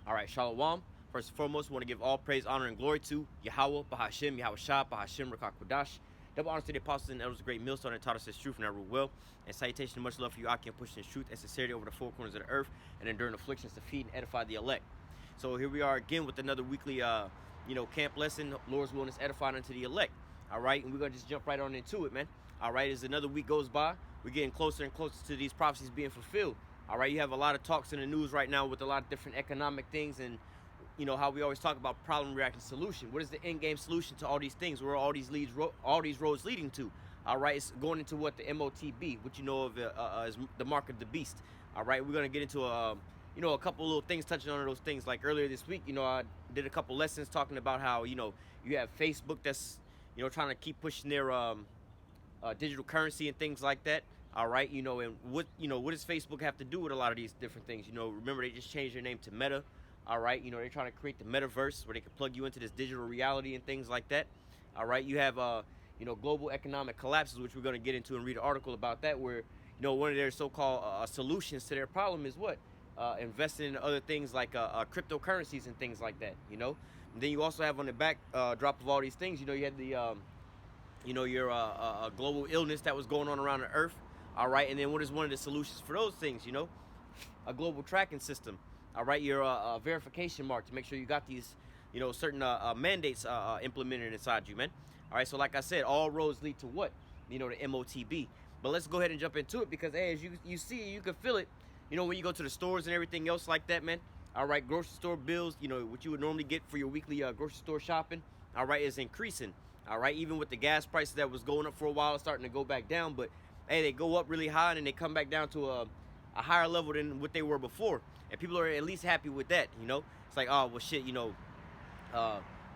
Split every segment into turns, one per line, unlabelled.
All right, Shalom. First and foremost, we want to give all praise, honor, and glory to Yahweh, Bahashim, Yahweh Shah, Bahashim, Rakak Kodash. Double honors to the apostles and elders, a great millstone that taught us this truth and our rule well. And salutation and much love for you, Aki, and pushing this truth and sincerity over the four corners of the earth and enduring afflictions to feed and edify the elect. So here we are again with another weekly, camp lesson. Lord's willing is edifying unto the elect. All right, and we're gonna just jump right on into it, man. All right, as another week goes by, we're getting closer and closer to these prophecies being fulfilled. All right, you have a lot of talks in the news right now with a lot of different economic things, and you know how we always talk about problem, reaction, solution. What is the end game solution to all these things? Where are all these roads leading to? All right, it's going into what the MOTB, which you know of as the mark of the beast. All right, we're gonna get into a couple little things, touching on those things. Like earlier this week, I did a couple lessons talking about how you have Facebook that's trying to keep pushing their digital currency and things like that. All right, and what does Facebook have to do with a lot of these different things? Remember they just changed their name to Meta. All right, they're trying to create the metaverse where they can plug you into this digital reality and things like that. All right, you have global economic collapses, which we're going to get into and read an article about that, where one of their so-called solutions to their problem is what investing in other things like cryptocurrencies and things like that. And then you also have on the back drop of all these things, you had the your global illness that was going on around the earth. All right, and then what is one of the solutions for those things? A global tracking system. All right, your verification mark to make sure you got these, certain mandates implemented inside you, man. All right, so like I said, all roads lead to what? The MOTB. But let's go ahead and jump into it because, hey, as you see, you can feel it, when you go to the stores and everything else like that, man. All right, grocery store bills, what you would normally get for your weekly grocery store shopping, all right, is increasing. All right, even with the gas prices that was going up for a while, it's starting to go back down, but hey, they go up really high and then they come back down to a higher level than what they were before, and people are at least happy with that. It's like, oh well, shit,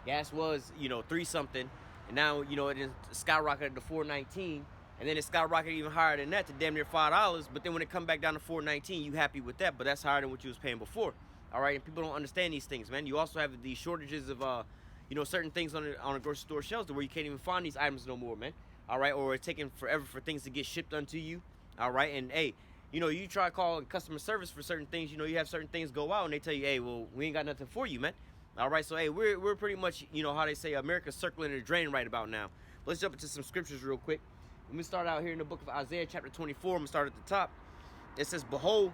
gas was 3 something, and now it is skyrocketed to $4.19, and then it skyrocketed even higher than that to damn near $5. But then when it come back down to $4.19, you happy with that? But that's higher than what you was paying before. All right, and people don't understand these things, man. You also have these shortages of certain things on a grocery store shelves where you can't even find these items no more, man. All right, or it's taking forever for things to get shipped unto you. All right, and hey, you try calling customer service for certain things. You have certain things go out and they tell you, hey, well, we ain't got nothing for you, man. All right, so hey, we're pretty much, how they say, America's circling the drain right about now. But let's jump into some scriptures real quick. Let me start out here in the book of Isaiah, chapter 24. I'm gonna start at the top. It says, "Behold,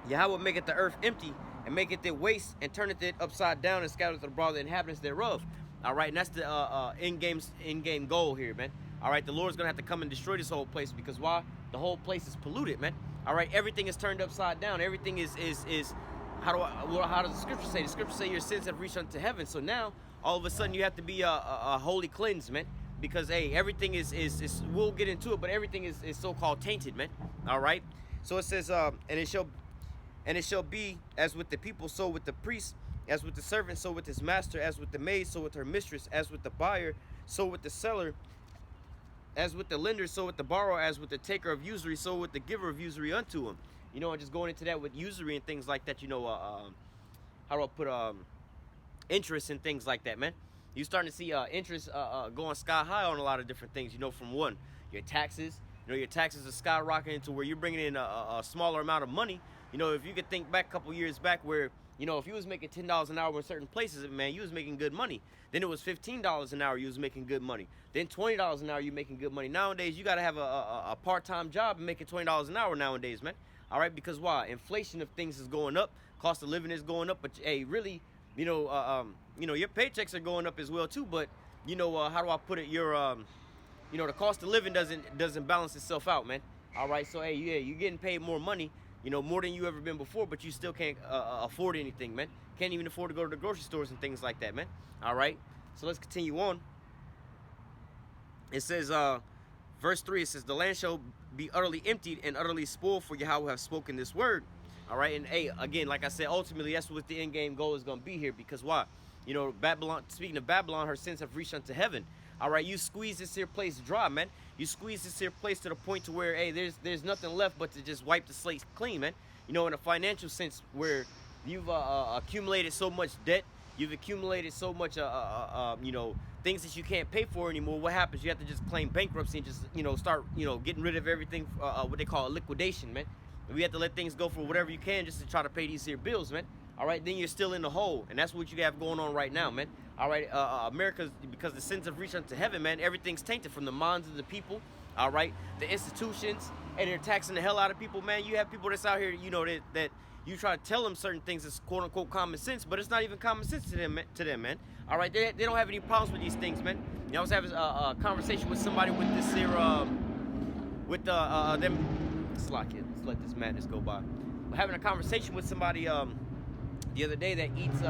Yahweh maketh the earth empty, and maketh it waste, and turneth it upside down, and scattereth abroad the inhabitants thereof." All right, and that's the end game goal here, man. All right, the Lord's gonna have to come and destroy this whole place because why? The whole place is polluted, man. All right, everything is turned upside down. Everything is how does the scripture say? The scripture say your sins have reached unto heaven. So now all of a sudden you have to be a holy cleanse, man. Because hey, everything is we'll get into it, but everything is so-called tainted, man. All right. So it says, and it shall be as with the people, so with the priest, as with the servant, so with his master, as with the maid, so with her mistress, as with the buyer, so with the seller, as with the lender, so with the borrower, as with the taker of usury, so with the giver of usury unto him. And just going into that with usury and things like that, how do I put interest and things like that, man. You're starting to see interest going sky high on a lot of different things, from one, your taxes. Your taxes are skyrocketing to where you're bringing in a smaller amount of money. If you could think back a couple years back where, if you was making $10 an hour in certain places, man, you was making good money. Then it was $15 an hour, you was making good money. Then $20 an hour, you making good money. Nowadays, you got to have a part-time job and making $20 an hour nowadays, man. All right, because why? Inflation of things is going up. Cost of living is going up. But, hey, really, your paychecks are going up as well, too. But, how do I put it? Your, the cost of living doesn't balance itself out, man. All right, so, hey, yeah, you're getting paid more money. More than you ever been before, but you still can't afford anything, man. Can't even afford to go to the grocery stores and things like that, man. All right, so let's continue on. It says, verse 3, it says, "The land shall be utterly emptied and utterly spoiled, for Yahweh have spoken this word." All right, and hey, again, like I said, ultimately, that's what the end game goal is going to be here, because why? Babylon, speaking of Babylon, her sins have reached unto heaven. All right, you squeeze this here place dry, man. You squeeze this here place to the point to where, hey, there's nothing left but to just wipe the slate clean, man. In a financial sense, where you've accumulated so much debt, you've accumulated so much, things that you can't pay for anymore. What happens? You have to just claim bankruptcy and just, start, getting rid of everything. What they call a liquidation, man. And we have to let things go for whatever you can just to try to pay these here bills, man. all right, then you're still in the hole. And that's what you have going on right now, man. All right, America's, because the sins have reached unto heaven, man, everything's tainted from the minds of the people, all right, the institutions, and they're taxing the hell out of people, man. You have people that's out here, you know, that you try to tell them certain things that's quote unquote common sense, but it's not even common sense to them, man. All right, they don't have any problems with these things, man. You know, I was having a conversation with somebody with this here, with them. Slack it. Let's let this madness go by. We're having a conversation with somebody the other day that eats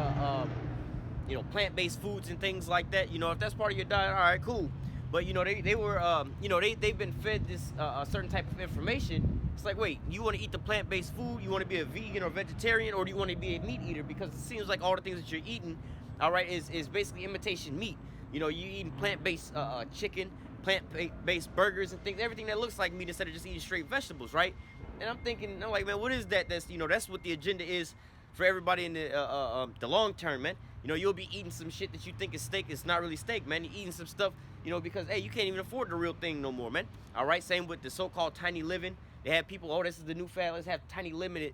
you know, plant-based foods and things like that. You know, if that's part of your diet, all right, cool. But you know, they were you know, they've been fed this a certain type of information. It's like, wait, you want to eat the plant-based food? You want to be a vegan or vegetarian, or do you want to be a meat eater? Because it seems like all the things that you're eating, all right, is basically imitation meat. You know, you eating plant-based chicken, plant-based burgers and things, everything that looks like meat instead of just eating straight vegetables, right? And I'm thinking, I'm like, man, what is that? That's, you know, that's what the agenda is for everybody in the long term, man. You know, you'll be eating some shit that you think is steak. It's not really steak, man. You're eating some stuff, you know, because, hey, you can't even afford the real thing no more, man. All right, same with the so-called tiny living. They have people, oh, this is the new fad. Let's have tiny living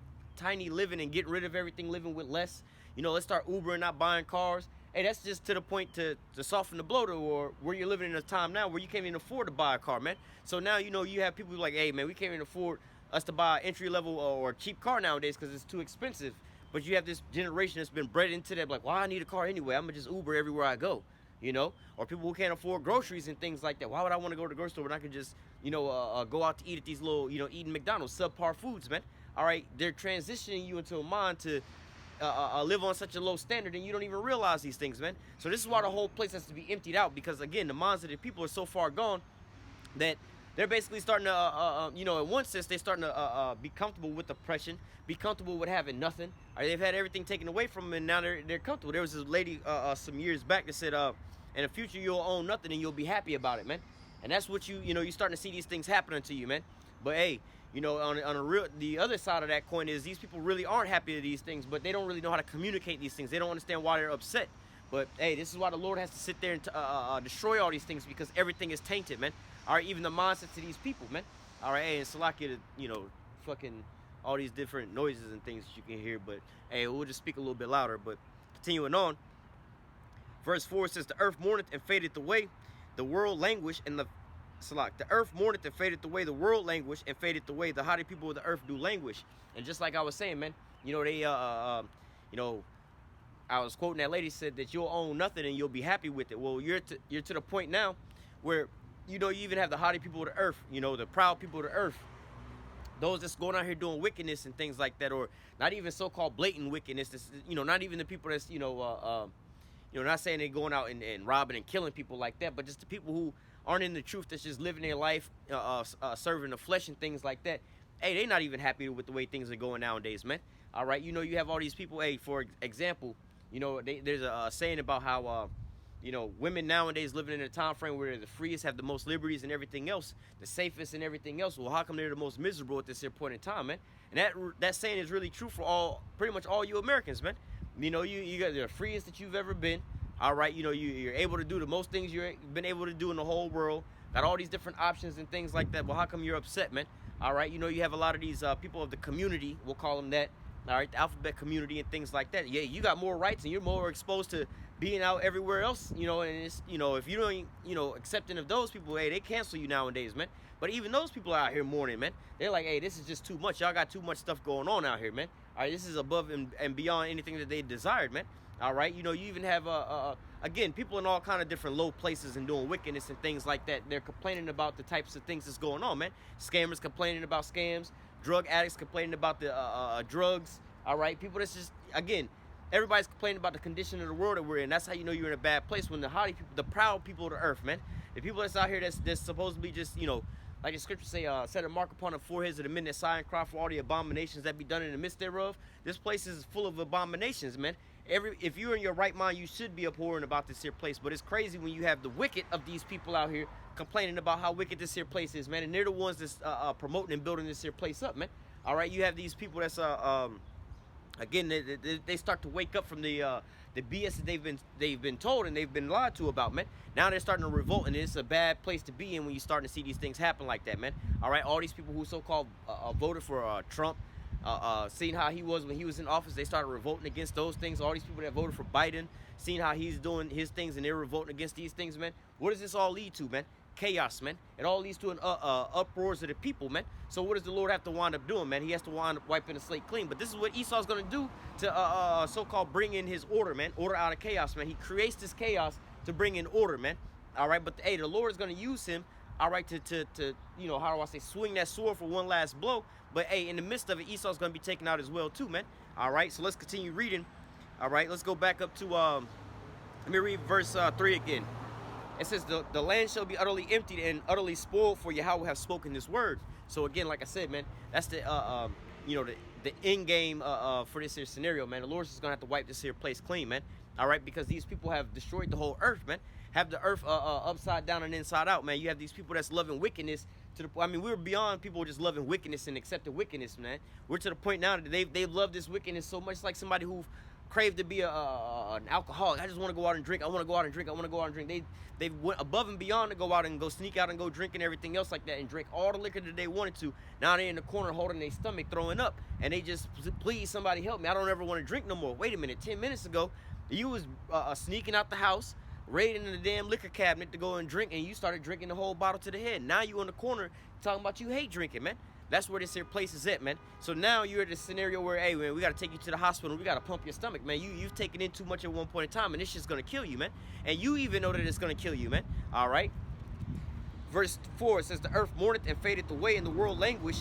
and get rid of everything, living with less. You know, let's start Ubering, not buying cars. Hey, that's just to the point to soften the blow to or where you're living in a time now where you can't even afford to buy a car, man. So now, you know, you have people like, hey, man, we can't even afford us to buy an entry-level or cheap car nowadays because it's too expensive. But you have this generation that's been bred into that, like, well, I need a car anyway. I'm going to just Uber everywhere I go, you know? Or people who can't afford groceries and things like that. Why would I want to go to the grocery store when I can just, you know, go out to eat at these little, you know, eating McDonald's, subpar foods, man? All right, they're transitioning you into a mind to live on such a low standard, and you don't even realize these things, man. So this is why the whole place has to be emptied out, because, again, the minds of the people are so far gone that they're basically starting to, you know, in one sense, they're starting to be comfortable with oppression, be comfortable with having nothing. They've had everything taken away from them, and now they're comfortable. There was this lady some years back that said, in the future, you'll own nothing, and you'll be happy about it, man. And that's what you know, you're starting to see these things happening to you, man. But, hey, you know, on the other side of that coin is these people really aren't happy with these things, but they don't really know how to communicate these things. They don't understand why they're upset. But, hey, this is why the Lord has to sit there and destroy all these things, because everything is tainted, man. All right, even the mindsets of these people, man. All right, hey, and Salakia, you know, fucking all these different noises and things that you can hear. But, hey, we'll just speak a little bit louder. But continuing on, verse 4 says, the earth mourneth and fadeth away, the world languish, and the earth mourneth and fadeth away, the world languish and fadeth away, the haughty people of the earth do languish. And just like I was saying, man, you know, they, you know, I was quoting that lady said that you'll own nothing and you'll be happy with it. Well, you're to the point now where, you know, you even have the haughty people of the earth, you know, the proud people of the earth, those that's going out here doing wickedness and things like that, or not even so-called blatant wickedness, that's, you know, not even the people that's, you know, not saying they're going out and robbing and killing people like that, but just the people who aren't in the truth, that's just living their life, serving the flesh and things like that. Hey, they're not even happy with the way things are going nowadays, man. All right, you know, you have all these people, hey, for example, you know, there's a saying about how, you know, women nowadays living in a time frame where they're the freest, have the most liberties and everything else, the safest and everything else. Well, how come they're the most miserable at this here point in time, man? And that saying is really true for pretty much all you Americans, man. You know, you got the freest that you've ever been. All right, you know, you're able to do the most things you've been able to do in the whole world. Got all these different options and things like that. Well, how come you're upset, man? All right, you know, you have a lot of these people of the community, we'll call them that. All right, the alphabet community and things like that. Yeah, you got more rights and you're more exposed to being out everywhere else, you know, and it's, you know, if you don't, you know, accepting of those people, hey, they cancel you nowadays, man. But even those people are out here mourning, man. They're like, hey, this is just too much. Y'all got too much stuff going on out here, man. All right, this is above and beyond anything that they desired, man. All right, you know, you even have, again, people in all kind of different low places and doing wickedness and things like that. They're complaining about the types of things that's going on, man. Scammers complaining about scams. Drug addicts complaining about the drugs. All right, people that's just, again, everybody's complaining about the condition of the world that we're in. That's how you know you're in a bad place, when the haughty people, the proud people of the earth, man. The people that's out here that's supposed to be just, you know, like the scriptures say, set a mark upon the foreheads of the men that sigh and cry for all the abominations that be done in the midst thereof. This place is full of abominations, man. If you're in your right mind, you should be abhorring about this here place. But it's crazy when you have the wicked of these people out here complaining about how wicked this here place is, man. And they're the ones that's promoting and building this here place up, man. All right, you have these people that's again, they start to wake up from the BS that they've been told and they've been lied to about, man. Now they're starting to revolt, and it's a bad place to be in when you're starting to see these things happen like that, man. All right, all these people who so-called voted for Trump, Seeing how he was when he was in office, they started revolting against those things. All these people that voted for Biden, seeing how he's doing his things and they're revolting against these things, man. What does this all lead to, man? Chaos, man. It all leads to an uproars of the people, man. So what does the Lord have to wind up doing, man? He has to wind up wiping the slate clean. But this is what Esau's going to do to so-called bring in his order, man. Order out of chaos, man. He creates this chaos to bring in order, man. All right, but hey, the Lord is going to use him, all right, to you know, how do I say, swing that sword for one last blow. But hey, in the midst of it, Esau's going to be taken out as well too, man. All right, so let's continue reading. All right, let's go back up to, let me read verse 3 again. It says, the land shall be utterly emptied and utterly spoiled, for Yahweh have spoken this word. So again, like I said, man, that's the, you know, the end game for this here scenario, man. The Lord's just going to have to wipe this here place clean, man. All right, because these people have destroyed the whole earth, man. Have the earth upside down and inside out, man. You have these people that's loving wickedness to the, I mean, we're beyond people just loving wickedness and accepting wickedness, man. We're to the point now that they've loved this wickedness so much, like somebody who craved to be an alcoholic. I just want to go out and drink. I want to go out and drink. I want to go out and drink. They went above and beyond to go out and go sneak out and go drink and everything else like that and drink all the liquor that they wanted to. Now they're in the corner holding their stomach, throwing up, and they just, please, somebody help me. I don't ever want to drink no more. Wait a minute, 10 minutes ago, you was sneaking out the house, raiding the damn liquor cabinet to go and drink, and you started drinking the whole bottle to the head. Now you in the corner talking about you hate drinking, man. That's where this here place is at, man. So now you're in this scenario where, hey, man, we got to take you to the hospital. We got to pump your stomach, man. You've taken in too much at one point in time, and this shit's going to kill you, man. And you even know that it's going to kill you, man. All right? Verse 4, it says, the earth mourneth and fadeth away, and the world languish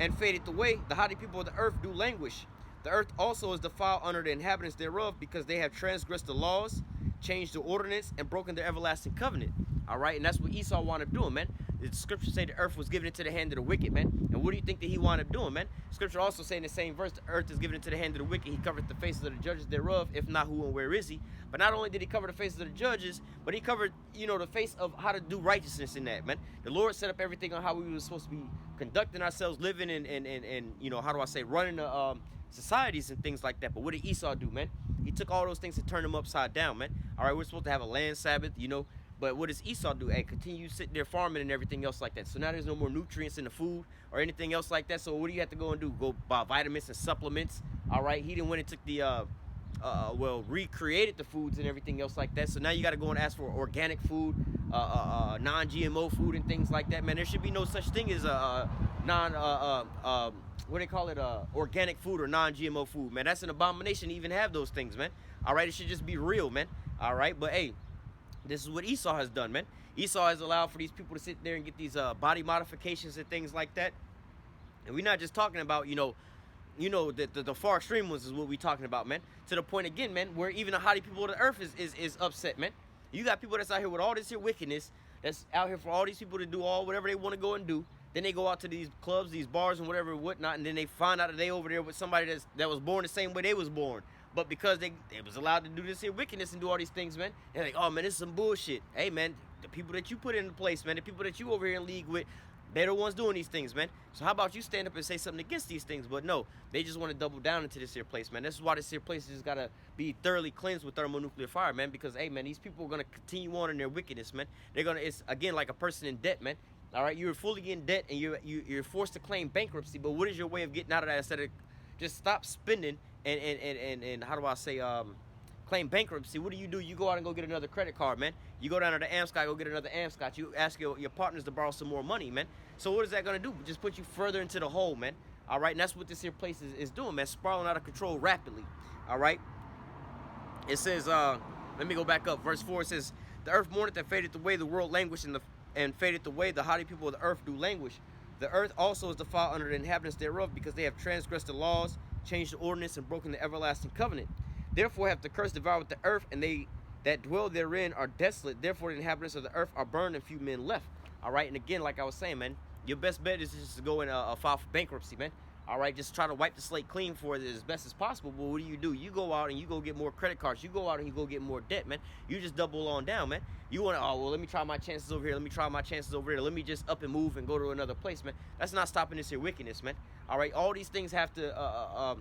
and fadeth away. The haughty people of the earth do languish. The earth also is defiled under the inhabitants thereof, because they have transgressed the laws, changed the ordinance, and broken their everlasting covenant. All right? And that's what Esau wound up doing, man. The scriptures say the earth was given into the hand of the wicked, man. And what do you think that he wound up doing, man? Scripture also say in the same verse, the earth is given into the hand of the wicked. He covered the faces of the judges thereof. If not, who and where is he? But not only did he cover the faces of the judges, but he covered, you know, the face of how to do righteousness in that, man. The Lord set up everything on how we were supposed to be conducting ourselves, living and you know, how do I say, running the societies and things like that. But what did Esau do, man? He took all those things and turned them upside down, man. All right, we're supposed to have a land Sabbath, you know. But what does Esau do? Hey, continue sitting there farming and everything else like that. So now there's no more nutrients in the food or anything else like that. So what do you have to go and do? Go buy vitamins and supplements. All right. He didn't went and took the, well, recreated the foods and everything else like that. So now you got to go and ask for organic food, non-GMO food and things like that, man. There should be no such thing as a what do they call it? Organic food or non-GMO food, man. That's an abomination to even have those things, man. All right. It should just be real, man. All right. But hey, this is what Esau has done, man. Esau has allowed for these people to sit there and get these body modifications and things like that. And we're not just talking about, you know, the far extreme ones is what we're talking about, man. To the point again, man, where even the haughty people of the earth is upset, man. You got people that's out here with all this here wickedness, that's out here for all these people to do all whatever they want to go and do. Then they go out to these clubs, these bars, and whatever, whatnot, and then they find out that they over there with somebody that was born the same way they was born. But because they was allowed to do this here wickedness and do all these things, man, they're like, oh, man, this is some bullshit. Hey, man, the people that you put into place, man, the people that you over here in league with, they're the ones doing these things, man. So how about you stand up and say something against these things? But no, they just want to double down into this here place, man. This is why this here place has got to be thoroughly cleansed with thermonuclear fire, man, because, hey, man, these people are going to continue on in their wickedness, man. They're going to, it's, again, like a person in debt, man. All right, you're fully in debt and you're forced to claim bankruptcy, but what is your way of getting out of that instead of just stop spending and how do I say, claim bankruptcy? What do? You go out and go get another credit card, man. You go down to the AmScot, go get another AmScot. You ask your partners to borrow some more money, man. So what is that going to do? Just put you further into the hole, man. All right, and that's what this here place is doing, man. Spiraling out of control rapidly. All right. It says, let me go back up. Verse 4, it says, the earth mourneth and fadeth away, the world languish and fadeth away, the haughty people of the earth do languish. The earth also is defiled under the inhabitants thereof, because they have transgressed the laws, changed the ordinance, and broken the everlasting covenant. Therefore hath the curse devoured the earth, and they that dwell therein are desolate. Therefore the inhabitants of the earth are burned, and few men left. All right, and again, like I was saying, man, your best bet is just to go and file for bankruptcy, man. All right, just try to wipe the slate clean for it as best as possible. But what do? You go out and you go get more credit cards. You go out and you go get more debt, man. You just double on down, man. You want to, oh, well, let me try my chances over here. Let me try my chances over here. Let me just up and move and go to another place, man. That's not stopping this here wickedness, man. All right, all these things have to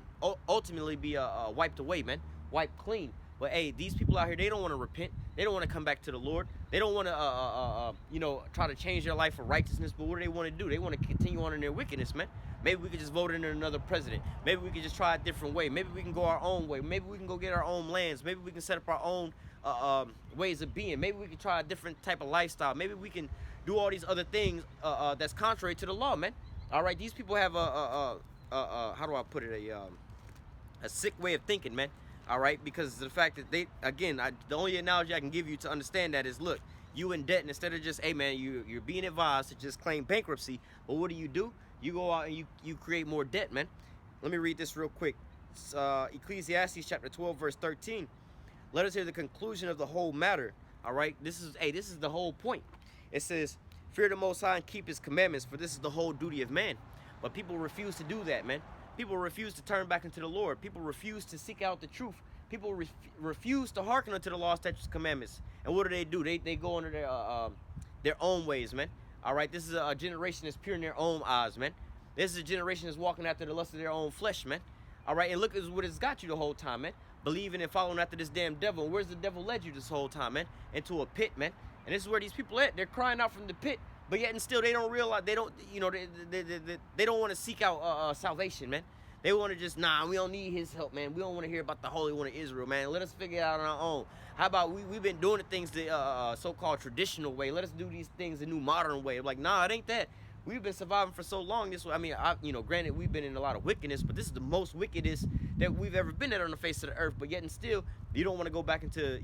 ultimately be wiped away, man. Wiped clean. But hey, these people out here, they don't want to repent. They don't want to come back to the Lord. They don't want to, try to change their life for righteousness. But what do they want to do? They want to continue on in their wickedness, man. Maybe we could just vote in another president. Maybe we could just try a different way. Maybe we can go our own way. Maybe we can go get our own lands. Maybe we can set up our own ways of being. Maybe we can try a different type of lifestyle. Maybe we can do all these other things that's contrary to the law, man. All right, these people have how do I put it, a sick way of thinking, man. All right, because the fact that they, again, the only analogy I can give you to understand that is, look, you in debt, and instead of just, hey man, you're being advised to just claim bankruptcy, but what do? You go out and you create more debt, man. Let me read this real quick. It's, Ecclesiastes chapter 12, verse 13. Let us hear the conclusion of the whole matter. All right, this is the whole point. It says, fear the Most High and keep His commandments, for this is the whole duty of man. But people refuse to do that, man. People refuse to turn back into the Lord. People refuse to seek out the truth. People refuse to hearken unto the law, statutes, commandments. And what do? They go under their own ways, man. All right, this is a generation that's pure in their own eyes, man. This is a generation that's walking after the lust of their own flesh, man. All right, and look at what it's got you the whole time, man. Believing and following after this damn devil. And where's the devil led you this whole time, man? Into a pit, man. And this is where these people at. They're crying out from the pit, but yet and still they don't realize, they don't, they don't want to seek out salvation, man. They want to just, nah, we don't need his help, man. We don't want to hear about the Holy One of Israel, man. Let us figure it out on our own. How about we've been doing the things the so-called traditional way. Let us do these things the new modern way. I'm like, nah, it ain't that. We've been surviving for so long this way. I mean, granted, we've been in a lot of wickedness, but this is the most wickedest that we've ever been at on the face of the earth. But yet and still, you don't want to go back into,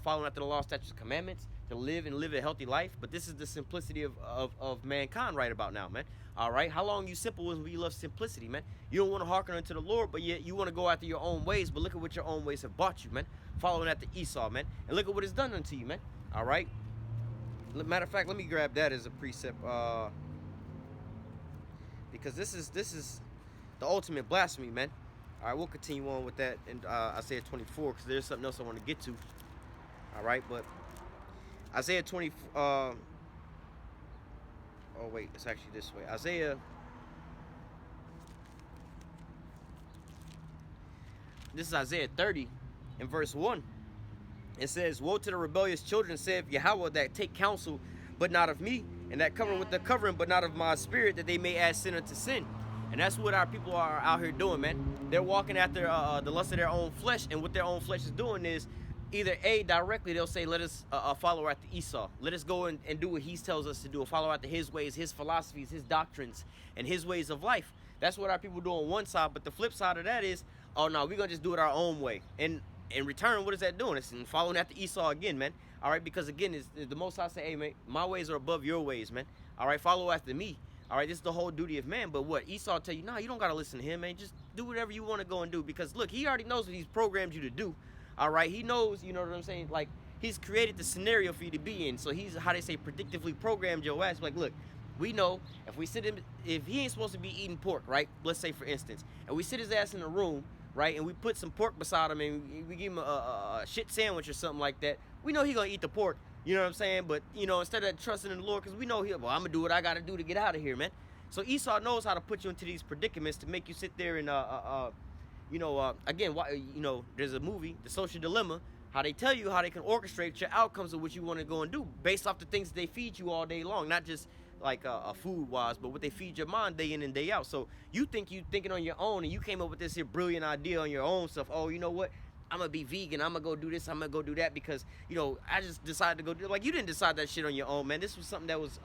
following after the law, statutes, commandments to live a healthy life. But this is the simplicity of mankind right about now, man. All right, how long you simple when you love simplicity, man? You don't want to hearken unto the Lord, but yet you want to go after your own ways. But look at what your own ways have bought you, man. Following after Esau, man, and look at what it's done unto you, man. All right. Matter of fact, let me grab that as a precept, because this is the ultimate blasphemy, man. All right, we'll continue on with that in Isaiah 24, because there's something else I want to get to. All right, but Isaiah 24. Oh wait, it's actually this way. This is Isaiah 30 in verse 1. It says, woe to the rebellious children, saith Yahweh, that take counsel, but not of me, and that cover with the covering, but not of my spirit, that they may add sin unto sin. And that's what our people are out here doing, man. They're walking after the lust of their own flesh, and what their own flesh is doing is, either directly they'll say, let us follow after Esau. Let us go and do what he tells us to do, follow after his ways, his philosophies, his doctrines, and his ways of life. That's what our people do on one side, but the flip side of that is, oh no, we're gonna just do it our own way. And in return, what is that doing? It's following after Esau again, man. All right, because again, it's the Most High say, hey man, my ways are above your ways, man. All right, follow after me. All right, this is the whole duty of man. But what Esau tell you, nah, you don't gotta listen to him, man. Just do whatever you want to go and do, because look, he already knows what he's programmed you to do. All right, he knows, you know what I'm saying? Like, he's created the scenario for you to be in. So he's, how they say, predictively programmed your ass. Like, look, we know if we sit him, if he ain't supposed to be eating pork, right? Let's say, for instance, and we sit his ass in a room, right? And we put some pork beside him, and we give him a shit sandwich or something like that. We know he gonna eat the pork. You know what I'm saying? But, instead of trusting in the Lord, because we know I'm gonna do what I gotta do to get out of here, man. So Esau knows how to put you into these predicaments to make you sit there and again, there's a movie, The Social Dilemma, how they tell you how they can orchestrate your outcomes of what you want to go and do based off the things they feed you all day long, not just like food-wise, but what they feed your mind day in and day out. So you think you thinking on your own, and you came up with this here brilliant idea on your own stuff. Oh, you know what? I'm gonna be vegan. I'm gonna go do this. I'm gonna go do that because I just decided to go do. Like, you didn't decide that shit on your own, man. This was something that was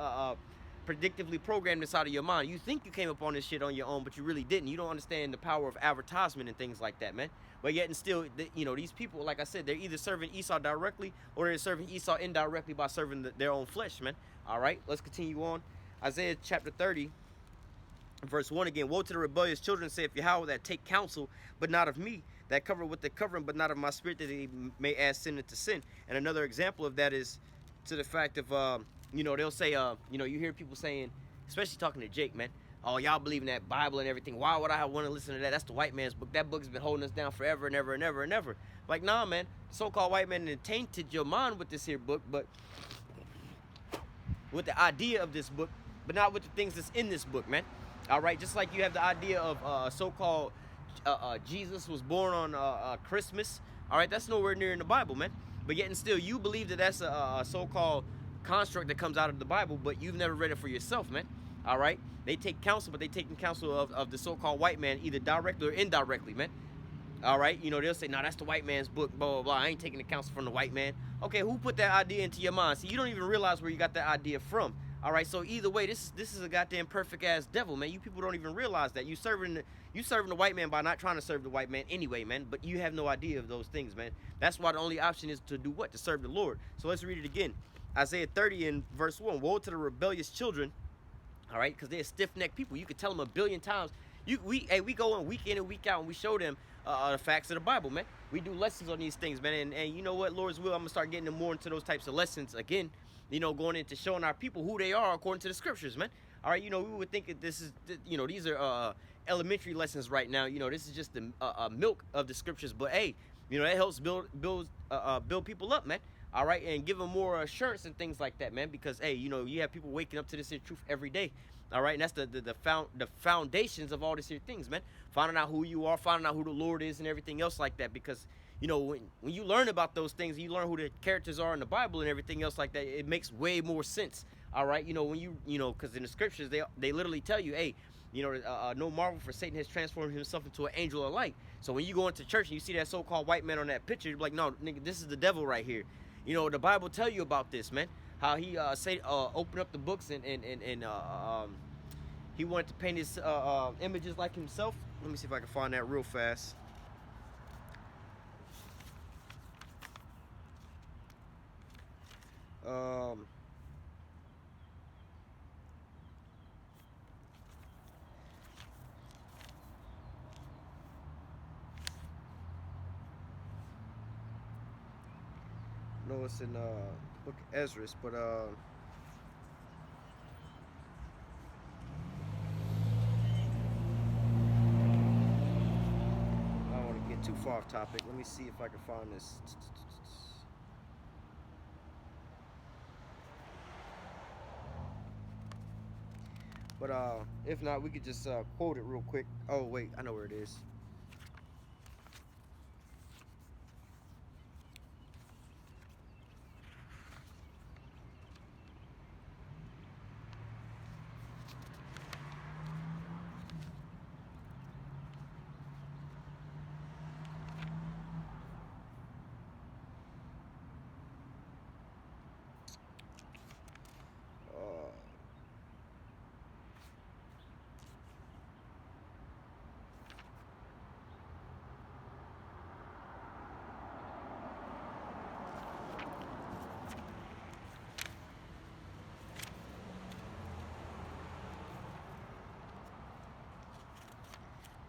predictively programmed inside of your mind. You think you came up on this shit on your own, but you really didn't. You don't understand the power of advertisement and things like that, man. But yet and still, these people, like I said, they're either serving Esau directly or they're serving Esau indirectly by serving their own flesh, man. All right, let's continue on. Isaiah chapter 30, verse 1 again. Woe to the rebellious children, saith Yahweh, that take counsel, but not of me, that cover with the covering, but not of my spirit, that they may add sin into sin. And another example of that is to the fact of, they'll say, you hear people saying, especially talking to Jake, man, oh, y'all believe in that Bible and everything. Why would I want to listen to that? That's the white man's book. That book's been holding us down forever and ever and ever and ever. Like, nah, man, so-called white man tainted your mind with this here book, but with the idea of this book, but not with the things that's in this book, man. All right, just like you have the idea of so-called Jesus was born on Christmas, All right, that's nowhere near in the Bible, man. But yet and still, you believe that that's a so-called construct that comes out of the Bible, but you've never read it for yourself, man. All right, they take counsel, but they take counsel of the so-called white man, either directly or indirectly, man. All right, you know, they'll say, "No, that's the white man's book, blah, blah, blah. I ain't taking the counsel from the white man." Okay, who put that idea into your mind? See, you don't even realize where you got that idea from. All right, so either way, this is a goddamn perfect ass devil, man. You people don't even realize that you serving the white man by not trying to serve the white man anyway, man. But you have no idea of those things, man. That's why the only option is to do what? To serve the Lord. So let's read it again. Isaiah 30 and verse 1. Woe to the rebellious children, all right, because they're stiff-necked people. You could tell them a billion times. We go in week in and week out and we show them the facts of the Bible, man. We do lessons on these things, man. And you know what, Lord's will, I'm gonna start getting them more into those types of lessons again. You know, going into showing our people who they are according to the scriptures, man. All right, you know, we would think that this is, you know, these are elementary lessons right now. You know, this is just the milk of the scriptures. But hey, you know, that helps build people up, man. All right, and give them more assurance and things like that, man. Because hey, you know, you have people waking up to this here truth every day. All right, and that's the foundations of all these here things, man. Finding out who you are, finding out who the Lord is, and everything else like that. Because you know, when you learn about those things, you learn who the characters are in the Bible and everything else like that. It makes way more sense. All right, you know, when you know, because in the scriptures they literally tell you, hey, you know, no marvel for Satan has transformed himself into an angel of light. So when you go into church and you see that so-called white man on that picture, you're like, no, nigga, this is the devil right here. You know, the Bible tell you about this, man. How he opened up the books and he wanted to paint his images like himself. Let me see if I can find that real fast. No, it's in book of Ezra, but I don't want to get too far off topic. Let me see if I can find this. But if not, we could just quote it real quick. Oh wait, I know where it is.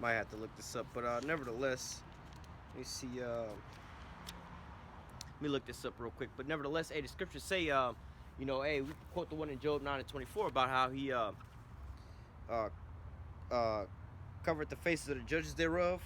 Might have to look this up, but nevertheless, let me see. Let me look this up real quick. But nevertheless, hey, the scriptures say, you know, hey, we quote the one in Job 9:24 about how he covered the faces of the judges thereof.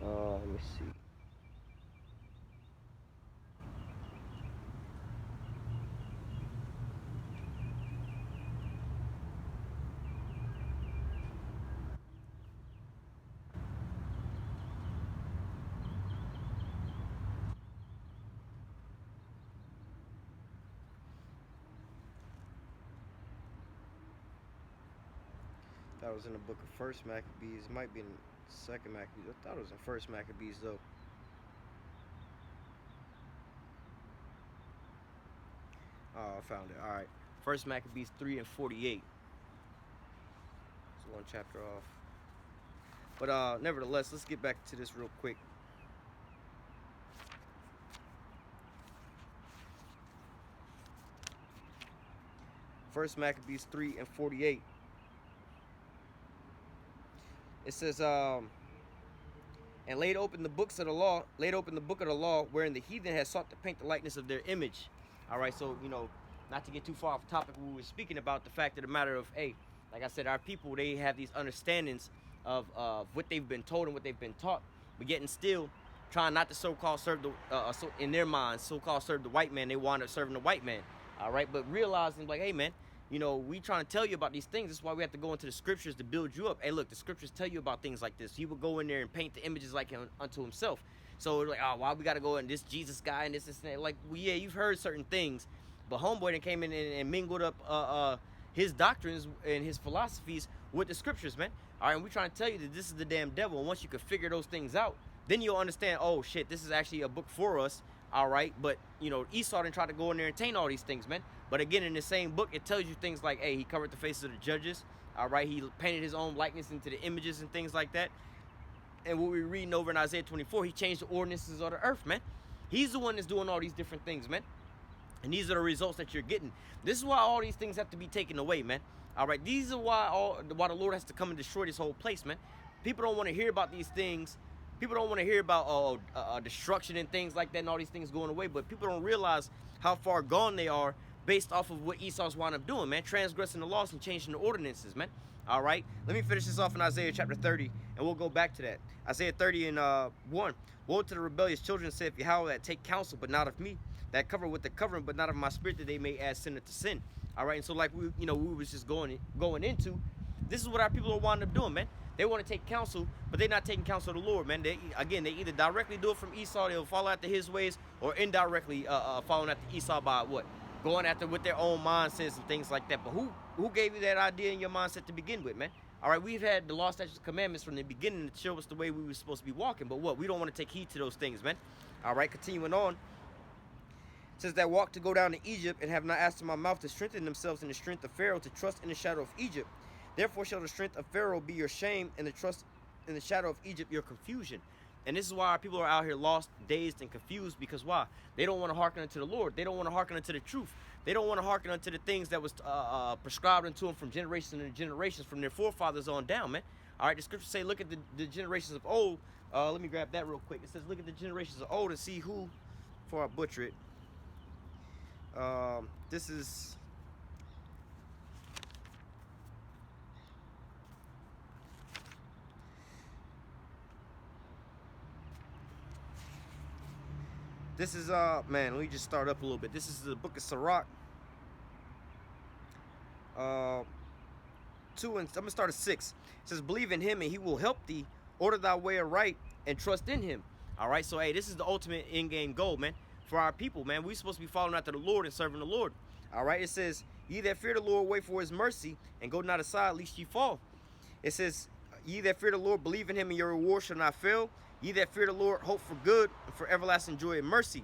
Let me see. That was in the book of First Maccabees. It might be in Second Maccabees. I thought it was in First Maccabees though. Oh, I found it. All right. First Maccabees 3:48. It's one chapter off. But nevertheless, let's get back to this real quick. First Maccabees 3:48. It says, and laid open the books of the law, laid open the book of the law, wherein the heathen has sought to paint the likeness of their image. All right, so, you know, not to get too far off topic, we were speaking about the fact of the matter of, hey, like I said, our people, they have these understandings of what they've been told and what they've been taught, but yet and still trying not to so-called serve the, so in their minds, so-called serve the white man. They wind up serving the white man, all right? But realizing, like, hey, man, you know, we trying to tell you about these things. That's why we have to go into the scriptures to build you up. Hey, look, the scriptures tell you about things like this. He would go in there and paint the images like him unto himself. So like, oh, why we got to go in this Jesus guy and this and that? Like, well, yeah, you've heard certain things, but homeboy then came in and mingled up his doctrines and his philosophies with the scriptures, man. All right, and we trying to tell you that this is the damn devil. And once you can figure those things out, then you'll understand, oh shit, this is actually a book for us. All right, but you know, Esau didn't try to go in there and taint all these things, man. But again, in the same book, it tells you things like, hey, he covered the faces of the judges. All right, he painted his own likeness into the images and things like that. And what we're reading over in Isaiah 24, he changed the ordinances of the earth, man. He's the one that's doing all these different things, man. And these are the results that you're getting. This is why all these things have to be taken away, man. All right, these are why the Lord has to come and destroy this whole place, man. People don't want to hear about these things. People don't want to hear about destruction and things like that and all these things going away. But people don't realize how far gone they are based off of what Esau's wound up doing, man. Transgressing the laws and changing the ordinances, man. All right, let me finish this off in Isaiah chapter 30, and we'll go back to that. Isaiah 30 and 1. Woe to the rebellious children, saith Yahweh, that take counsel, but not of me, that cover with the covering, but not of my spirit, that they may add sinner to sin. All right, and so like we was just going into, this is what our people are winding up doing, man. They want to take counsel, but they're not taking counsel of the Lord, man. They either directly do it from Esau, they'll follow after his ways, or indirectly following after Esau by what? Going after with their own mindsets and things like that. But who gave you that idea in your mindset to begin with, man? All right, we've had the law, statutes, commandments from the beginning to show us the way we were supposed to be walking. But what? We don't want to take heed to those things, man. All right, continuing on. It says that walk to go down to Egypt and have not asked in my mouth to strengthen themselves in the strength of Pharaoh, to trust in the shadow of Egypt. Therefore shall the strength of Pharaoh be your shame, and the trust in the shadow of Egypt your confusion. And this is why our people are out here lost, dazed, and confused, because why? They don't want to hearken unto the Lord. They don't want to hearken unto the truth. They don't want to hearken unto the things that was prescribed unto them from generations and generations, from their forefathers on down, man. All right, the scriptures say, look at the generations of old. Let me grab that real quick. It says, look at the generations of old and see who, before I butcher it. This is... This is, man, let me just start up a little bit. This is the book of Sirach. 2 and I'm going to start at 6. It says, believe in him and he will help thee. Order thy way aright and trust in him. All right, so, hey, this is the ultimate in-game goal, man. For our people, man, we're supposed to be following after the Lord and serving the Lord. All right, it says, ye that fear the Lord, wait for his mercy, and go not aside, lest ye fall. It says, ye that fear the Lord, believe in him, and your reward shall not fail. Ye that fear the Lord, hope for good, and for everlasting joy and mercy.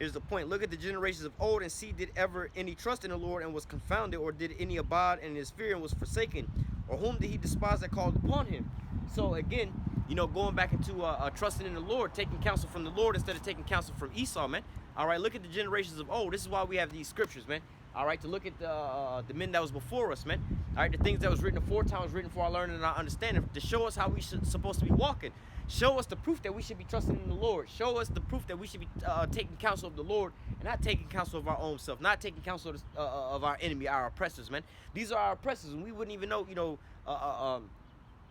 Here's the point. Look at the generations of old, and see, did ever any trust in the Lord, and was confounded, or did any abide in his fear, and was forsaken? Or whom did he despise that called upon him? So again, you know, going back into trusting in the Lord, taking counsel from the Lord instead of taking counsel from Esau, man. All right, look at the generations of old. This is why we have these scriptures, man. All right, to look at the men that was before us, man. All right, the things that was written aforetime was written for our learning and our understanding, to show us how we supposed to be walking. Show us the proof that we should be trusting in the Lord. Show us the proof that we should be taking counsel of the Lord and not taking counsel of our own self, not taking counsel of our enemy, our oppressors, man. These are our oppressors, and we wouldn't even know, you know,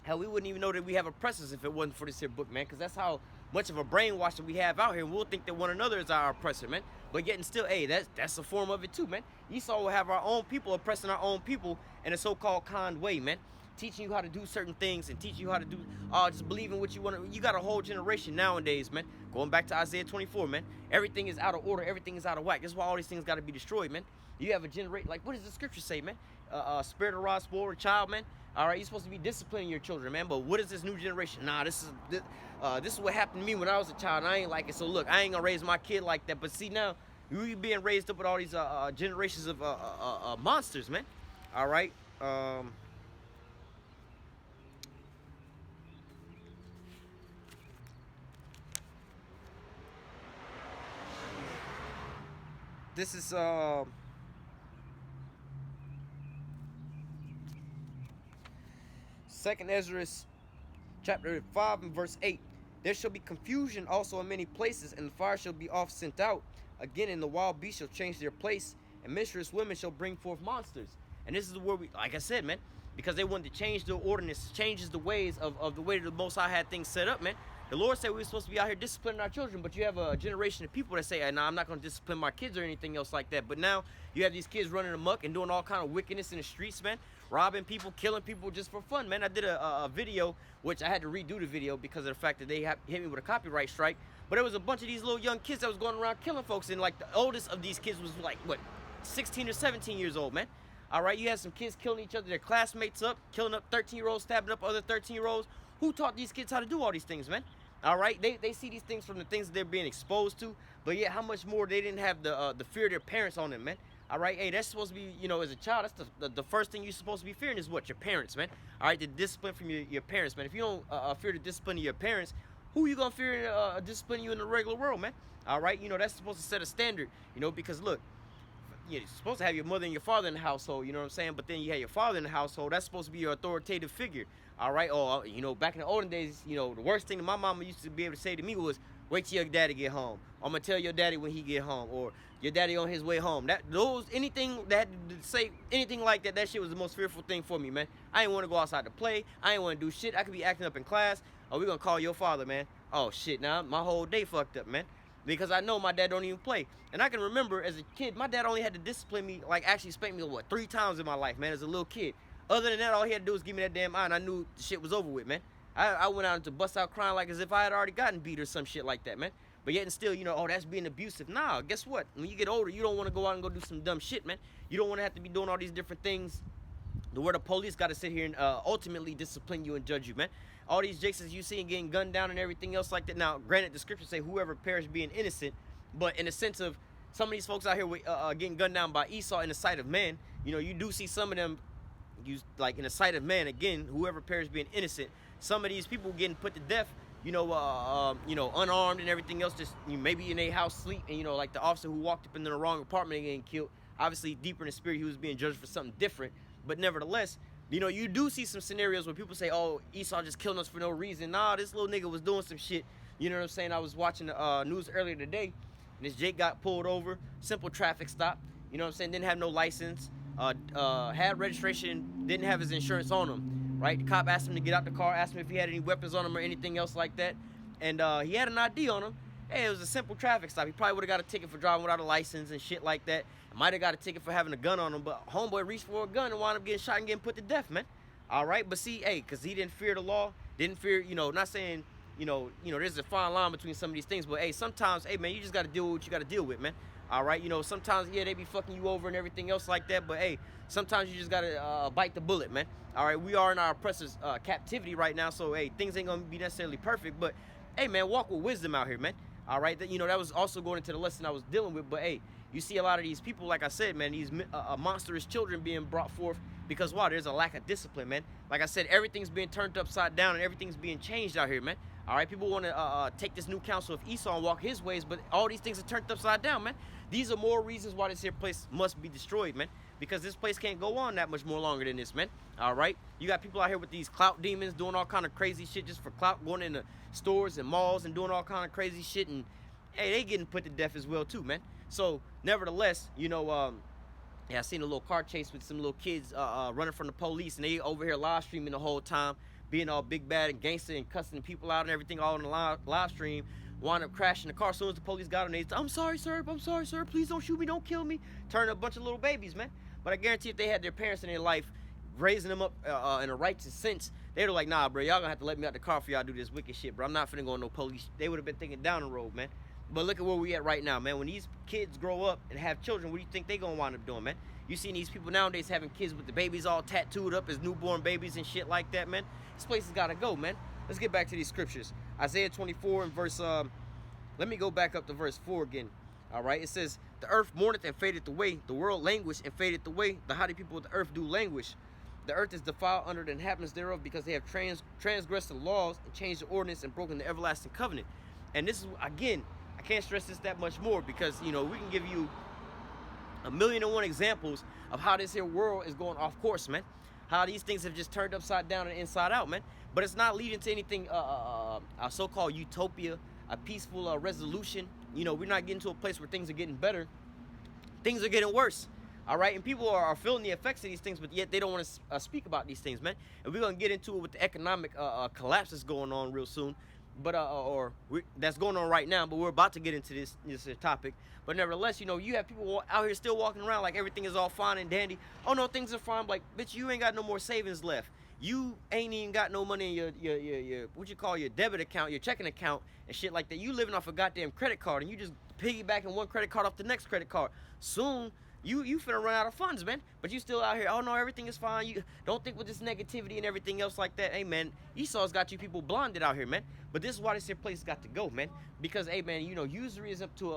hell, we wouldn't even know that we have oppressors if it wasn't for this here book, man, because that's how much of a brainwash that we have out here, and we'll think that one another is our oppressor, man. But yet and still, hey, that's a form of it too, man. Esau will have our own people oppressing our own people in a so-called kind way, man. Teaching you how to do certain things and teaching you how to do, just believe in what you want to. You got a whole generation nowadays, man. Going back to Isaiah 24, man. Everything is out of order. Everything is out of whack. That's why all these things got to be destroyed, man. You have a generation, like, what does the scripture say, man? Spirit of rod, spoil a child, man. All right, you're supposed to be disciplining your children, man. But what is this new generation? Nah, this is what happened to me when I was a child. And I ain't like it. So look, I ain't gonna raise my kid like that. But see now, you being raised up with all these generations of monsters, man. All right. This is Second Ezra chapter 5 and verse 8. There shall be confusion also in many places, and the fire shall be oft sent out. Again, and the wild beasts shall change their place, and menstruous women shall bring forth monsters. And this is where we, like I said, man, because they wanted to change the ordinance, changes the ways of the way the Most High had things set up, man. The Lord said we were supposed to be out here disciplining our children, but you have a generation of people that say, hey, nah, I'm not going to discipline my kids or anything else like that. But now you have these kids running amok and doing all kind of wickedness in the streets, man, robbing people, killing people just for fun, man. I did a video, which I had to redo the video because of the fact that they hit me with a copyright strike. But there was a bunch of these little young kids that was going around killing folks, and like the oldest of these kids was like, what, 16 or 17 years old, man. All right, you had some kids killing each other, their classmates up, killing up 13-year-olds, stabbing up other 13-year-olds. Who taught these kids how to do all these things, man? All right, they see these things from the things that they're being exposed to, but yet how much more they didn't have the fear of their parents on them, man. All right, hey, that's supposed to be, you know, as a child, that's the first thing you're supposed to be fearing is what? Your parents, man. All right, the discipline from your parents, man. If you don't fear the discipline of your parents, who you gonna fear disciplining you in the regular world, man? All right, you know, that's supposed to set a standard, you know, because look, you're supposed to have your mother and your father in the household, you know what I'm saying? But then you have your father in the household, that's supposed to be your authoritative figure. All right, or, you know, back in the olden days, you know, the worst thing that my mama used to be able to say to me was, wait till your daddy get home. I'm gonna tell your daddy when he get home, or your daddy on his way home. Anything that say anything like that, that shit was the most fearful thing for me, man. I ain't want to go outside to play. I ain't want to do shit. I could be acting up in class. Oh, we gonna call your father, man. Oh shit, now my whole day fucked up, man. Because I know my dad don't even play. And I can remember as a kid, my dad only had to discipline me, like actually spank me, what, 3 times in my life, man, as a little kid. Other than that, all he had to do was give me that damn eye, and I knew the shit was over with, man. I went out to bust out crying like as if I had already gotten beat or some shit like that, man. But yet and still, you know, oh, that's being abusive. Nah, guess what? When you get older, you don't want to go out and go do some dumb shit, man. You don't want to have to be doing all these different things the word of police got to sit here and ultimately discipline you and judge you, man. All these jakes you see and getting gunned down and everything else like that. Now, granted, the scriptures say whoever perished being innocent, but in the sense of some of these folks out here getting gunned down by Esau in the sight of man, you know, you do see some of them use like in the sight of man. Again, whoever perished being innocent. Some of these people getting put to death, you know, unarmed and everything else, just maybe in a house sleep, and you know, like the officer who walked up into the wrong apartment and getting killed. Obviously, deeper in the spirit, he was being judged for something different. But nevertheless, you know, you do see some scenarios where people say, oh, Esau just killing us for no reason. Nah, this little nigga was doing some shit. You know what I'm saying? I was watching the news earlier today, and this Jake got pulled over, simple traffic stop. You know what I'm saying? Didn't have no license, had registration, didn't have his insurance on him. Right? The cop asked him to get out the car, asked him if he had any weapons on him or anything else like that. And he had an ID on him. Hey, it was a simple traffic stop. He probably would have got a ticket for driving without a license and shit like that. Might have got a ticket for having a gun on him, but homeboy reached for a gun and wound up getting shot and getting put to death, man. All right, but see, hey, because he didn't fear the law, didn't fear, you know, not saying, you know, there's a fine line between some of these things, but hey, sometimes, hey, man, you just got to deal with what you got to deal with, man. All right, you know, sometimes, yeah, they be fucking you over and everything else like that, but hey, sometimes you just got to bite the bullet, man. All right, we are in our oppressor's captivity right now, so hey, things ain't going to be necessarily perfect, but hey, man, walk with wisdom out here, man. All right, you know, that was also going into the lesson I was dealing with, but hey, you see a lot of these people, like I said, man, these monstrous children being brought forth because, wow, there's a lack of discipline, man. Like I said, everything's being turned upside down and everything's being changed out here, man. All right, people want to take this new counsel of Esau and walk his ways, but all these things are turned upside down, man. These are more reasons why this here place must be destroyed, man, because this place can't go on that much more longer than this, man. All right, you got people out here with these clout demons doing all kind of crazy shit just for clout, going into stores and malls and doing all kind of crazy shit, and hey, they getting put to death as well too, man. So nevertheless, you know, yeah, I seen a little car chase with some little kids running from the police, and they over here live streaming the whole time, being all big bad and gangster and cussing people out and everything all in the live stream. Wound up crashing the car. As soon as the police got them, they said, I'm sorry, sir, please don't shoot me, don't kill me. Turning a bunch of little babies, man. But I guarantee if they had their parents in their life raising them up in a righteous sense, they were like, nah, bro, y'all gonna have to let me out the car for y'all do this wicked shit, bro. I'm not finna go on no police. They would have been thinking down the road, man. But look at where we at right now, man. When these kids grow up and have children, what do you think they gonna wind up doing, man? You seen these people nowadays having kids with the babies all tattooed up as newborn babies and shit like that, man. This place has gotta go, man. Let's get back to these scriptures. Isaiah 24 and verse, let me go back up to verse 4 again. All right, it says, the earth mourneth and fadeth away. The world languished and fadeth away. The haughty people of the earth do languish. The earth is defiled under the inhabitants thereof, because they have transgressed the laws and changed the ordinance and broken the everlasting covenant. And this is, again, I can't stress this that much more, because, you know, we can give you 1,000,001 examples of how this here world is going off course, man. How these things have just turned upside down and inside out, man. But it's not leading to anything, a so-called utopia, a peaceful resolution. You know, we're not getting to a place where things are getting better. Things are getting worse. All right, and people are feeling the effects of these things, but yet they don't want to speak about these things, man. And we're gonna get into it with the economic collapse that's going on real soon, but that's going on right now. But we're about to get into this topic. But nevertheless, you know, you have people out here still walking around like everything is all fine and dandy. Oh no, things are fine. Like, bitch, you ain't got no more savings left. You ain't even got no money in your what you call your debit account, your checking account, and shit like that. You living off a goddamn credit card, and you just piggybacking one credit card off the next credit card. Soon, you finna run out of funds, man. But you still out here, oh no, everything is fine. You don't think with this negativity and everything else like that. Hey, man, Esau's got you people blinded out here, man. But this is why this here place got to go, man. Because, hey, man, you know, usury is up to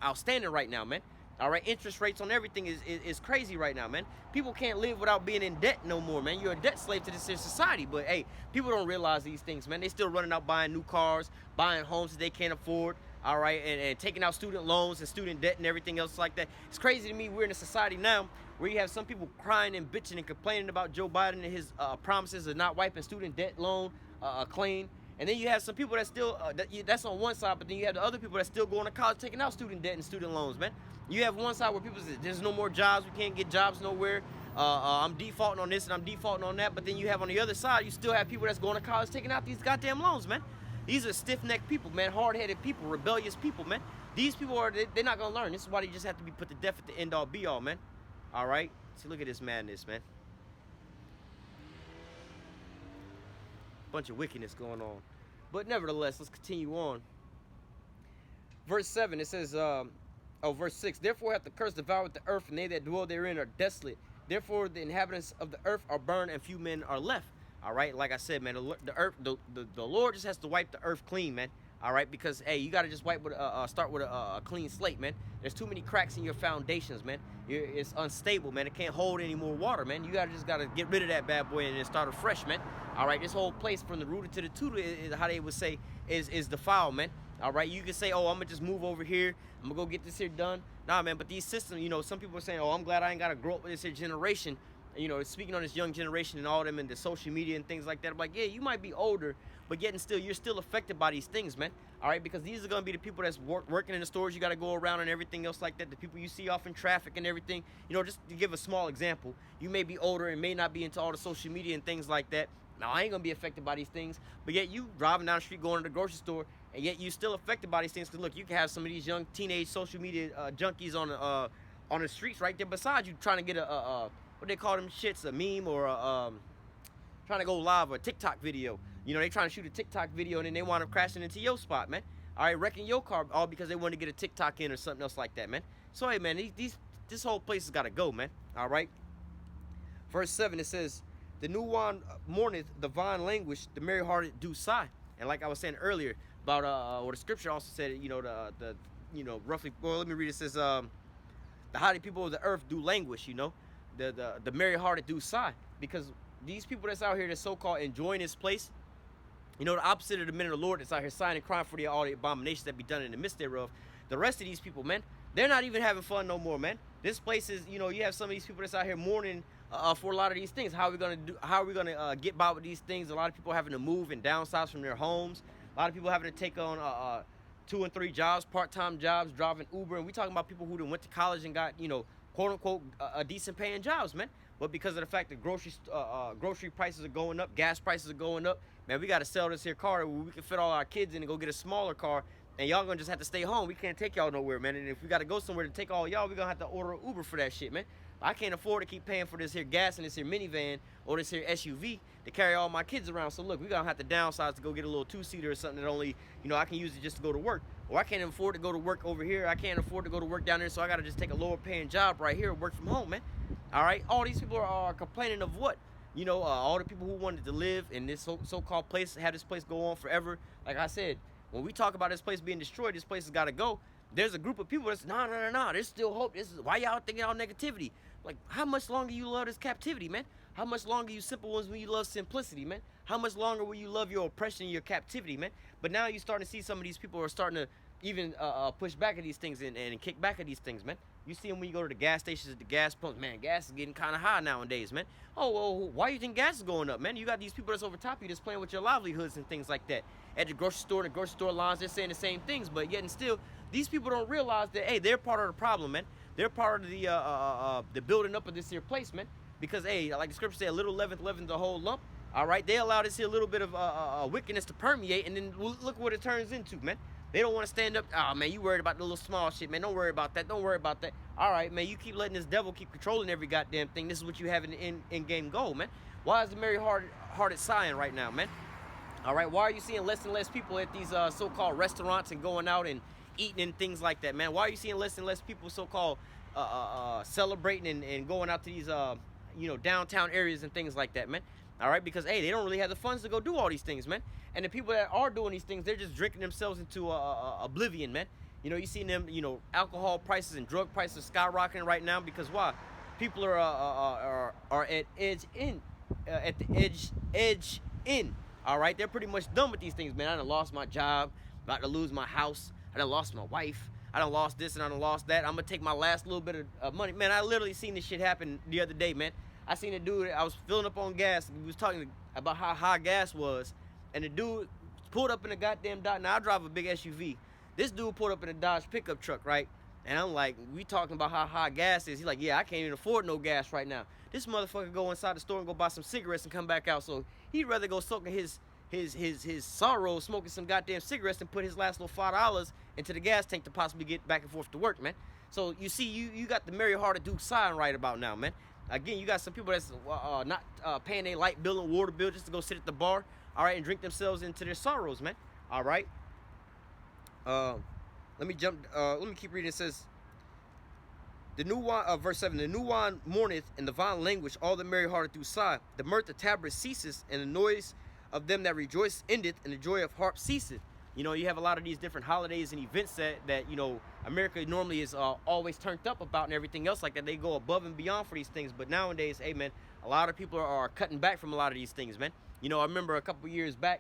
outstanding right now, man. All right, interest rates on everything is crazy right now, man. People can't live without being in debt no more, man. You're a debt slave to this society. But, hey, people don't realize these things, man. They still running out buying new cars, buying homes that they can't afford. All right, and taking out student loans and student debt and everything else like that. It's crazy to me. We're in a society now where you have some people crying and bitching and complaining about Joe Biden and his promises of not wiping student debt loan clean. And then you have some people that still, that's on one side, but then you have the other people that still going to college taking out student debt and student loans, man. You have one side where people say, there's no more jobs, we can't get jobs nowhere. I'm defaulting on this and I'm defaulting on that. But then you have on the other side, you still have people that's going to college taking out these goddamn loans, man. These are stiff-necked people, man, hard-headed people, rebellious people, man. These people they're not going to learn. This is why they just have to be put to death at the end-all, be-all, man. All right? See, look at this madness, man. Bunch of wickedness going on. But nevertheless, let's continue on. Verse 7, it says, verse 6, therefore hath the curse devoured the earth, and they that dwell therein are desolate. Therefore the inhabitants of the earth are burned, and few men are left. All right, like I said, man, the Lord just has to wipe the earth clean, man. All right, because hey, you gotta just start with a clean slate, man. There's too many cracks in your foundations, man. It's unstable, man. It can't hold any more water, man. You just gotta get rid of that bad boy and then start afresh, man. All right, this whole place from the rooter to the tutor is how they would say is defiled, man. All right, you can say, oh, I'm gonna just move over here. I'm gonna go get this here done. Nah, man, but these systems, you know, some people are saying, oh, I'm glad I ain't gotta grow up with this here generation. You know, speaking on this young generation and all them and the social media and things like that, I'm like, yeah, you might be older, but yet and still, you're still affected by these things, man. All right, because these are going to be the people that's working in the stores you got to go around and everything else like that, the people you see off in traffic and everything. You know, just to give a small example, you may be older and may not be into all the social media and things like that. Now, I ain't going to be affected by these things, but yet you driving down the street going to the grocery store, and yet you still affected by these things. Because, look, you can have some of these young teenage social media junkies on the streets right there beside you trying to get what they call them shits, a meme or trying to go live or a TikTok video. You know, they trying to shoot a TikTok video and then they wind up crashing into your spot, man. All right, wrecking your car all because they want to get a TikTok in or something else like that, man. So, hey, man, this whole place has got to go, man. All right. Verse 7, it says, the new wine mourneth, the vine languish, the merry-hearted do sigh. And like I was saying earlier about what the scripture also said, you know, the you know, roughly, well, let me read it. It says, the haughty people of the earth do languish, you know. The merry-hearted do sigh, because these people that's out here that's so-called enjoying this place, you know, the opposite of the men of the Lord that's out here sighing and crying for all the abominations that be done in the midst thereof. The rest of these people, man, they're not even having fun no more, man. This place is, you know, you have some of these people that's out here mourning for a lot of these things. How are we gonna get by with these things? A lot of people having to move and downsize from their homes. A lot of people having to take on 2 and 3 jobs, part-time jobs, driving Uber, and we talking about people who done went to college and got, you know, quote-unquote, decent paying jobs, man. But because of the fact that grocery prices are going up, gas prices are going up, man, we got to sell this here car where we can fit all our kids in and go get a smaller car, and y'all going to just have to stay home. We can't take y'all nowhere, man. And if we got to go somewhere to take all y'all, we going to have to order an Uber for that shit, man. I can't afford to keep paying for this here gas and this here minivan or this here SUV to carry all my kids around. So, look, we're going to have to downsize to go get a little 2-seater or something that only, you know, I can use it just to go to work. Or I can't afford to go to work over here. I can't afford to go to work down there, so I got to just take a lower-paying job right here and work from home, man. All right? All these people are complaining of what? You know, all the people who wanted to live in this so-called place, have this place go on forever. Like I said, when we talk about this place being destroyed, this place has got to go. There's a group of people that's, no, there's still hope. This is why y'all thinking all negativity. Like, how much longer you love this captivity, man? How much longer you simple ones when you love simplicity, man? How much longer will you love your oppression and your captivity, man? But now you're starting to see some of these people are starting to even push back at these things and kick back at these things, man. You see them when you go to the gas stations, at the gas pumps. Man, gas is getting kind of high nowadays, man. Oh, why you think gas is going up, man? You got these people that's over top of you that's playing with your livelihoods and things like that. At the grocery store, lines, they're saying the same things, but yet and still, these people don't realize that, hey, they're part of the problem, man. they're part of the building up of this here place, man. Because hey, like the scripture said, a little leaven the whole lump. All right, they allow this here little bit of wickedness to permeate, and then look what it turns into, man. They don't want to stand up. Oh man, you worried about the little small shit, man. Don't worry about that. Don't worry about that. All right, man. You keep letting this devil keep controlling every goddamn thing. This is what you have in game goal, man. Why is the Mary-hearted sighing right now, man? All right, why are you seeing less and less people at these so-called restaurants and going out and eating and things like that, man? Why are you seeing less and less people so-called celebrating and going out to these downtown areas and things like that, man? All right, because hey, they don't really have the funds to go do all these things, man. And the people that are doing these things, they're just drinking themselves into oblivion, man. You see them, alcohol prices and drug prices skyrocketing right now because why? People are at the edge in. All right, they're pretty much done with these things, man. I done lost my job, about to lose my house. I done lost my wife. I done lost this and I done lost that. I'm gonna take my last little bit of money, man. I literally seen this shit happen the other day, man. I seen a dude. I was filling up on gas. We was talking about how high gas was, and the dude pulled up in a goddamn Dodge. Now I drive a big SUV. This dude pulled up in a Dodge pickup truck, right? And I'm like, we talking about how high gas is. He's like, yeah, I can't even afford no gas right now. This motherfucker go inside the store and go buy some cigarettes and come back out. So he'd rather go soaking his sorrow, smoking some goddamn cigarettes, and put his last little $5 into the gas tank to possibly get back and forth to work, man. So you see, you got the Mary-hearted Duke sign right about now, man. Again, you got some people that's not paying their light bill and water bill just to go sit at the bar, all right, and drink themselves into their sorrows, man. All right. Let me keep reading. It says, the new wine, verse 7, the new wine mourneth, and the vine language, all the merry-hearted do sigh. The mirth of tabrets ceases, and the noise of them that rejoice endeth, and the joy of harp ceaseth. You have a lot of these different holidays and events that America normally is always turned up about and everything else like that. They go above and beyond for these things. But nowadays, hey, man, a lot of people are cutting back from a lot of these things, man. I remember a couple years back,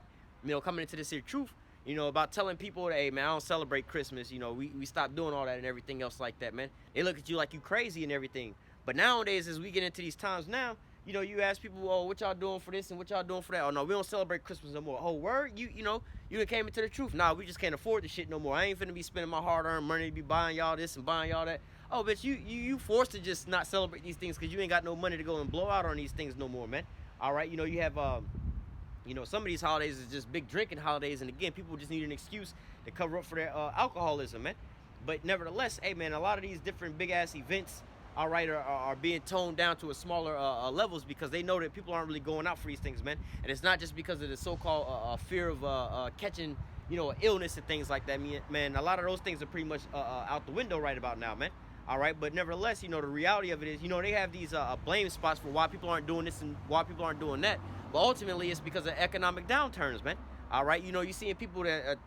coming into this here truth, about telling people, hey, man, I don't celebrate Christmas. We stopped doing all that and everything else like that, man. They look at you like you crazy and everything. But nowadays, as we get into these times now, you ask people, oh, what y'all doing for this and what y'all doing for that? Oh, no, we don't celebrate Christmas no more. Oh, word? You done came into the truth. Nah, we just can't afford this shit no more. I ain't finna be spending my hard-earned money to be buying y'all this and buying y'all that. Oh, bitch, you forced to just not celebrate these things because you ain't got no money to go and blow out on these things no more, man. All right, you have, some of these holidays is just big drinking holidays. And, again, people just need an excuse to cover up for their alcoholism, man. But nevertheless, hey, man, a lot of these different big-ass events, all right, are being toned down to a smaller levels because they know that people aren't really going out for these things, man. And it's not just because of the so-called fear of catching, illness and things like that, man. A lot of those things are pretty much out the window right about now, man. All right, but nevertheless, the reality of it is, they have these blame spots for why people aren't doing this and why people aren't doing that. But ultimately, it's because of economic downturns, man. All right, you're seeing people that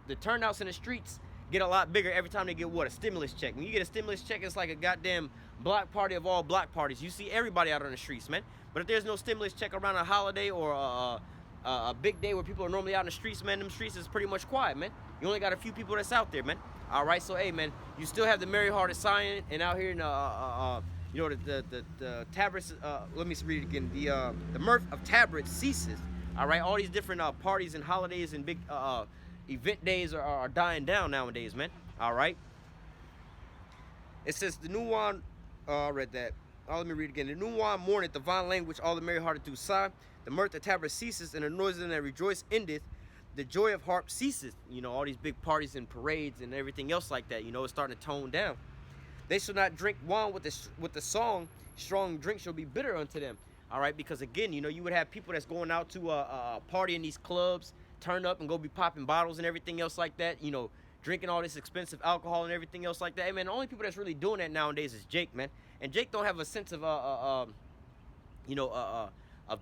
the turnouts in the streets get a lot bigger every time they get a stimulus check. When you get a stimulus check, it's like a goddamn block party of all block parties. You see everybody out on the streets, man. But if there's no stimulus check around a holiday or a big day where people are normally out in the streets, man, them streets is pretty much quiet, man. You only got a few people that's out there, man. All right, so hey, man, you still have the merry-hearted sighing, and out here in the tabrets. Let me read it again. The mirth of tabrets ceases. All right, all these different parties and holidays and big event days are dying down nowadays, man. All right. It says the new wine. I read that. Let me read it again. The new wine mourneth, the vine language, all the merry-hearted do sigh. The mirth of tabrets ceases, and the noise of them that rejoice endeth. The joy of harp ceases. All these big parties and parades and everything else like that. It's starting to tone down. They shall not drink wine with the song. Strong drink shall be bitter unto them. All right, because again, you would have people that's going out to party in these clubs, turn up and go be popping bottles and everything else like that. Drinking all this expensive alcohol and everything else like that. Hey, man, the only people that's really doing that nowadays is Jake, man. And Jake don't have a sense of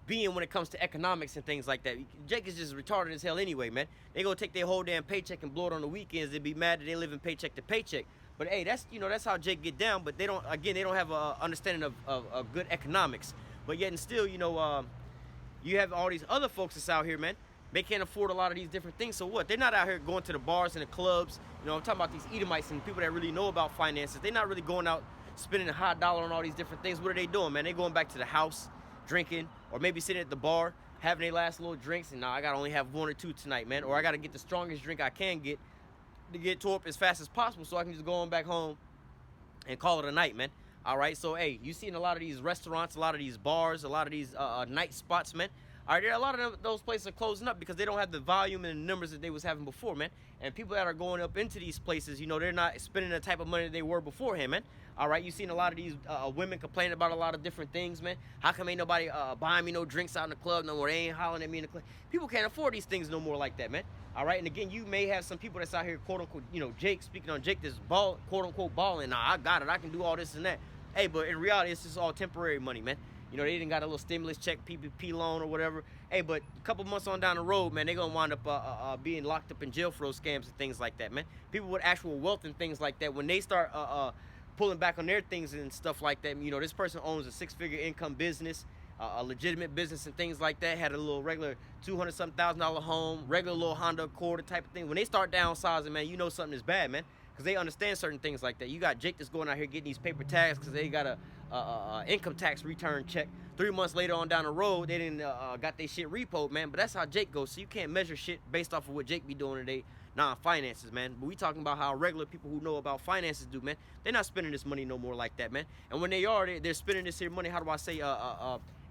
being when it comes to economics and things like that. Jake is just retarded as hell anyway, man. They go take their whole damn paycheck and blow it on the weekends. They be mad that they live in paycheck to paycheck. But hey, that's how Jake get down. But they don't have a understanding of good economics. But yet and still, you have all these other folks that's out here, man. They can't afford a lot of these different things. So what? They're not out here going to the bars and the clubs. I'm talking about these Edomites and people that really know about finances. They're not really going out spending a high dollar on all these different things. What are they doing, man? They going back to the house, drinking, or maybe sitting at the bar, having their last little drinks. And now I got to only have one or two tonight, man. Or I got to get the strongest drink I can get to get tore up as fast as possible so I can just go on back home and call it a night, man. All right, so hey, you seen a lot of these restaurants, a lot of these bars, a lot of these night spots, man. All right, there a lot of those places are closing up because they don't have the volume and the numbers that they was having before, man. And people that are going up into these places, you know, they're not spending the type of money that they were beforehand, man. All right, you seen a lot of these women complaining about a lot of different things, man. How come ain't nobody buying me no drinks out in the club no more? They ain't hollering at me in the club. People can't afford these things no more like that, man. All right, and again, you may have some people that's out here, quote unquote, you know, Jake, speaking on Jake, this ball, quote unquote, balling. Nah, I got it. I can do all this and that. Hey, but in reality, it's just all temporary money, man. You know, they didn't got a little stimulus check, PPP loan or whatever. Hey, but a couple months on down the road, man, they're going to wind up being locked up in jail for those scams and things like that, man. People with actual wealth and things like that, when they start pulling back on their things and stuff like that, you know, this person owns a six-figure income business, a legitimate business and things like that, had a little regular $200-something home, regular little Honda Accord type of thing. When they start downsizing, man, you know something is bad, man. Because they understand certain things like that. You got Jake that's going out here getting these paper tags because they got a income tax return check. 3 months later on down the road, they didn't got their shit repoed, man. But that's how Jake goes. So you can't measure shit based off of what Jake be doing today. Nah, finances, man. But we talking about how regular people who know about finances do, man. They're not spending this money no more like that, man. And when they are, they're spending this here money, how do I say,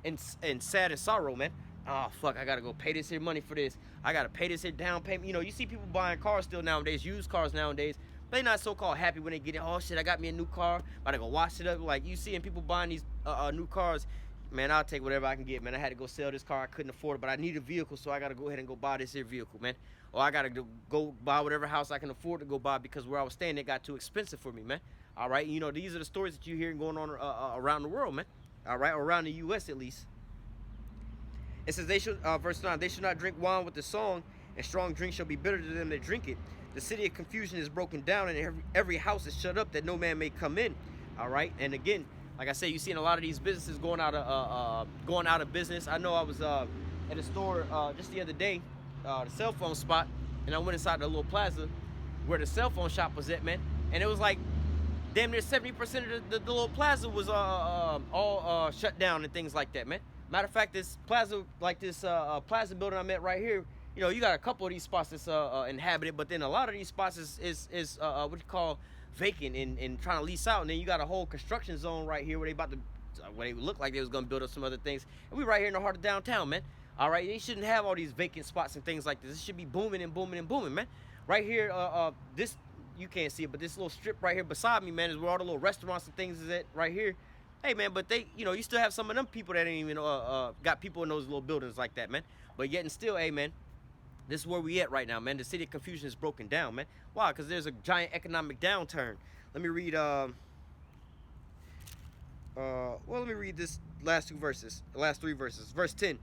in sad and sorrow, man. Oh, fuck, I got to go pay this here money for this. I got to pay this here down payment. You know, you see people buying cars still nowadays, used cars nowadays. They not so-called happy when they get it. Oh, shit, I got me a new car. About to go wash it up. Like, you seeing people buying these new cars. Man, I'll take whatever I can get, man. I had to go sell this car. I couldn't afford it, but I need a vehicle, so I got to go ahead and go buy this here vehicle, man. Or I got to go buy whatever house I can afford to go buy because where I was staying, it got too expensive for me, man. All right? You know, these are the stories that you hear going on around the world, man. All right? Or around the U.S. at least. It says, they should, verse 9, they should not drink wine with the song, and strong drink shall be bitter to them that drink it. The city of confusion is broken down, and every house is shut up that no man may come in. All right, and again, like I said, you've seen a lot of these businesses going out of business. I know I was at a store just the other day, the cell phone spot, and I went inside the little plaza where the cell phone shop was at, man, and it was like damn near 70% of the little plaza was all shut down and things like that, man. Matter of fact, this plaza, like this plaza building I'm at right here, you know, you got a couple of these spots that's inhabited, but then a lot of these spots is what you call vacant and trying to lease out. And then you got a whole construction zone right here where they about to, where they look like they was gonna build up some other things. And we right here in the heart of downtown, man. All right, they shouldn't have all these vacant spots and things like this. It should be booming and booming and booming, man. Right here, this you can't see it, but this little strip right here beside me, man, is where all the little restaurants and things is at right here. Hey, man, but they, you know, you still have some of them people that ain't even got people in those little buildings like that, man. But yet and still, hey, man. This is where we at right now, man. The city of confusion is broken down, man. Why? Because there's a giant economic downturn. Let me read, let me read this last three verses. Verse 10.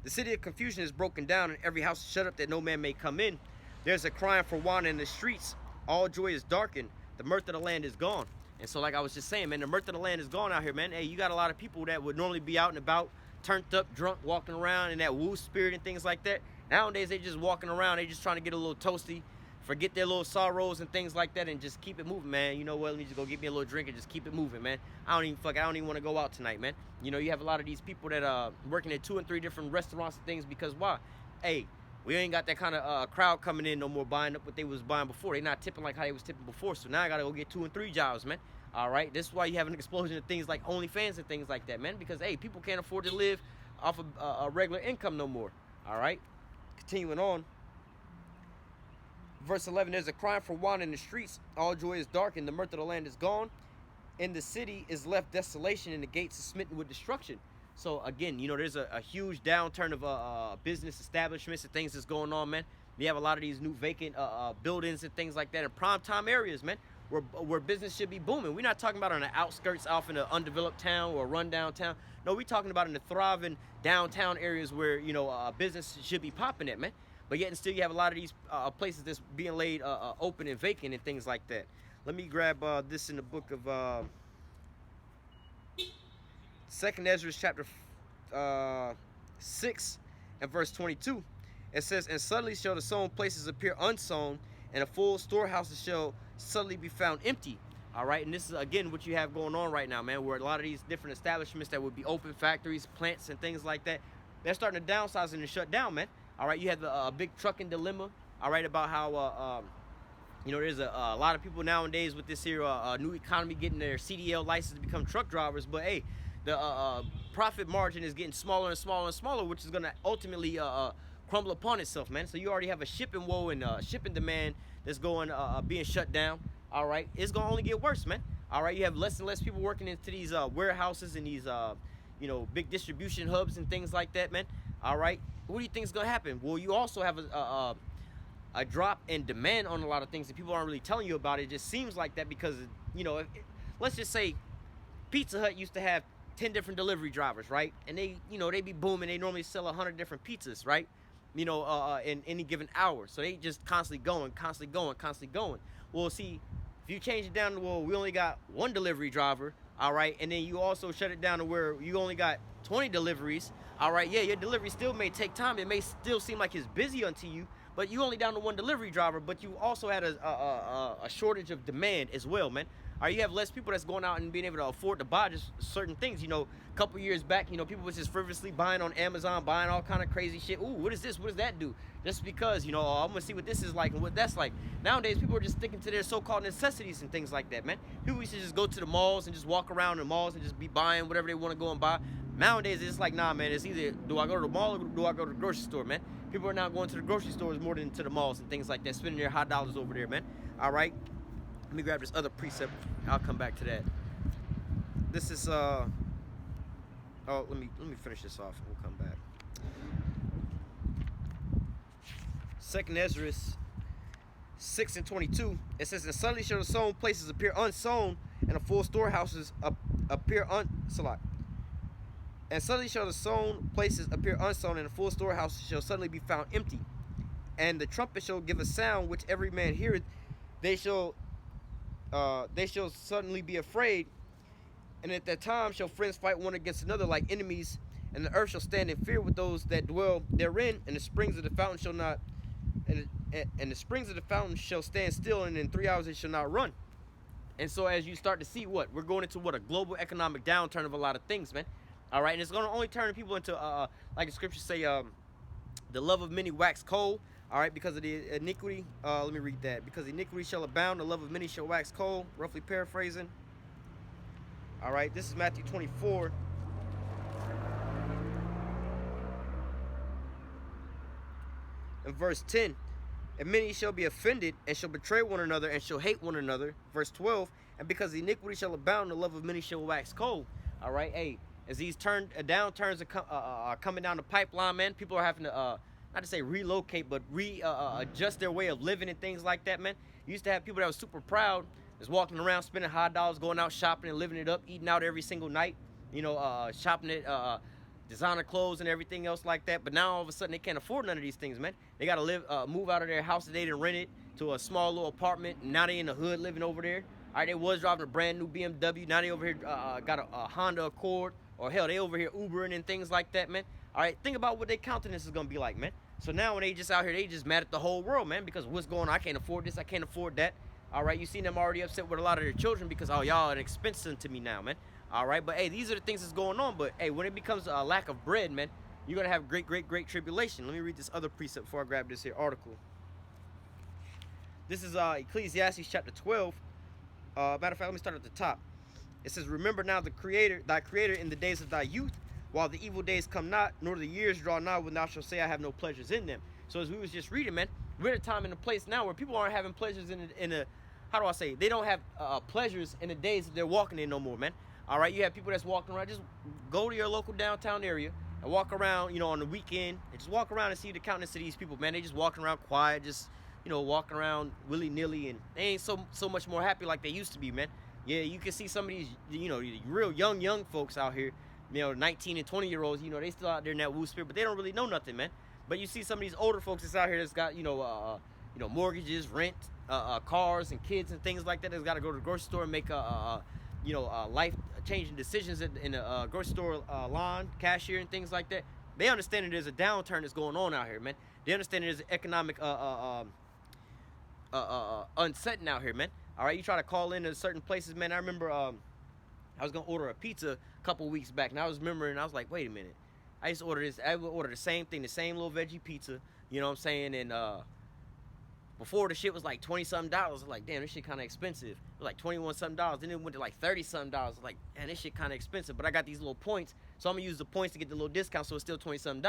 The city of confusion is broken down, and every house is shut up that no man may come in. There's a crying for wine in the streets. All joy is darkened. The mirth of the land is gone. And so, like I was just saying, man, the mirth of the land is gone out here, man. Hey, you got a lot of people that would normally be out and about, turned up, drunk, walking around in that woo spirit and things like that. Nowadays, they just walking around. They just trying to get a little toasty, forget their little sorrows and things like that, and just keep it moving, man. You know what? Let me just go get me a little drink and just keep it moving, man. I don't even want to go out tonight, man. You know, you have a lot of these people that working at 2 and 3 different restaurants and things because why? Hey, we ain't got that kind of crowd coming in no more buying up what they was buying before. They not tipping like how they was tipping before. So now I gotta go get 2 and 3 jobs, man. All right, this is why you have an explosion of things like OnlyFans and things like that, man. Because hey, people can't afford to live off of a regular income no more. All right. Continuing on, verse 11, there's a crying for wine in the streets. All joy is darkened. The mirth of the land is gone. In the city is left desolation, and the gates are smitten with destruction. So, again, you know, there's a huge downturn of business establishments and things that's going on, man. You have a lot of these new vacant buildings and things like that in prime time areas, man, where business should be booming. We're not talking about on the outskirts off in an undeveloped town or a rundown town. No, we're talking about in the thriving downtown areas where, you know, business should be popping at, man. But yet and still you have a lot of these places that's being laid open and vacant and things like that. Let me grab this in the book of 2nd Ezra chapter 6 and verse 22. It says, and suddenly shall the sown places appear unsown, and the full storehouses shall suddenly be found empty. All right, and this is, again, what you have going on right now, man, where a lot of these different establishments that would be open, factories, plants, and things like that, they're starting to downsize and shut down, man. All right, you had the big trucking dilemma, all right, about how You know, there's a lot of people nowadays with this here new economy getting their CDL license to become truck drivers. But hey, the profit margin is getting smaller and smaller and smaller, which is gonna ultimately crumble upon itself, man. So you already have a shipping woe and shipping demand that's going being shut down. All right, it's gonna only get worse, man. All right, you have less and less people working into these warehouses and these you know, big distribution hubs and things like that, man. All right, what do you think is gonna happen? Well, you also have a drop in demand on a lot of things that people aren't really telling you about. It just seems like that because, you know, let's just say Pizza Hut used to have 10 different delivery drivers, right? And they, you know, they be booming. They normally sell 100 different pizzas, right? You know, in any given hour. So they just constantly going, constantly going, constantly going. Well, see, if you change it down to, well, we only got one delivery driver, all right, and then you also shut it down to where you only got 20 deliveries, all right, yeah, your delivery still may take time. It may still seem like it's busy unto you, but you only down to one delivery driver, but you also had a shortage of demand as well, man. Or you have less people that's going out and being able to afford to buy just certain things. You know, a couple years back, you know, people was just frivolously buying on Amazon, buying all kind of crazy shit. Ooh, what is this? What does that do? Just because, you know, I'm gonna see what this is like and what that's like. Nowadays, people are just sticking to their so-called necessities and things like that, man. People used to just go to the malls and just walk around the malls and just be buying whatever they want to go and buy. Nowadays, it's like, nah, man, it's either do I go to the mall or do I go to the grocery store, man? People are now going to the grocery stores more than to the malls and things like that, spending their hot dollars over there, man. All right. Let me grab this other precept. I'll come back to that. This is oh, let me finish this off. We'll come back. Second Ezra 6:22. It says, "And suddenly shall the sown places appear unsown, and the full storehouses appear unselect. And suddenly shall the sown places appear unsown, and the full storehouses shall suddenly be found empty. And the trumpet shall give a sound which every man heareth. They shall suddenly be afraid, and at that time shall friends fight one against another like enemies, and the earth shall stand in fear with those that dwell therein, and the springs of the fountain shall not, and the springs of the fountain shall stand still, and in 3 hours it shall not run." And so as you start to see what we're going into, what a global economic downturn of a lot of things, man. All right, and it's going to only turn people into like the scriptures say, the love of many wax cold. All right, because of the iniquity, let me read that. Because iniquity shall abound, the love of many shall wax cold. Roughly paraphrasing. All right, this is Matthew 24. In verse 10, "And many shall be offended, and shall betray one another, and shall hate one another." Verse 12, "And because iniquity shall abound, the love of many shall wax cold." All right, hey, as these downturns are coming down the pipeline, man, people are having to not to say relocate, but adjust their way of living and things like that, man. You used to have people that were super proud, just walking around, spending high dollars, going out shopping and living it up, eating out every single night, you know, shopping at designer clothes and everything else like that. But now all of a sudden they can't afford none of these things, man. They got to move out of their house that they didn't rent it to a small little apartment, and now they in the hood living over there. All right, they was driving a brand new BMW. Now they over here got a Honda Accord, or hell, they over here Ubering and things like that, man. All right, think about what their countenance is gonna be like, man. So now when they just out here, they just mad at the whole world, man, because what's going on? I can't afford this, I can't afford that. All right, you seen them already upset with a lot of their children because, oh, y'all are an expense to me now, man. All right, but hey, these are the things that's going on. But hey, when it becomes a lack of bread, man, you're gonna have great tribulation. Let me read this other precept before I grab this here article. This is Ecclesiastes chapter 12. Matter of fact, let me start at the top. It says, "Remember now thy creator in the days of thy youth, while the evil days come not, nor the years draw nigh, when thou shalt say, I have no pleasures in them." So as we was just reading, man, we're at a time and a place now where people aren't having pleasures in a how do I say? They don't have pleasures in the days that they're walking in no more, man. All right, you have people that's walking around. Just go to your local downtown area and walk around, you know, on the weekend, and just walk around and see the countenance of these people, man. They just walking around quiet, just, you know, walking around willy-nilly, and they ain't so much more happy like they used to be, man. Yeah, you can see some of these, you know, real young folks out here, you know, 19 and 20-year-olds, you know, they still out there in that woo spirit, but they don't really know nothing, man. But you see some of these older folks that's out here that's got, you know, mortgages, rent, cars, and kids and things like that. That's got to go to the grocery store and make life-changing decisions in the grocery store line, cashier, and things like that. They understand that there's a downturn that's going on out here, man. They understand there's an economic unsetting out here, man. All right, you try to call in to certain places, man. I remember I was gonna order a pizza a couple weeks back, and I was remembering, I was like, wait a minute. I used to order this. I would order the same thing, the same little veggie pizza. You know what I'm saying? And Before the shit was like $20-something. Like, damn, this shit kind of expensive. It was like $21-something. Then it went to like $30-something. Like, man, this shit kind of expensive. But I got these little points, so I'm gonna use the points to get the little discount, so it's still $20-something.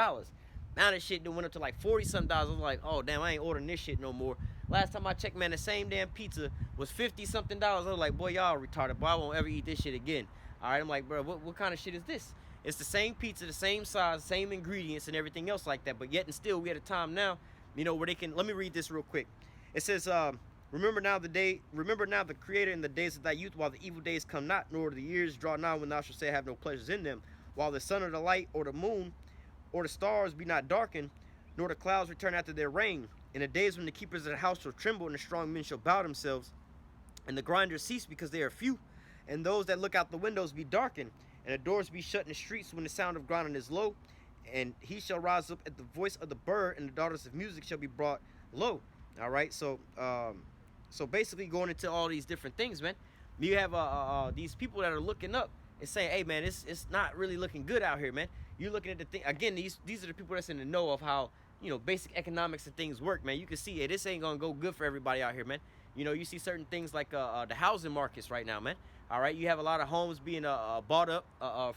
Now this shit went up to like $40-something. I was like, oh damn, I ain't ordering this shit no more. Last time I checked, man, the same damn pizza was $50-something. I was like, boy, y'all retarded. Boy, I won't ever eat this shit again. All right, I'm like, bro, what kind of shit is this? It's the same pizza, the same size, same ingredients, and everything else like that. But yet and still, we at a time now, you know, where they can. Let me read this real quick. It says, remember now the Creator in the days of thy youth, while the evil days come not, nor the years draw nigh, when thou shalt say, I have no pleasures in them. While the sun or the light or the moon or the stars be not darkened, nor the clouds return after their rain. In the days when the keepers of the house shall tremble, and the strong men shall bow themselves, and the grinders cease because they are few, and those that look out the windows be darkened, and the doors be shut in the streets when the sound of grinding is low. And he shall rise up at the voice of the bird, and the daughters of music shall be brought low. All right, so basically going into all these different things, man. You have these people that are looking up and saying, hey, man, it's not really looking good out here, man. You're looking at the thing again. These are the people that's in the know of how, you know, basic economics and things work, man. You can see, hey, this ain't gonna go good for everybody out here, man. You know, you see certain things like the housing markets right now, man. All right, you have a lot of homes being bought up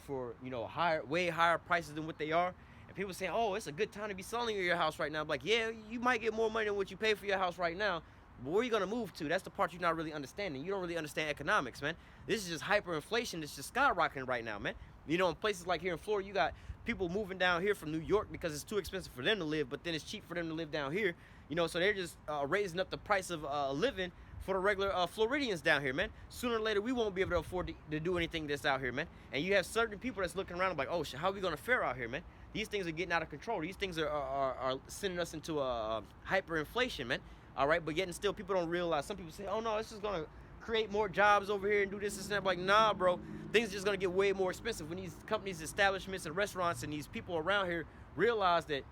for, you know, way higher prices than what they are. And people saying, oh, it's a good time to be selling your house right now. I'm like, yeah, you might get more money than what you pay for your house right now. But where are you going to move to? That's the part you're not really understanding. You don't really understand economics, man. This is just hyperinflation that's just skyrocketing right now, man. You know, in places like here in Florida, you got people moving down here from New York because it's too expensive for them to live, but then it's cheap for them to live down here. You know, so they're just raising up the price of living for the regular Floridians down here, man. Sooner or later, we won't be able to afford to do anything that's out here, man. And you have certain people that's looking around like, oh, shit, how are we going to fare out here, man? These things are getting out of control. These things are sending us into a hyperinflation, man. All right, but yet and still, people don't realize. Some people say, oh, no, it's just going to create more jobs over here and do this and that. Like, nah, bro, things are just going to get way more expensive. When these companies, establishments, and restaurants and these people around here realize that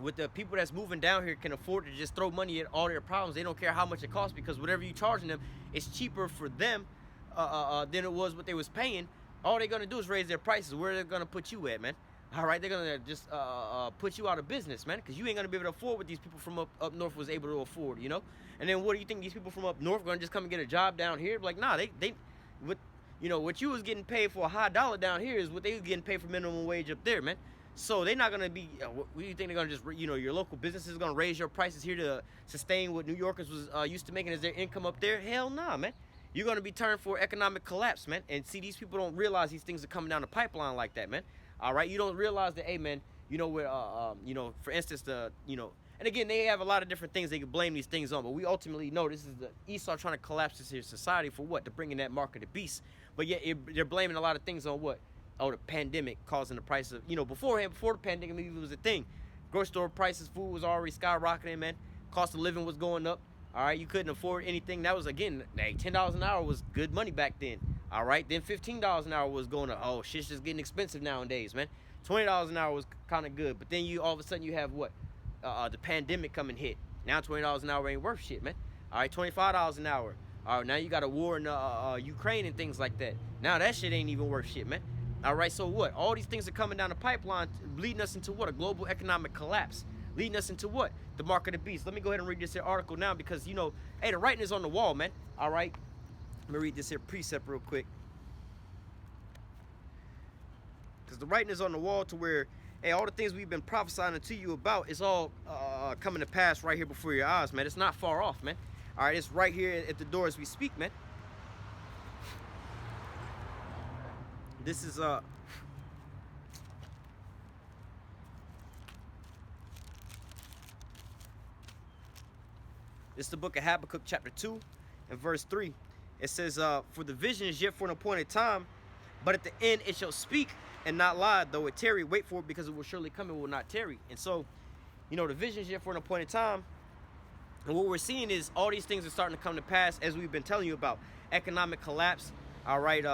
with the people that's moving down here can afford to just throw money at all their problems. They don't care how much it costs, because whatever you're charging them, it's cheaper for them than it was what they was paying. All they're going to do is raise their prices. Where they're going to put you at, man? All right, they're going to just put you out of business, man, because you ain't going to be able to afford what these people from up north was able to afford, you know? And then what do you think these people from up north are going to just come and get a job down here? Like, nah, what you was getting paid for a high dollar down here is what they was getting paid for minimum wage up there, man. So they're not going to be, what do you think they're going to just, you know, your local businesses going to raise your prices here to sustain what New Yorkers was used to making as their income up there? Hell nah, man. You're going to be turned for economic collapse, man. And see, these people don't realize these things are coming down the pipeline like that, man. All right, you don't realize that, hey, man, you know, where, you know, for instance, you know, and again, they have a lot of different things they can blame these things on, but we ultimately know this is the Esau trying to collapse this here society for what? To bring in that mark of the beast. But yet they're blaming a lot of things on what? Oh, the pandemic causing the price of, you know, before the pandemic maybe it was a thing. Grocery store prices, food was already skyrocketing, man. Cost of living was going up. All right, you couldn't afford anything. That was, again, like $10 an hour was good money back then. All right, then $15 an hour was going up. Oh, shit's just getting expensive nowadays, man. $20 an hour was kind of good, but then you all of a sudden you have what? The pandemic come and hit. Now $20 an hour ain't worth shit, man. All right, $25 an hour. All right, now you got a war in Ukraine and things like that. Now that shit ain't even worth shit, man. All right, so what? All these things are coming down the pipeline, leading us into what? A global economic collapse. Leading us into what? The mark of the beast. Let me go ahead and read this here article now because, you know, hey, the writing is on the wall, man. All right. Let me read this here precept real quick. Because the writing is on the wall to where, hey, all the things we've been prophesying to you about is all coming to pass right here before your eyes, man. It's not far off, man. All right, it's right here at the door as we speak, man. This is this is the book of Habakkuk, chapter 2 and verse 3. It says, for the vision is yet for an appointed time, but at the end it shall speak and not lie. Though it tarry, wait for it, because it will surely come and will not tarry. And so, you know, the vision is yet for an appointed time. And what we're seeing is all these things are starting to come to pass, as we've been telling you about. Economic collapse, all right,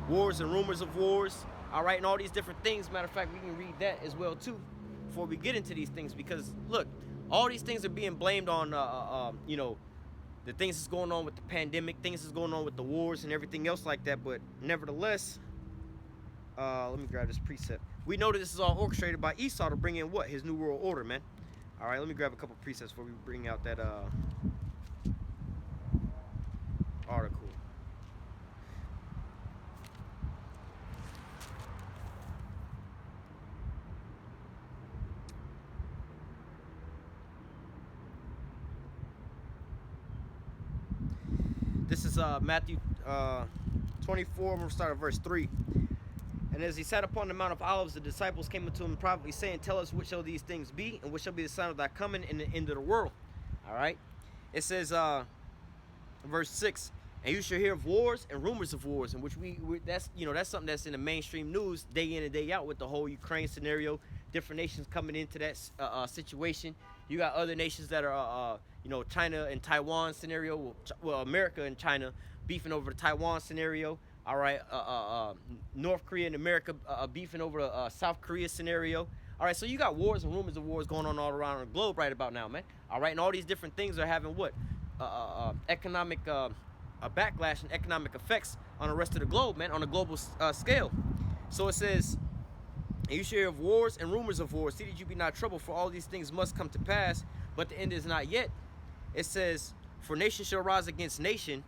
wars and rumors of wars, all right, and all these different things. Matter of fact, we can read that as well, too, before we get into these things. Because, look, all these things are being blamed on, you know, the things that's going on with the pandemic, things that's going on with the wars and everything else like that. But nevertheless, let me grab this precept. We know that this is all orchestrated by Esau to bring in what? His new world order, man. All right, let me grab a couple presets before we bring out that article. This is Matthew 24. We'll start at verse 3. And as he sat upon the Mount of Olives, the disciples came unto him privately, saying, Tell us, what shall these things be, and what shall be the sign of thy coming and the end of the world? All right. It says, verse 6, and you shall hear of wars and rumors of wars, in which that's something that's in the mainstream news day in and day out with the whole Ukraine scenario. Different nations coming into that situation. You got other nations that are, China and Taiwan scenario. Well, America and China beefing over the Taiwan scenario. All right, North Korea and America beefing over the South Korea scenario. All right, so you got wars and rumors of wars going on all around the globe right about now, man. All right, and all these different things are having what? Economic backlash and economic effects on the rest of the globe, man, on a global scale. So it says, and you shall hear of wars and rumors of wars. See that you be not troubled, for all these things must come to pass, but the end is not yet. It says, for nation shall rise against nation,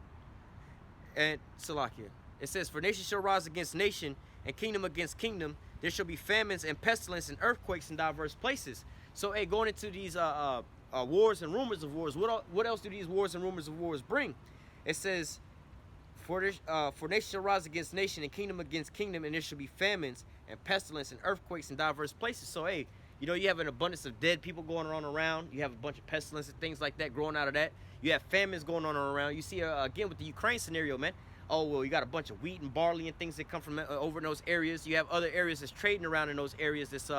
and Salakia. It says, for nation shall rise against nation, and kingdom against kingdom. There shall be famines and pestilence and earthquakes in diverse places. So, hey, going into these wars and rumors of wars, what else do these wars and rumors of wars bring? It says, for nation shall rise against nation, and kingdom against kingdom, and there shall be famines and pestilence and earthquakes in diverse places. So, hey, you have an abundance of dead people going on around. You have a bunch of pestilence and things like that growing out of that. You have famines going on around. You see, again, with the Ukraine scenario, man. Oh, well, you got a bunch of wheat and barley and things that come from over in those areas. You have other areas that's trading around in those areas that's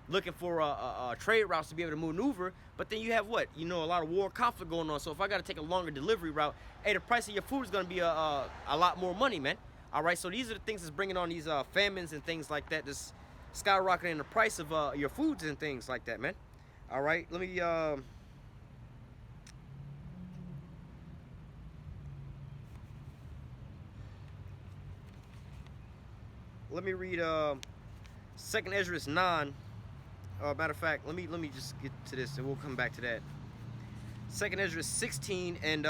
looking for trade routes to be able to maneuver. But then you have what? A lot of war and conflict going on. So if I got to take a longer delivery route, hey, the price of your food is going to be a lot more money, man. All right, so these are the things that's bringing on these famines and things like that. This skyrocketing the price of your foods and things like that, man. All right, let me read 2nd Ezra 9. Matter of fact, let me just get to this and we'll come back to that. 2nd Ezra 16 and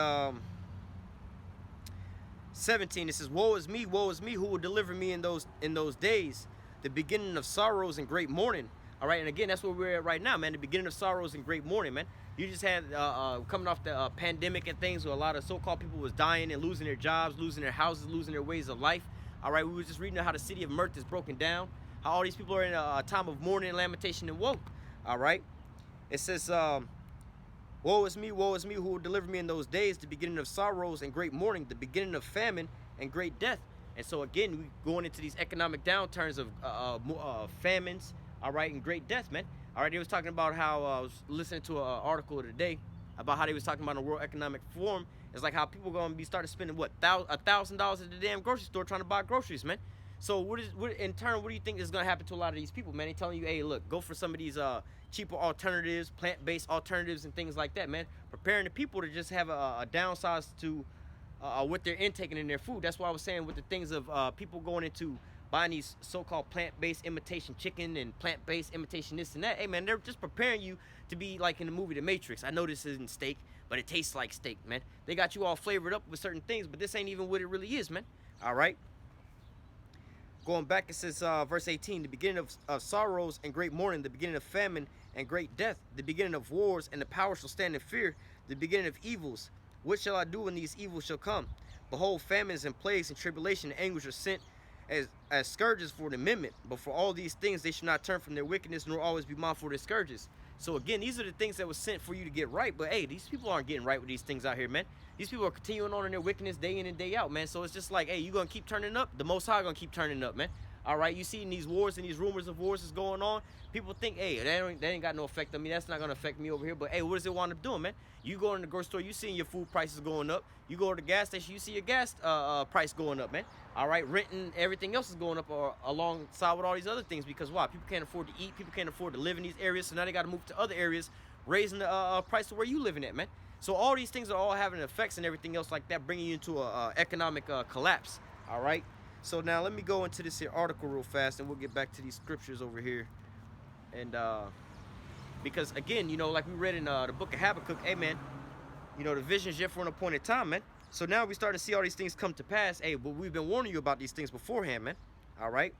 17. It says, woe is me, who will deliver me in those days, the beginning of sorrows and great mourning. All right, and again, that's where we're at right now, man. The beginning of sorrows and great mourning, man. You just had coming off the pandemic and things where a lot of so-called people was dying and losing their jobs, losing their houses, losing their ways of life. All right, we were just reading how the city of Mirth is broken down, how all these people are in a time of mourning, lamentation, and woe. All right, it says, woe is me, who will deliver me in those days, the beginning of sorrows and great mourning, the beginning of famine and great death. And so again, we going into these economic downturns of famines, all right, and great death, man. All right, he was talking about how I was listening to an article today about how they was talking about in the World Economic Forum. It's like how people going to be started spending what $1,000 at the damn grocery store trying to buy groceries, man. So what in turn, what do you think is going to happen to a lot of these people, man? They telling you, hey, look, go for some of these cheaper alternatives, plant-based alternatives and things like that, man. Preparing the people to just have a downsize to what they're intaking in their food. That's why I was saying with the things of people going into buying these so-called plant-based imitation chicken and plant-based imitation this and that. Hey, man, they're just preparing you to be like in the movie The Matrix. I know this isn't steak, but it tastes like steak, man. They got you all flavored up with certain things, but this ain't even what it really is, man. All right. Going back, it says, verse 18, the beginning of sorrows and great mourning, the beginning of famine and great death, the beginning of wars, and the power shall stand in fear, the beginning of evils. What shall I do when these evils shall come? Behold, famines and plagues and tribulation and anguish are sent as scourges for the amendment. But for all these things they should not turn from their wickedness, nor always be mindful of their scourges. So again, these are the things that was sent for you to get right. But hey, these people aren't getting right with these things out here, man. These people are continuing on in their wickedness day in and day out, man. So it's just like, hey, you gonna keep turning up? The Most High gonna keep turning up, man. All right, you see these wars and these rumors of wars is going on. People think, hey, that ain't got no effect on me. That's not gonna affect me over here. But hey, what does it wind up doing, man? You go in the grocery store, you seeing your food prices going up. You go to the gas station, you see your gas price going up, man. All right, renting, everything else is going up alongside with all these other things because why? People can't afford to eat. People can't afford to live in these areas, so now they got to move to other areas, raising the price of where you living at, man. So all these things are all having effects and everything else like that, bringing you into a economic collapse. All right. So now let me go into this here article real fast, and we'll get back to these scriptures over here. And Because again, like we read in the book of Habakkuk, hey man, the vision's yet for an appointed time, man. So now we start to see all these things come to pass. Hey, but we've been warning you about these things beforehand, man. All right.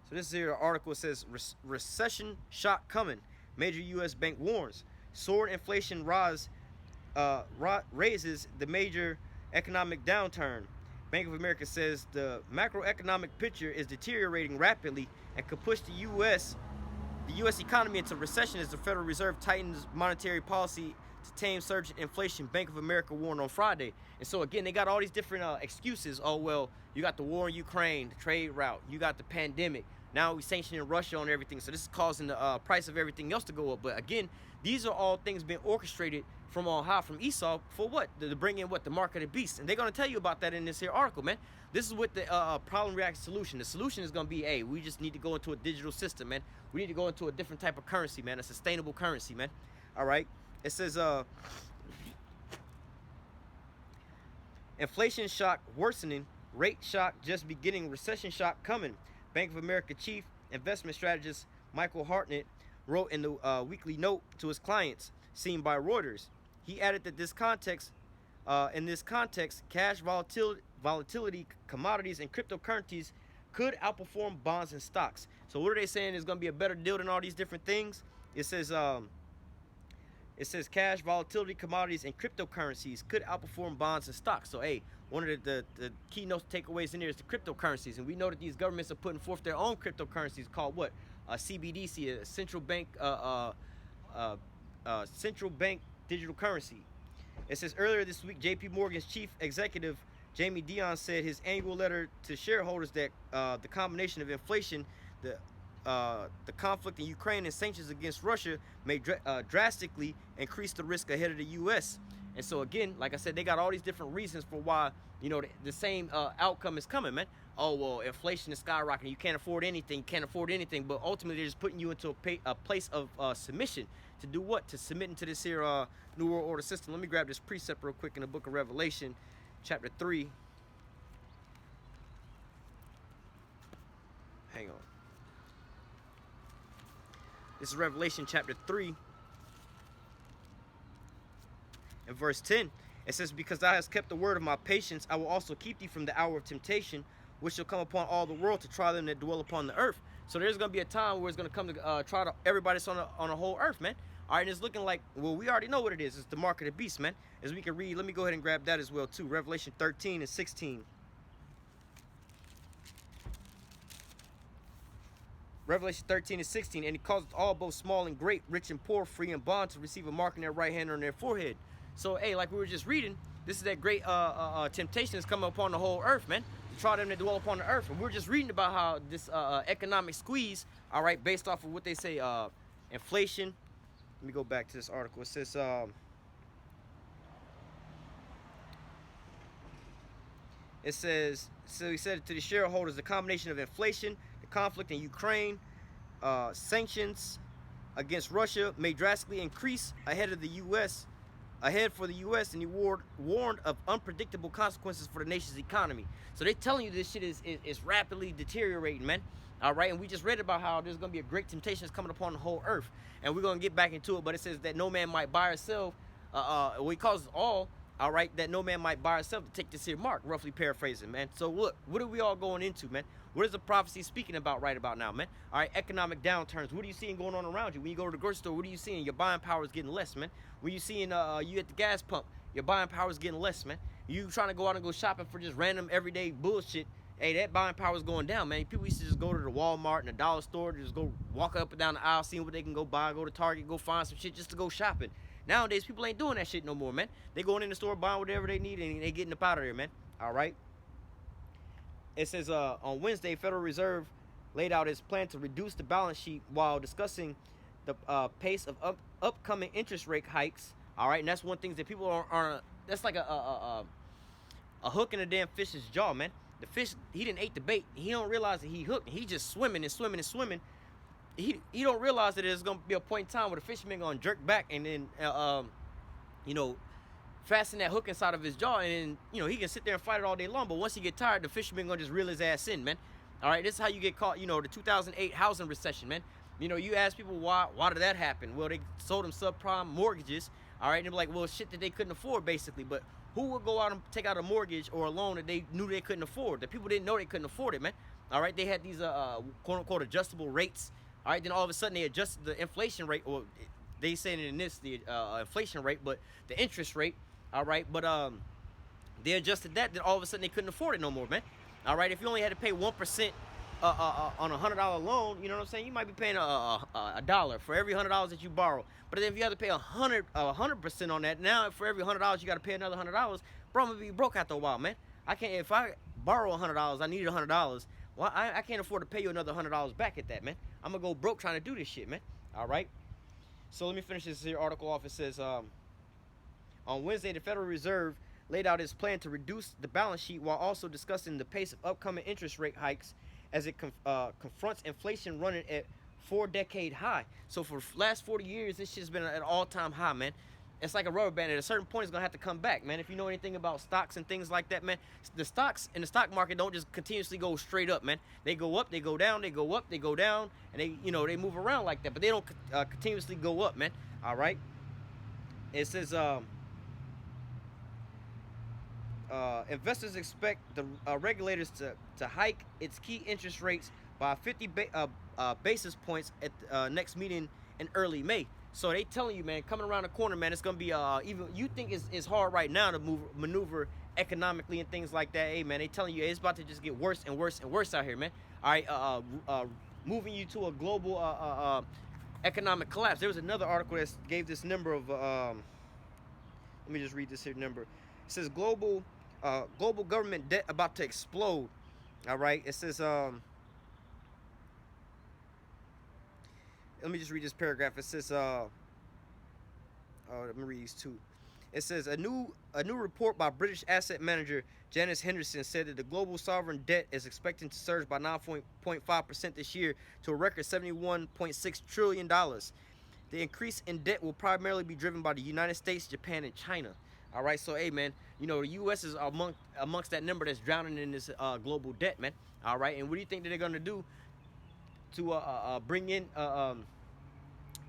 So this here article says recession shock coming. Major U.S. bank warns. Soared inflation raises the major economic downturn. Bank of America says the macroeconomic picture is deteriorating rapidly and could push the U.S. economy into recession as the Federal Reserve tightens monetary policy to tame surging inflation. Bank of America warned on Friday. And so again, they got all these different excuses. Oh well, you got the war in Ukraine, the trade route, you got the pandemic. Now we sanctioning Russia on everything, so this is causing the price of everything else to go up. But again, these are all things being orchestrated from on high, from Esau, for what? To bring in what? The mark of the beast. And they're going to tell you about that in this here article, man. This is what the problem, reaction, solution. The solution is going to be, hey, we just need to go into a digital system, man. We need to go into a different type of currency, man, a sustainable currency, man. All right? It says, inflation shock worsening, rate shock just beginning, recession shock coming. Bank of America chief investment strategist Michael Hartnett wrote in the weekly note to his clients, seen by Reuters. He added that in this context, cash volatility, commodities, and cryptocurrencies could outperform bonds and stocks. So what are they saying is going to be a better deal than all these different things? It says cash volatility, commodities, and cryptocurrencies could outperform bonds and stocks. So hey, one of the keynote takeaways in there is the cryptocurrencies, and we know that these governments are putting forth their own cryptocurrencies called what? CBDC, a central bank digital currency. It says earlier this week, J.P. Morgan's chief executive Jamie Dimon said his annual letter to shareholders that the combination of inflation, the conflict in Ukraine, and sanctions against Russia may drastically increase the risk ahead of the U.S. And so again, like I said, they got all these different reasons for why the same outcome is coming, man. Oh well, inflation is skyrocketing. You can't afford anything. But ultimately, they're just putting you into a place of submission. To do what? To submit into this here New World Order system. Let me grab this precept real quick in the book of Revelation, chapter 3. Hang on. This is Revelation chapter 3 and verse 10. It says, because thou hast kept the word of my patience, I will also keep thee from the hour of temptation, which shall come upon all the world to try them that dwell upon the earth. So there's going to be a time where it's going to come to try to everybody that's on the whole earth, man. All right, and it's looking like, well, we already know what it is. It's the mark of the beast, man. As we can read, let me go ahead and grab that as well, too. Revelation 13 and 16. Revelation 13 and 16. And he causeth all, both small and great, rich and poor, free and bond, to receive a mark in their right hand or in their forehead. So, hey, like we were just reading, this is that great temptation that's coming upon the whole earth, man. To try them to dwell upon the earth. And we're just reading about how this economic squeeze, all right, based off of what they say, inflation. Let me go back to this article. It says, so he said to the shareholders, the combination of inflation, the conflict in Ukraine, sanctions against Russia may drastically increase ahead for the U.S., and he warned of unpredictable consequences for the nation's economy. So they're telling you this shit is rapidly deteriorating, man. All right, and we just read about how there's going to be a great temptation that's coming upon the whole earth. And we're going to get back into it, but it says that no man might buy or sell, he calls us all right, that no man might buy or sell to take this here mark, roughly paraphrasing, man. So look, what are we all going into, man? What is the prophecy speaking about right about now, man? All right, economic downturns. What are you seeing going on around you? When you go to the grocery store, what are you seeing? Your buying power is getting less, man. When you seeing you at the gas pump, your buying power is getting less, man. You trying to go out and go shopping for just random everyday bullshit, hey, that buying power is going down, man. People used to just go to the Walmart and the dollar store, just go walk up and down the aisle, seeing what they can go buy, go to Target, go find some shit just to go shopping. Nowadays, people ain't doing that shit no more, man. They going in the store, buying whatever they need, and they getting up out of there, man. All right? It says, on Wednesday, Federal Reserve laid out its plan to reduce the balance sheet while discussing the pace of upcoming interest rate hikes. All right? And that's one thing that people are that's like a hook in a damn fish's jaw, man. The fish, he didn't ate the bait. He don't realize that he hooked. He just swimming and swimming and swimming. He don't realize that there's going to be a point in time where the fisherman going to jerk back and then, fasten that hook inside of his jaw. And then, he can sit there and fight it all day long. But once he get tired, the fisherman going to just reel his ass in, man. All right, this is how you get caught, the 2008 housing recession, man. You know, you ask people why did that happen? Well, they sold them subprime mortgages, all right? And they're like, well, shit that they couldn't afford, basically. But who would go out and take out a mortgage or a loan that they knew they couldn't afford? The people didn't know they couldn't afford it, man. All right, they had these quote unquote adjustable rates. All right, then all of a sudden they adjusted the inflation rate, or they saying in this the inflation rate, but the interest rate. All right, but they adjusted that. Then all of a sudden they couldn't afford it no more, man. All right, if you only had to pay 1% on $100 loan, you know what I'm saying? You might be paying a dollar for every $100 that you borrow. But then if you have to pay 100% on that, now for every $100 you got to pay another $100. Bro, I'm gonna be broke after a while, man. I can't. If I borrow $100, I need $100. Well, I can't afford to pay you another $100 back at that, man. I'm gonna go broke trying to do this shit, man. All right. So let me finish this here article off. It says on Wednesday, the Federal Reserve laid out its plan to reduce the balance sheet while also discussing the pace of upcoming interest rate hikes as it confronts inflation running at 4-decade high. So for the last 40 years, this shit's been at an all-time high, man. It's like a rubber band. At a certain point, it's going to have to come back, man. If you know anything about stocks and things like that, man, the stocks in the stock market don't just continuously go straight up, man. They go up, they go down, they go up, they go down, and they, you know, they move around like that. But they don't continuously go up, man. All right? It says investors expect the regulators to hike its key interest rates by 50 basis points at next meeting in early May. So they telling you, man, coming around the corner, man, it's gonna be even you think it's hard right now to maneuver economically and things like that. Hey, man, they telling you it's about to just get worse and worse and worse out here, man. All right, moving you to a global economic collapse. There was another article that gave this number of let me just read this here number. It says global government debt about to explode. All right, it says let me just read this paragraph. It says let me read these two. It says a new report by British asset manager Janice Henderson said that the global sovereign debt is expected to surge by 9.5% this year to a record $71.6 trillion. The increase in debt will primarily be driven by the United States, Japan, and China. All right, so hey, man, you know the U.S. is amongst that number that's drowning in this global debt, man. All right, and what do you think that they're gonna do to bring in to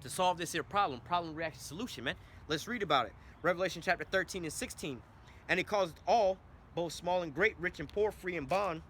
solve this here problem reaction solution, man? Let's read about it. Revelation chapter 13 and 16. And it caused all, both small and great, rich and poor, free and bond,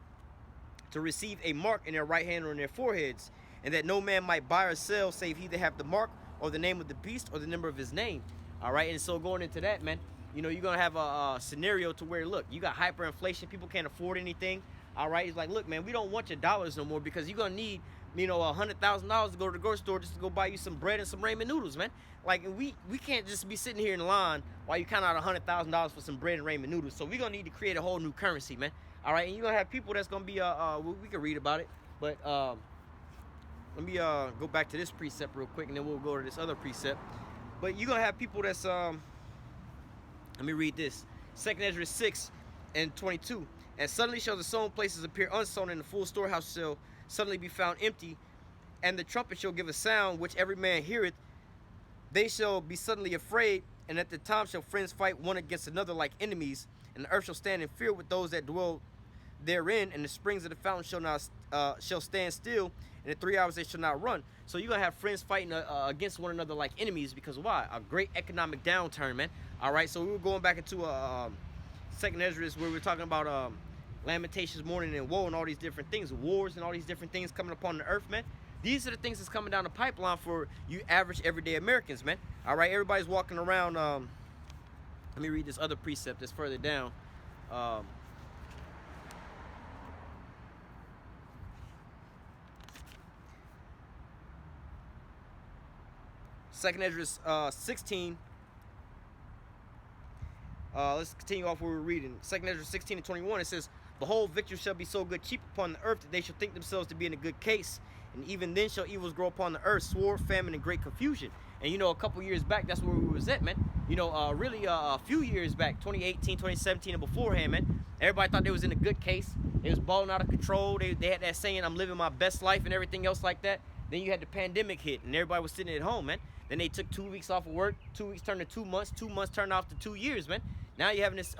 to receive a mark in their right hand or in their foreheads, and that no man might buy or sell save he that have the mark or the name of the beast or the number of his name. All right, and so going into that, man, you know, you're gonna have a scenario to where, look, you got hyperinflation, people can't afford anything. All right, it's like, look, man, we don't want your dollars no more because you're gonna need, you know, $100,000 to go to the grocery store just to go buy you some bread and some ramen noodles, man. Like, we can't just be sitting here in line while you count out $100,000 for some bread and ramen noodles. So we're gonna need to create a whole new currency, man. All right, and you're gonna have people that's gonna be we can read about it, but let me go back to this precept real quick, and then we'll go to this other precept. But you're gonna have people that's let me read this. 2nd Ezra 6 and 22. And suddenly shall the sown places appear unsown, and the full storehouse shall suddenly be found empty, and the trumpet shall give a sound which every man heareth. They shall be suddenly afraid, and at the time shall friends fight one against another like enemies, and the earth shall stand in fear with those that dwell therein, and the springs of the fountain shall stand still, and in 3 hours they shall not run. So you're gonna have friends fighting against one another like enemies, because why? A great economic downturn, man. All right, so we were going back into 2nd Ezra, where we're talking about Lamentations, mourning, and woe, and all these different things, wars, and all these different things coming upon the earth, man. These are the things that's coming down the pipeline for you average everyday Americans, man. All right, everybody's walking around. Let me read this other precept that's further down. 2nd Ezra 16. Let's continue off where we're reading. 2nd Ezra 16 and 21. It says, behold, victory shall be so good cheap upon the earth that they shall think themselves to be in a good case. And even then shall evils grow upon the earth, sword, famine, and great confusion. And you know, a couple years back, that's where we was at, man. You know, really a few years back, 2018, 2017, and beforehand, man, everybody thought they was in a good case. They was balling out of control. They had that saying, I'm living my best life and everything else like that. Then you had the pandemic hit, and everybody was sitting at home, man. Then they took 2 weeks off of work. 2 weeks turned to 2 months. 2 months turned off to 2 years, man. Now you're having this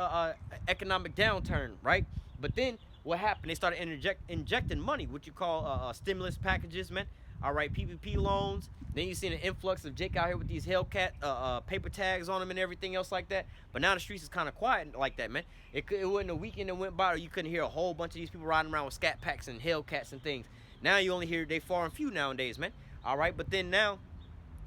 economic downturn, right? But then what happened? They started injecting money, what you call stimulus packages, man. All right, PPP loans. Then you see an influx of Jake out here with these Hellcat paper tags on them and everything else like that. But now the streets is kind of quiet like that, man. It wasn't a weekend that went by or you couldn't hear a whole bunch of these people riding around with scat packs and Hellcats and things. Now you only hear they far and few nowadays, man. All right, but then now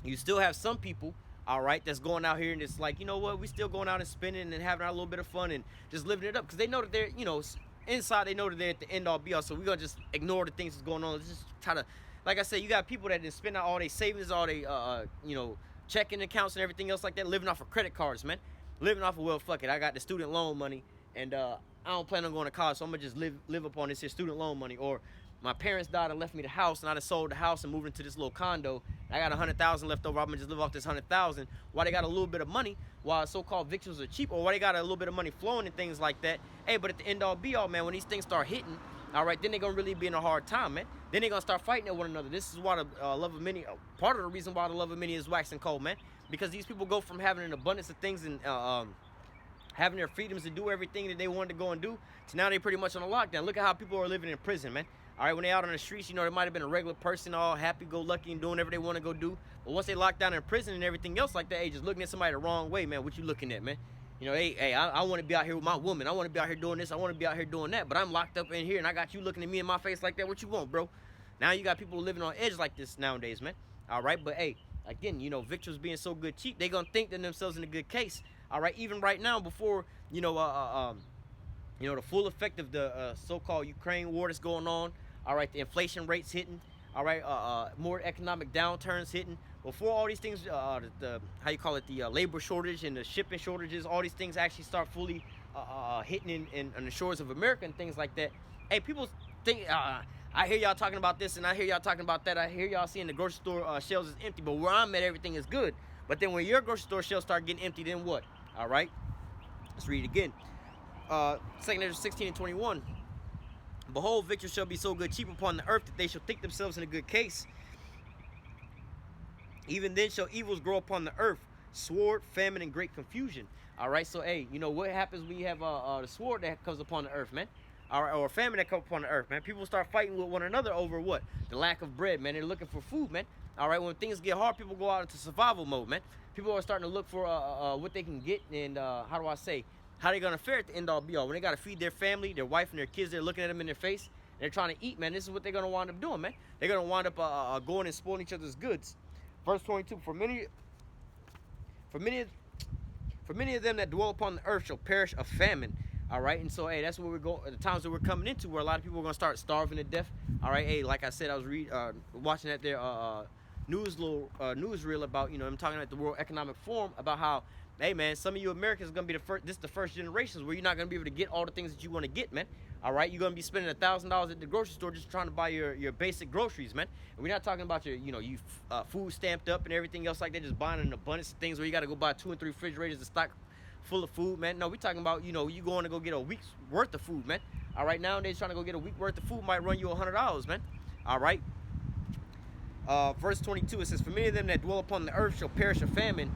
you still have some people, all right, that's going out here and it's like, you know what, we still going out and spending and having our little bit of fun and just living it up because they know that they're, you know, inside they know that they're at the end all be all. So we're gonna just ignore the things that's going on. Let's just try to, like I said, you got people that didn't spend out all their savings, all their you know, checking accounts and everything else like that, living off of credit cards, man. Living off of, well, fuck it, I got the student loan money and I don't plan on going to college, so I'm gonna just live up on this here student loan money. Or my parents died and left me the house, and I just sold the house and moved into this little condo. I got $100,000 left over. I'm gonna just live off this $100,000. Why they got a little bit of money, while so-called victuals are cheap, or why they got a little bit of money flowing and things like that. Hey, but at the end all be all, man, when these things start hitting, all right, then they're gonna really be in a hard time, man. Then they're gonna start fighting at one another. This is why the love of many, part of the reason why the love of many is waxing cold, man. Because these people go from having an abundance of things and having their freedoms to do everything that they wanted to go and do, to now they pretty much on a lockdown. Look at how people are living in prison, man. All right, when they out on the streets, you know, they might have been a regular person, all happy-go-lucky and doing whatever they want to go do. But once they locked down in prison and everything else like that, hey, just looking at somebody the wrong way, man. What you looking at, man? You know, hey, I want to be out here with my woman. I want to be out here doing this. I want to be out here doing that. But I'm locked up in here, and I got you looking at me in my face like that. What you want, bro? Now you got people living on edge like this nowadays, man. All right, but hey, again, you know, victuals being so good cheap, they gonna think themselves in a good case. All right, even right now, before you know, the full effect of the so-called Ukraine war that's going on. All right, the inflation rates hitting. All right, more economic downturns hitting. Before all these things, how you call it, the labor shortage and the shipping shortages, all these things actually start fully hitting in on the shores of America and things like that. Hey, people think, I hear y'all talking about this and I hear y'all talking about that. I hear y'all seeing the grocery store shelves is empty, but where I'm at, everything is good. But then when your grocery store shelves start getting empty, then what? All right, let's read it again. 2 Ezra 16 and 21. Behold, victuals shall be so good cheap upon the earth that they shall think themselves in a good case. Even then shall evils grow upon the earth, sword, famine, and great confusion. All right, so hey, you know what happens when you have the sword that comes upon the earth, man? All right, or famine that comes upon the earth, man. People start fighting with one another over what? The lack of bread, man. They're looking for food, man. All right, when things get hard, people go out into survival mode, man. People are starting to look for what they can get and how do I say? How they gonna fare at the end all be all when they gotta feed their family, their wife, and their kids? They're looking at them in their face. And they're trying to eat, man. This is what they're gonna wind up doing, man. They're gonna wind up going and spoiling each other's goods. Verse 22. For many of them that dwell upon the earth shall perish of famine. All right, and so hey, that's where we're going. The times that we're coming into, where a lot of people are gonna start starving to death. All right, hey, like I said, I was watching that their newsreel about, you know, I'm talking at the World Economic Forum about how, hey man, some of you Americans are gonna be the first generations where you're not gonna be able to get all the things that you want to get, man. All right, you're gonna be spending $1,000 at the grocery store just trying to buy your basic groceries, man. And we're not talking about your, you know, food stamped up and everything else like that, just buying an abundance of things where you got to go buy 2 and 3 refrigerators to stock full of food, man. No, we're talking about, you know, you going to go get a week's worth of food, man. All right, nowadays trying to go get a week worth of food might run you $100, man. All right. Verse 22, it says, for many of them that dwell upon the earth shall perish of famine,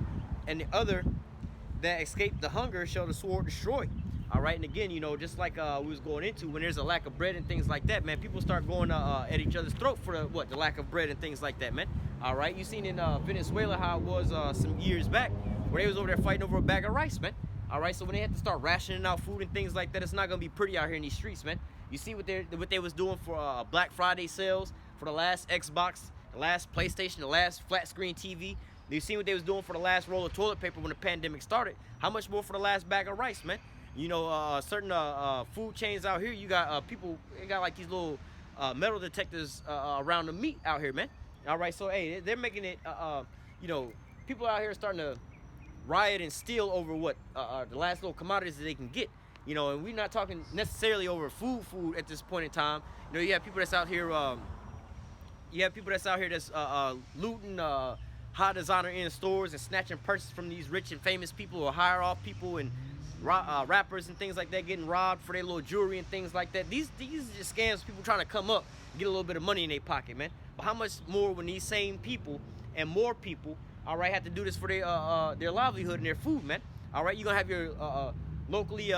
and the other that escape the hunger shall the sword destroy. All right, and again, you know, just like we was going into, when there's a lack of bread and things like that, man, people start going at each other's throat for the lack of bread and things like that, man. All right, you seen in Venezuela how it was some years back where they was over there fighting over a bag of rice, man. All right, so when they had to start rationing out food and things like that, it's not gonna be pretty out here in these streets, man. You see what they was doing for Black Friday sales for the last Xbox, the last PlayStation, the last flat screen TV. You seen what they was doing for the last roll of toilet paper when the pandemic started. How much more for the last bag of rice, man? You know, certain food chains out here, you got people, they got like these little metal detectors around the meat out here, man. All right, so hey, they're making it, you know, people out here are starting to riot and steal over what the last little commodities that they can get. You know, and we're not talking necessarily over food at this point in time. You know, you have people that's out here, that's looting high designer in stores and snatching purses from these rich and famous people or higher off people and rappers and things like that, getting robbed for their little jewelry and things like that. These are just scams, people trying to come up, get a little bit of money in their pocket, man. But how much more when these same people and more people, all right, have to do this for their livelihood and their food, man. All right, you're gonna have your locally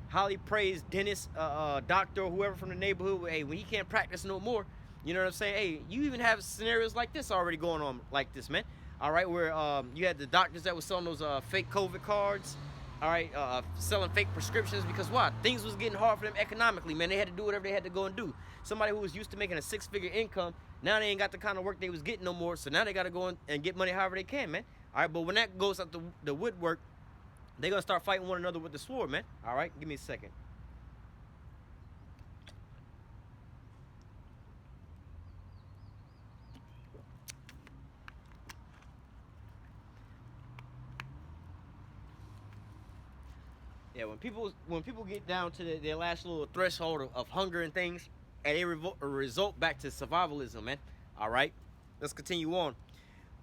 highly praised dentist, doctor, or whoever from the neighborhood. Hey, when he can't practice no more, You know what I'm saying? Hey, you even have scenarios like this already going on like this, man. All right, where you had the doctors that were selling those fake COVID cards. All right, selling fake prescriptions because what? Things was getting hard for them economically, man. They had to do whatever they had to go and do. Somebody who was used to making a 6-figure income, now they ain't got the kind of work they was getting no more. So now they got to go in and get money however they can, man. All right, but when that goes out the woodwork, they're going to start fighting one another with the sword, man. All right, give me a second. Yeah, when people get down to their last little threshold of hunger and things, and they result back to survivalism, man. All right, let's continue on.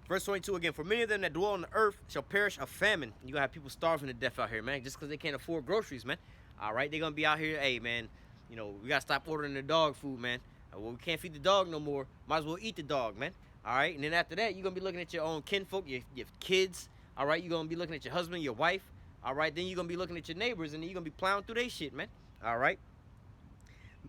Verse 22 again. For many of them that dwell on the earth shall perish of famine. You gonna have people starving to death out here, man, just because they can't afford groceries, man. All right, they're gonna be out here. Hey, man, you know we gotta stop ordering the dog food, man. Well, we can't feed the dog no more. Might as well eat the dog, man. All right, and then after that, you're gonna be looking at your own kinfolk, your kids. All right, you're gonna be looking at your husband, your wife. All right, then you're going to be looking at your neighbors, and then you're going to be plowing through their shit, man. All right.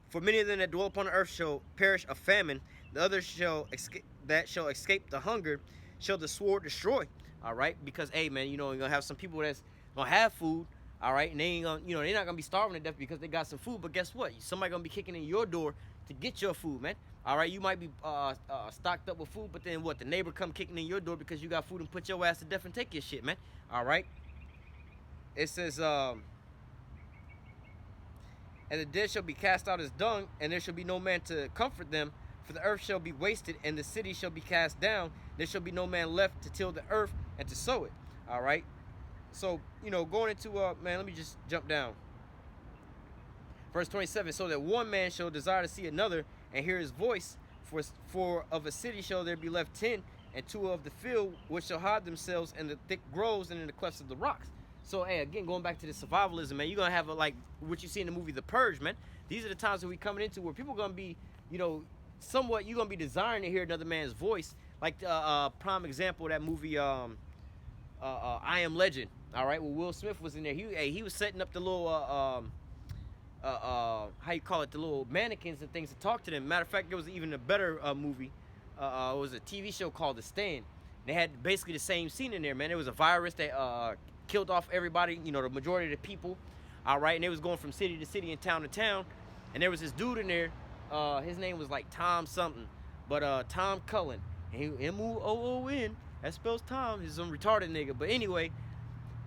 For many of them that dwell upon the earth shall perish of famine. The others shall escape the hunger, shall the sword destroy. All right, because, hey, man, you know, you're going to have some people that's going to have food, all right, and they ain't going to, you know, they're not going to be starving to death because they got some food, but guess what? Somebody going to be kicking in your door to get your food, man. All right, you might be stocked up with food, but then what? The neighbor come kicking in your door because you got food and put your ass to death and take your shit, man. All right. It says, and the dead shall be cast out as dung, and there shall be no man to comfort them. For the earth shall be wasted, and the city shall be cast down. There shall be no man left to till the earth and to sow it. All right. So, you know, going into, man, let me just jump down. Verse 27, so that one man shall desire to see another and hear his voice. For of a city shall there be left 10, and 2 of the field, which shall hide themselves in the thick groves and in the clefts of the rocks. So, hey, again, going back to the survivalism, man, you're going to have, like, what you see in the movie The Purge, man. These are the times that we're coming into where people are going to be, you know, somewhat, you're going to be desiring to hear another man's voice. Like, prime example of that movie, I Am Legend, all right, where Will Smith was in there. He was setting up the little, how you call it, the little mannequins and things to talk to them. Matter of fact, there was even a better movie. It was a TV show called The Stand. They had basically the same scene in there, man. There was a virus that killed off everybody, you know, the majority of the people, all right, and they was going from city to city and town to town, and there was this dude in there, his name was like Tom something, but Tom Cullen, and he M-U-O-O-N, that spells Tom, he's some retarded nigga, but anyway,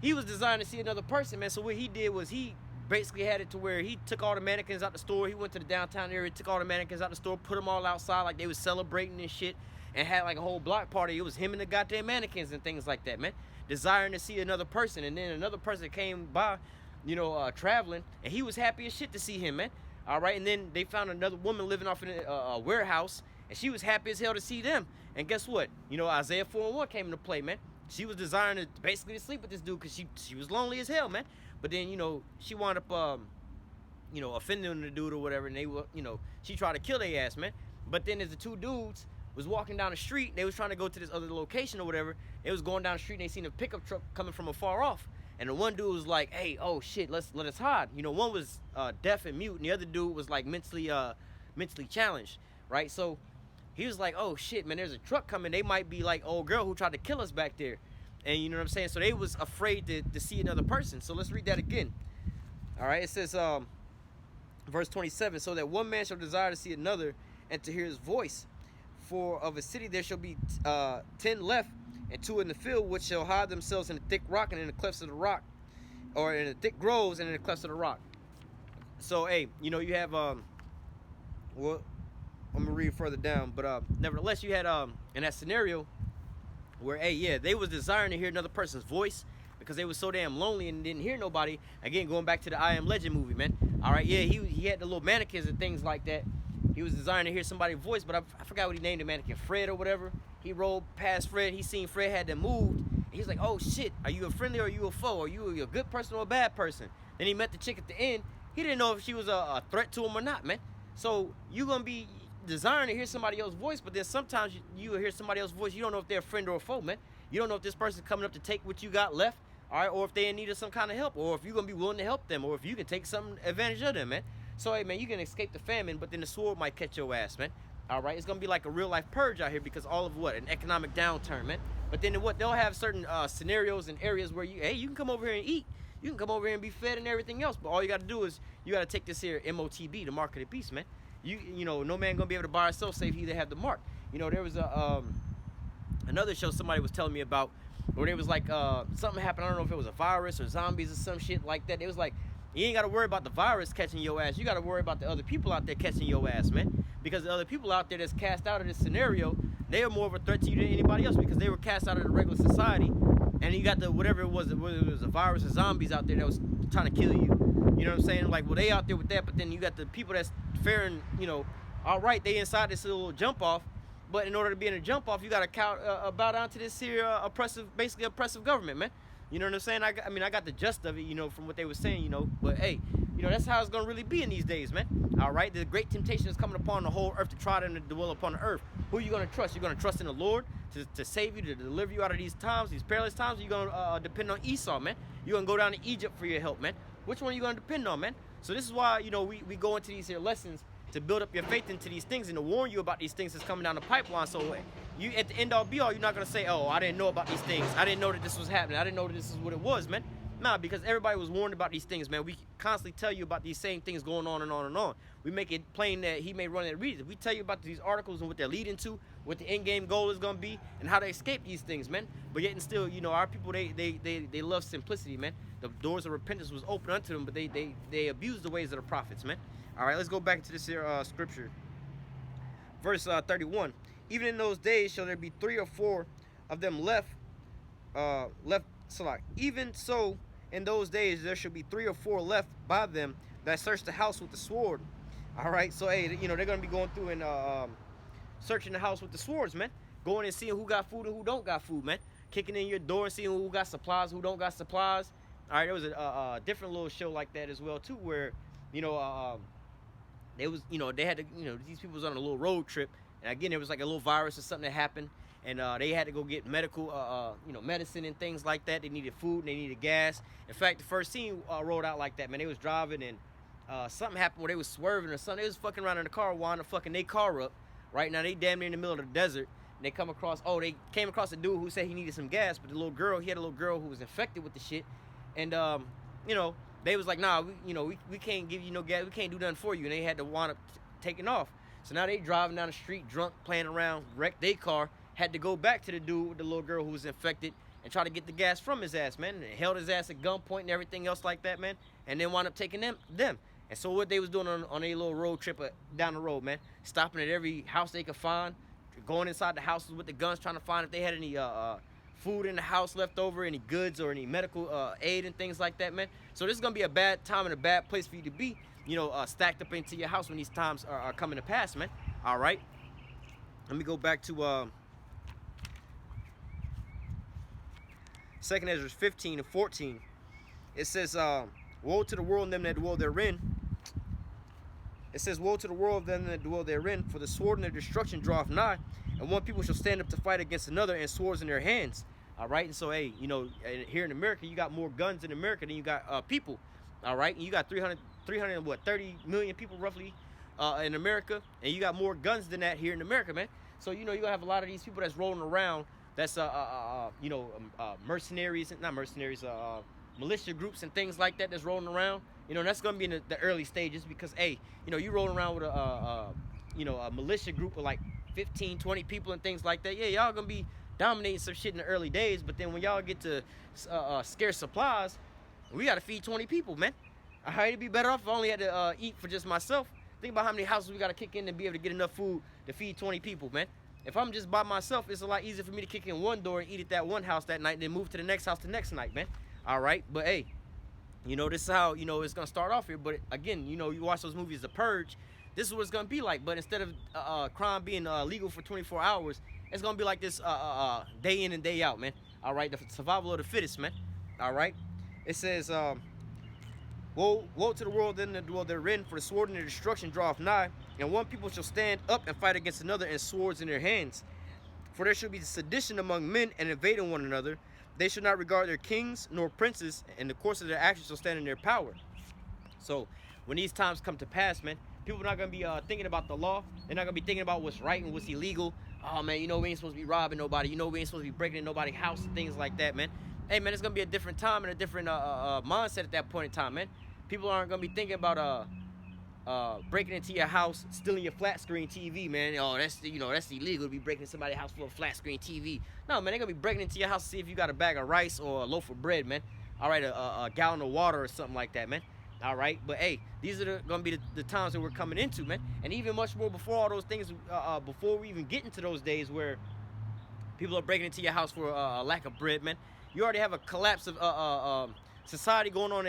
he was designed to see another person, man. So what he did was he basically had it to where he took all the mannequins out the store, he went to the downtown area, took all the mannequins out the store, put them all outside like they was celebrating and shit, and had like a whole block party. It was him and the goddamn mannequins and things like that, man, desiring to see another person. And then another person came by, you know, traveling, and he was happy as shit to see him, man. All right, and then they found another woman living off in a warehouse, and she was happy as hell to see them. And guess what? You know, Isaiah 4:1 came into play, man. She was desiring to basically sleep with this dude because she was lonely as hell, man. But then, you know, she wound up, you know, offending the dude or whatever, and they were, you know, she tried to kill their ass, man. But then as the two dudes was walking down the street, they was trying to go to this other location or whatever. They was going down the street and they seen a pickup truck coming from afar off. And the one dude was like, hey, oh shit, let us hide. You know, one was deaf and mute, and the other dude was like mentally challenged, right? So he was like, oh shit, man, there's a truck coming. They might be like old girl who tried to kill us back there. And you know what I'm saying? So they was afraid to see another person. So let's read that again. All right, it says, verse 27, so that one man shall desire to see another and to hear his voice. For of a city there shall be 10 left, and 2 in the field, which shall hide themselves in the thick rock and in the clefts of the rock, or in the thick groves and in the clefts of the rock. So, hey, you know, you have, well, I'm going to read further down, but nevertheless, you had, in that scenario, where, hey, yeah, they was desiring to hear another person's voice, because they was so damn lonely and didn't hear nobody. Again, going back to the I Am Legend movie, man. All right, yeah, he had the little mannequins and things like that. He was desiring to hear somebody's voice, but I forgot what he named the mannequin, Fred or whatever. He rolled past Fred. He seen Fred had them moved. He's like, oh shit, are you a friendly or are you a foe? Are you a good person or a bad person? Then he met the chick at the end. He didn't know if she was a threat to him or not, man. So you're going to be desiring to hear somebody else's voice, but then sometimes you hear somebody else's voice. You don't know if they're a friend or a foe, man. You don't know if this person's coming up to take what you got left, all right, or if they in need of some kind of help, or if you're going to be willing to help them, or if you can take some advantage of them, man. So, hey, man, you can escape the famine, but then the sword might catch your ass, man. All right, it's gonna be like a real life purge out here because all of what an economic downturn, man. But then what they'll have certain scenarios and areas where you can come over here and eat, you can come over here and be fed and everything else. But all you got to do is you got to take this here MOTB, the mark of the beast, man. You know, no man gonna be able to buy or sell safe. He either have the mark. You know, there was a another show somebody was telling me about where there was like something happened. I don't know if it was a virus or zombies or some shit like that. It was like you ain't got to worry about the virus catching your ass. You got to worry about the other people out there catching your ass, man. Because the other people out there that's cast out of this scenario, they are more of a threat to you than anybody else because they were cast out of the regular society. And you got the whatever it was, whether it was a virus or zombies out there that was trying to kill you. You know what I'm saying? Like, well, they out there with that, but then you got the people that's faring, you know, all right, they inside this little jump off. But in order to be in a jump off, you got to bow down to this here basically oppressive government, man. You know what I'm saying? I mean, I got the gist of it, you know, from what they were saying, you know. But hey, you know, that's how it's gonna really be in these days, man. All right, the great temptation is coming upon the whole earth to try them to dwell upon the earth. Who are you gonna trust? You're gonna trust in the Lord to save you, to deliver you out of these times, these perilous times. Or you're gonna depend on Esau, man. You're gonna go down to Egypt for your help, man. Which one are you gonna depend on, man? So this is why, you know, we go into these here lessons to build up your faith into these things and to warn you about these things that's coming down the pipeline. So you, at the end all be all, you're not gonna say, oh, I didn't know about these things. I didn't know that this was happening. I didn't know that this is what it was, man. Nah, because everybody was warned about these things, man. We constantly tell you about these same things going on and on and on. We make it plain that he may run and read it. We tell you about these articles and what they're leading to, what the end game goal is gonna be, and how to escape these things, man. But yet and still, you know, our people they love simplicity, man. The doors of repentance was open unto them, but they abused the ways of the prophets, man. All right, let's go back to this here scripture. Verse 31. Even in those days shall there be 3 or 4 of them left. Even so, in those days there shall be 3 or 4 left by them that search the house with the sword. All right, so hey, you know they're gonna be going through and searching the house with the swords, man. Going and seeing who got food and who don't got food, man. Kicking in your door and seeing who got supplies, who don't got supplies. All right, there was a different little show like that as well too, where you know they was, you know, they had to, you know, these people was on a little road trip, and again there was like a little virus or something that happened, and they had to go get medical, you know, medicine and things like that. They needed food and they needed gas. In fact, the first scene rolled out like that, man. They was driving and something happened where they was swerving or something. They was fucking around in the car, winding fucking their car up. Right now they damn near in the middle of the desert. And they they came across a dude who said he needed some gas, but the little girl, he had a little girl who was infected with the shit, and you know. They was like, nah, we can't give you no gas. We can't do nothing for you. And they had to wind up taking off. So now they driving down the street drunk, playing around, wrecked their car, had to go back to the dude with the little girl who was infected and try to get the gas from his ass, man. And held his ass at gunpoint and everything else like that, man. And then wound up taking them. And so what they was doing on a little road trip down the road, man, stopping at every house they could find, going inside the houses with the guns, trying to find if they had any food in the house left over, any goods or any medical aid and things like that, man. So this is gonna be a bad time and a bad place for you to be, you know, stacked up into your house when these times are coming to pass, man. All right, let me go back to 2nd Ezra 15 and 14. It says, woe to the world and them that dwell therein. It says, woe to the world of them that dwell therein, for the sword and their destruction draweth nigh, and one people shall stand up to fight against another, and swords in their hands. All right, and so hey, you know, here in America, you got more guns in America than you got people. All right, and you got 30 million people roughly in America, and you got more guns than that here in America, man. So you know you're gonna have a lot of these people that's rolling around. That's you know, mercenaries, not mercenaries, militia groups and things like that that's rolling around. You know, that's gonna be in the early stages because hey, you know, you rolling around with a militia group of like 15, 20 people and things like that. Yeah, y'all gonna be dominating some shit in the early days, but then when y'all get to scarce supplies, we gotta feed 20 people, man. All right, it'd be better off if I only had to eat for just myself. Think about how many houses we gotta kick in to be able to get enough food to feed 20 people, man. If I'm just by myself, it's a lot easier for me to kick in one door and eat at that one house that night, and then move to the next house the next night, man. All right, but hey, you know, this is how, you know, it's gonna start off here. But again, you know, you watch those movies, The Purge. This is what it's gonna be like. But instead of crime being legal for 24 hours, it's gonna be like this day in and day out, man. All right, the survival of the fittest, man. All right, it says, woe to the world then that dwell therein, for the sword and their destruction draweth nigh, and one people shall stand up and fight against another, and swords in their hands. For there shall be sedition among men, and invading one another. They shall not regard their kings nor princes, and the course of their actions shall stand in their power. So when these times come to pass, man, People not gonna be thinking about the law. They're not gonna be thinking about what's right and what's illegal. Oh man, you know we ain't supposed to be robbing nobody. You know we ain't supposed to be breaking in nobody's house and things like that, man. Hey man, it's gonna be a different time and a different mindset at that point in time, man. People aren't gonna be thinking about breaking into your house, stealing your flat screen TV, man. Oh, that's illegal to be breaking into somebody's house for a flat screen TV. No, man, they're gonna be breaking into your house to see if you got a bag of rice or a loaf of bread, man. All right, a gallon of water or something like that, man. All right, but hey, these are gonna be the times that we're coming into, man. And even much more before all those things, before we even get into those days where people are breaking into your house for a lack of bread, man. You already have a collapse of society going on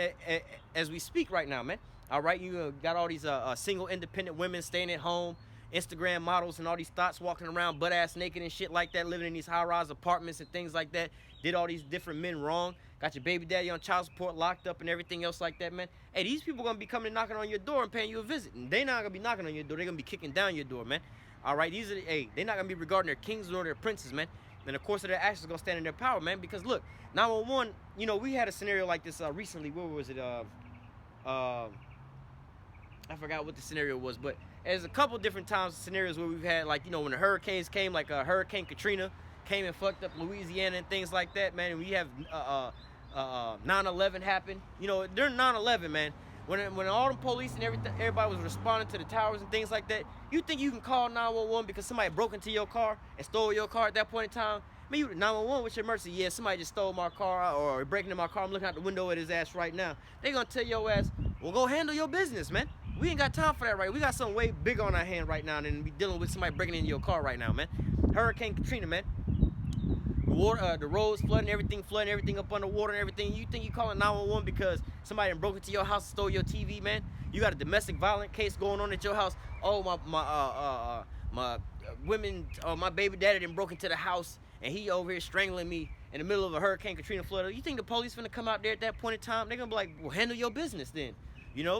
as we speak right now, man. All right, you got all these single independent women staying at home, Instagram models and all these thoughts walking around butt ass naked and shit like that, living in these high-rise apartments and things like that. Did all these different men wrong. Got your baby daddy on child support, locked up and everything else like that, man. Hey, these people gonna be coming and knocking on your door and paying you a visit. And they not gonna be knocking on your door, they're gonna be kicking down your door, man. All right, they're not gonna be regarding their kings nor their princes, man. And of course, their actions gonna stand in their power, man. Because look, 911, we had a scenario like this recently. Where was it? I forgot what the scenario was, but there's a couple different times, scenarios where we've had, like, when the hurricanes came, like Hurricane Katrina came and fucked up Louisiana and things like that, man. And we have 9/11 happened. During 9/11, man, when all the police and everybody was responding to the towers and things like that, you think you can call 911 because somebody broke into your car and stole your car at that point in time? Man, you 911 with your mercy. Yeah, somebody just stole my car or breaking into my car. I'm looking out the window at his ass right now. They gonna tell your ass, well, go handle your business, man. We ain't got time for that, right? We got something way bigger on our hand right now than be dealing with somebody breaking into your car right now, man. Hurricane Katrina, man. The roads flooding, everything up underwater and everything. You think you calling 911 because somebody broke into your house and stole your TV, man? You got a domestic violence case going on at your house. Oh, my baby daddy done broke into the house and he over here strangling me in the middle of a Hurricane Katrina flood. You think the police finna come out there at that point in time? They're gonna be like, well, handle your business then.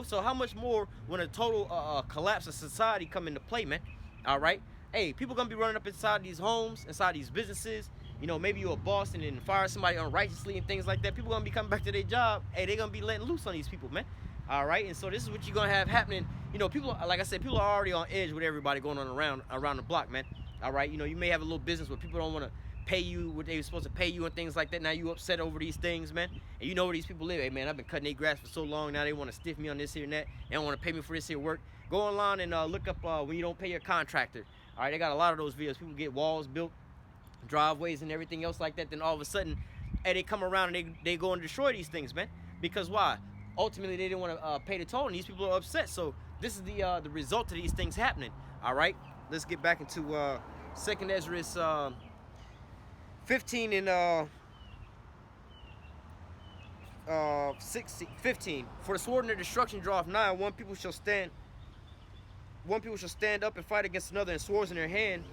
So how much more when a total collapse of society come into play, man? All right. Hey, people gonna be running up inside these homes, inside these businesses. Maybe you're a boss and then fire somebody unrighteously and things like that. People gonna be coming back to their job. Hey, they gonna be letting loose on these people, man. All right. And so this is what you're gonna have happening. People, like I said, people are already on edge with everybody going on around the block, man. All right. You may have a little business where people don't want to pay you what they were supposed to pay you and things like that. Now you upset over these things, man. And you know where these people live. Hey, man, I've been cutting their grass for so long. Now they want to stiff me on this here and that. They don't want to pay me for this here work. Go online and look up when you don't pay your contractor. All right, they got a lot of those videos. People get walls built, driveways and everything else like that. Then all of a sudden, hey, they come around and they go and destroy these things, man. Because why? Ultimately, they didn't want to pay the toll, and these people are upset. So this is the result of these things happening. All right, let's get back into 2nd Ezra 15 and 15. For the sword and the destruction draweth nigh. One people shall stand up and fight against another, and swords in their hand.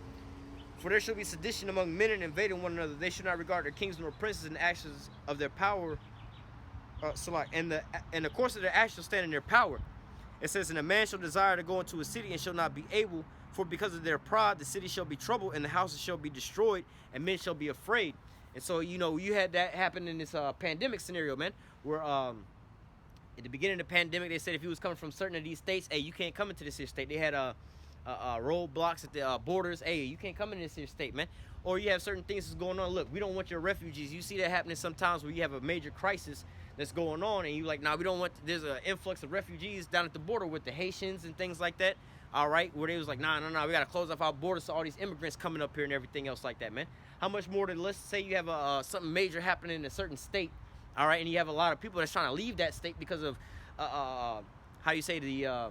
For there shall be sedition among men and invading one another. They should not regard their kings nor princes and the actions of their power. And the course of their actions shall stand in their power. It says, and a man shall desire to go into a city and shall not be able. For because of their pride, the city shall be troubled, and the houses shall be destroyed, and men shall be afraid. And so, you had that happen in this pandemic scenario, man, where at the beginning of the pandemic, they said if you was coming from certain of these states, hey, you can't come into this here state. They had roadblocks at the borders. Hey, you can't come in this here state, man. Or you have certain things that's going on. Look, we don't want your refugees. You see that happening sometimes where you have a major crisis that's going on, and you like, nah, we don't want. There's an influx of refugees down at the border with the Haitians and things like that. All right, where they was like, nah, we gotta close off our borders so all these immigrants coming up here and everything else like that, man. How much more than, let's say you have something major happening in a certain state, all right, and you have a lot of people that's trying to leave that state because of how you say the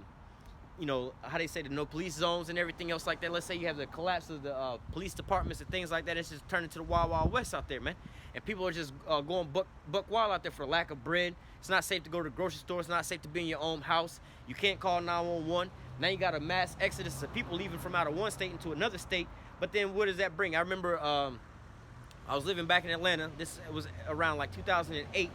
how they say the no police zones and everything else like that. Let's say you have the collapse of the police departments and things like that. It's just turning to the wild, wild west out there, man. And people are just going buck wild out there for lack of bread. It's not safe to go to the grocery store. It's not safe to be in your own house. You can't call 911. Now you got a mass exodus of people leaving from out of one state into another state. But then what does that bring? I remember I was living back in Atlanta. This was around like 2008.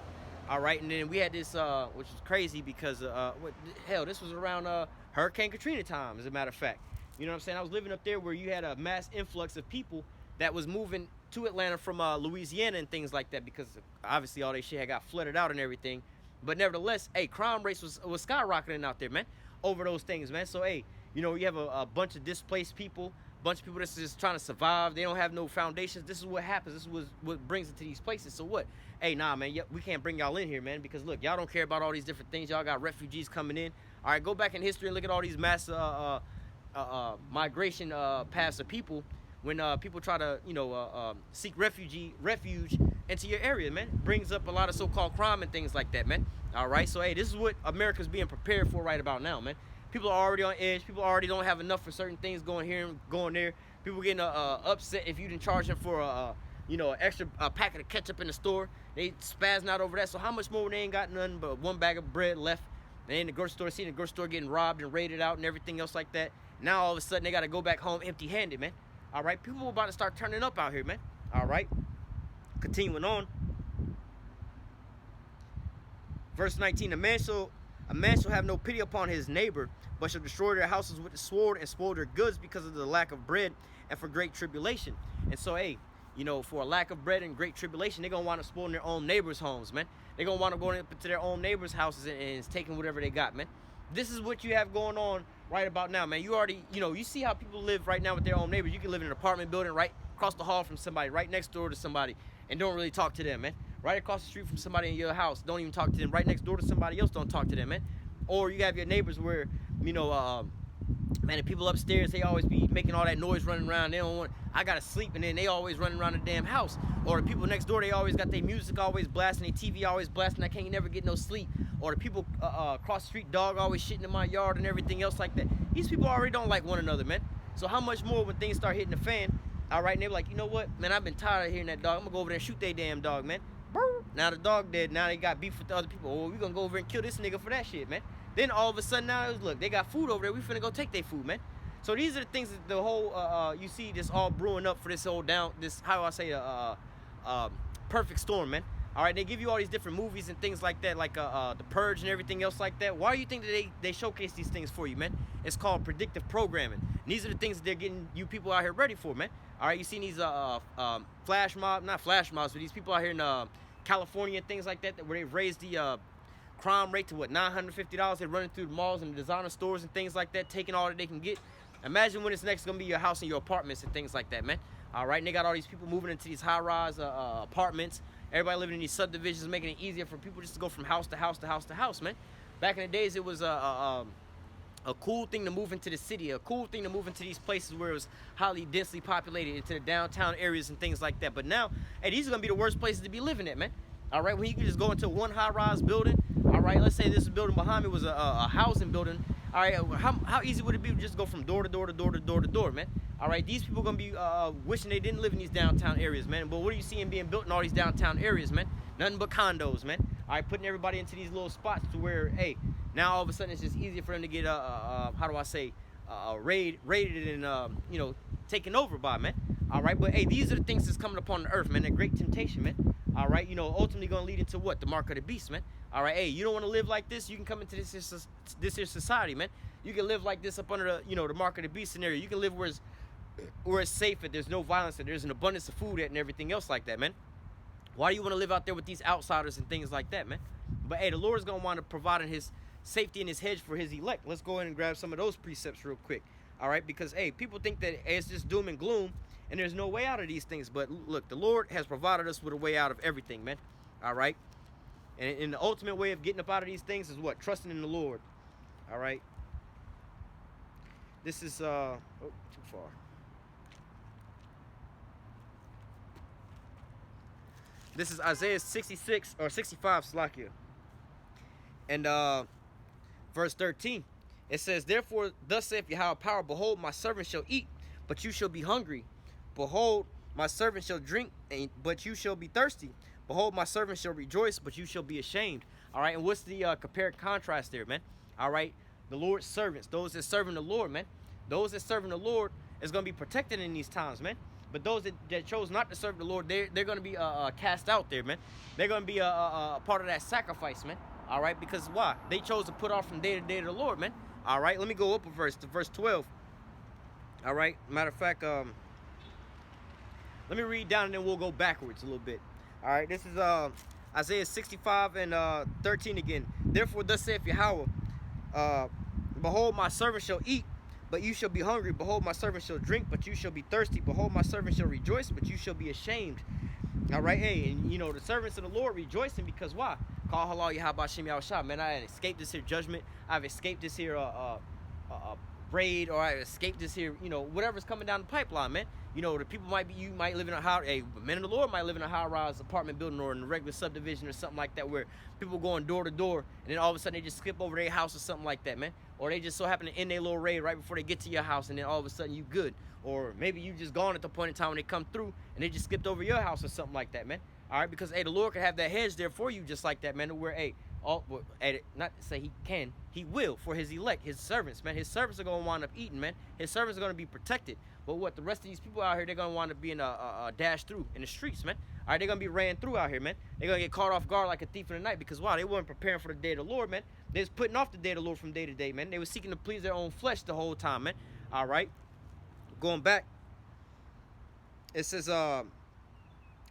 All right, and then we had this, which was crazy because, this was around Hurricane Katrina time, as a matter of fact. You know what I'm saying? I was living up there where you had a mass influx of people that was moving to Atlanta from Louisiana and things like that, because obviously all their shit had got flooded out and everything. But nevertheless, hey, crime rates was skyrocketing out there, man. over those things, man. So, hey, you know, you have a bunch of displaced people, bunch of people that's just trying to survive. They don't have no foundations. This is what happens. This is what brings it to these places. So what? Hey, nah, man, we can't bring y'all in here, man, because look, y'all don't care about all these different things. Y'all got refugees coming in. All right, go back in history and look at all these mass migration paths of people. When people try to, you know, seek refuge into your area, man, brings up a lot of so-called crime and things like that, man. All right, so hey, this is what America's being prepared for right about now, man. People are already on edge. People already don't have enough for certain things going here and going there. People getting upset if you didn't charge them for you know, an extra packet of ketchup in the store. They spazzing out over that. So how much more when they ain't got nothing but one bag of bread left? They in the grocery store, seeing the grocery store getting robbed and raided out and everything else like that. Now all of a sudden they got to go back home empty-handed, man. All right, people are about to start turning up out here, man. All right, continuing on. Verse 19, a man shall have no pity upon his neighbor, but shall destroy their houses with the sword and spoil their goods because of the lack of bread and for great tribulation. And so, hey, you know, for a lack of bread and great tribulation, they're going to want to spoil their own neighbors' homes, man. They're going to want to go into their own neighbors' houses and taking whatever they got, man. This is what you have going on right about now, man. You already, you know, you see how people live right now with their own neighbors. You can live in an apartment building right across the hall from somebody, right next door to somebody, and don't really talk to them, man. Right across the street from somebody in your house, don't even talk to them. Right next door to somebody else, don't talk to them, man. Or you have your neighbors where, you know, man, the people upstairs, they always be making all that noise running around. They don't want, I gotta sleep, and then they always running around the damn house. Or the people next door, they always got their music always blasting, their TV always blasting. I can't never get no sleep. Or the people across the street, dog always shitting in my yard and everything else like that. These people already don't like one another, man. So how much more when things start hitting the fan? All right, and they're like, you know what, man, I've been tired of hearing that dog. I'm gonna go over there and shoot their damn dog, man. Now the dog dead. Now they got beef with the other people. Oh, we gonna go over and kill this nigga for that shit, man. Then all of a sudden now, look, they got food over there. We finna go take their food, man. So these are the things that the whole, you see this all brewing up for this whole how do I say, perfect storm, man. All right, they give you all these different movies and things like that, like The Purge and everything else like that. Why do you think that they showcase these things for you, man? It's called predictive programming. And these are the things that they're getting you people out here ready for, man. All right, you seen these not flash mobs, but these people out here in California and things like that, where they've raised the crime rate to what, $950. They're running through the malls and the designer stores and things like that, taking all that they can get. Imagine when it's next gonna be your house and your apartments and things like that, man. All right, and they got all these people moving into these high-rise apartments. Everybody living in these subdivisions, making it easier for people just to go from house to house to house to house, man. Back in the days, it was a cool thing to move into the city, a cool thing to move into these places where it was highly densely populated, into the downtown areas and things like that. But now, hey, these are gonna be the worst places to be living at, man. All right, when you can just go into one high-rise building. All right, let's say this building behind me was a housing building. All right, how easy would it be to just go from door to door to door to door to door, man? All right, these people gonna be wishing they didn't live in these downtown areas, man. But what are you seeing being built in all these downtown areas, man? Nothing but condos, man. All right, putting everybody into these little spots to where, hey, now all of a sudden it's just easier for them to get how do I say, raided and you know, taken over by, man. All right, but hey, these are the things that's coming upon the earth, man. A great temptation, man. All right, you know, ultimately gonna lead into what? The mark of the beast, man. All right, hey, you don't want to live like this, you can come into this here society, man. You can live like this up under the, you know, the mark of the beast scenario. You can live where it's safe, and there's no violence, and there's an abundance of food and everything else like that, man. Why do you want to live out there with these outsiders and things like that, man? But hey, the Lord is gonna want to provide his safety and his hedge for his elect. Let's go ahead and grab some of those precepts real quick. All right, because hey, people think that it's just doom and gloom and there's no way out of these things. But look, the Lord has provided us with a way out of everything, man. All right. And the ultimate way of getting up out of these things is what? Trusting in the Lord. All right. This is, oh, too far. This is Isaiah 66 or 65, Slakia. And verse 13. It says, therefore, thus saith Yahweh power, behold, my servant shall eat, but you shall be hungry. Behold, my servant shall drink, but you shall be thirsty. Behold, my servant shall rejoice, but you shall be ashamed. All right, and what's the compared contrast there, man? All right, the Lord's servants, those that serving the Lord, man. Those that serving the Lord is going to be protected in these times, man. But those that chose not to serve the Lord, they're going to be cast out there, man. They're going to be a part of that sacrifice, man. All right, because why? They chose to put off from day to day to the Lord, man. All right, let me go up a verse to verse 12. All right, matter of fact, let me read down and then we'll go backwards a little bit. All right, this is Isaiah 65 and 13 again. Therefore, thus saith Yahweh, Behold, my servant shall eat, but you shall be hungry. Behold, my servant shall drink, but you shall be thirsty. Behold, my servant shall rejoice, but you shall be ashamed. All right, hey, and the servants of the Lord rejoicing because why? Call halal Yahweh Shem Yahushua. Man, I had escaped this here judgment. I've escaped this here raid, or I escaped this here, whatever's coming down the pipeline, man. The people you might live in a high, a man of the Lord might live in a high-rise apartment building or in a regular subdivision or something like that, where people going door to door, and then all of a sudden they just skip over their house or something like that, man. Or they just so happen to end their little raid right before they get to your house, and then all of a sudden you good. Or maybe you just gone at the point in time when they come through, and they just skipped over your house or something like that, man. All right, because hey, the Lord can have that hedge there for you just like that, man. To where not to say he can, he will for his elect, his servants, man. His servants are gonna wind up eating, man. His servants are gonna be protected. But what the rest of these people out here, they're gonna wind up being dashed through in the streets, man. All right, they're gonna be ran through out here, man. They're gonna get caught off guard like a thief in the night because wow, they weren't preparing for the day of the Lord, man. They was putting off the day of the Lord from day to day, man. They were seeking to please their own flesh the whole time, man. All right, going back, it says,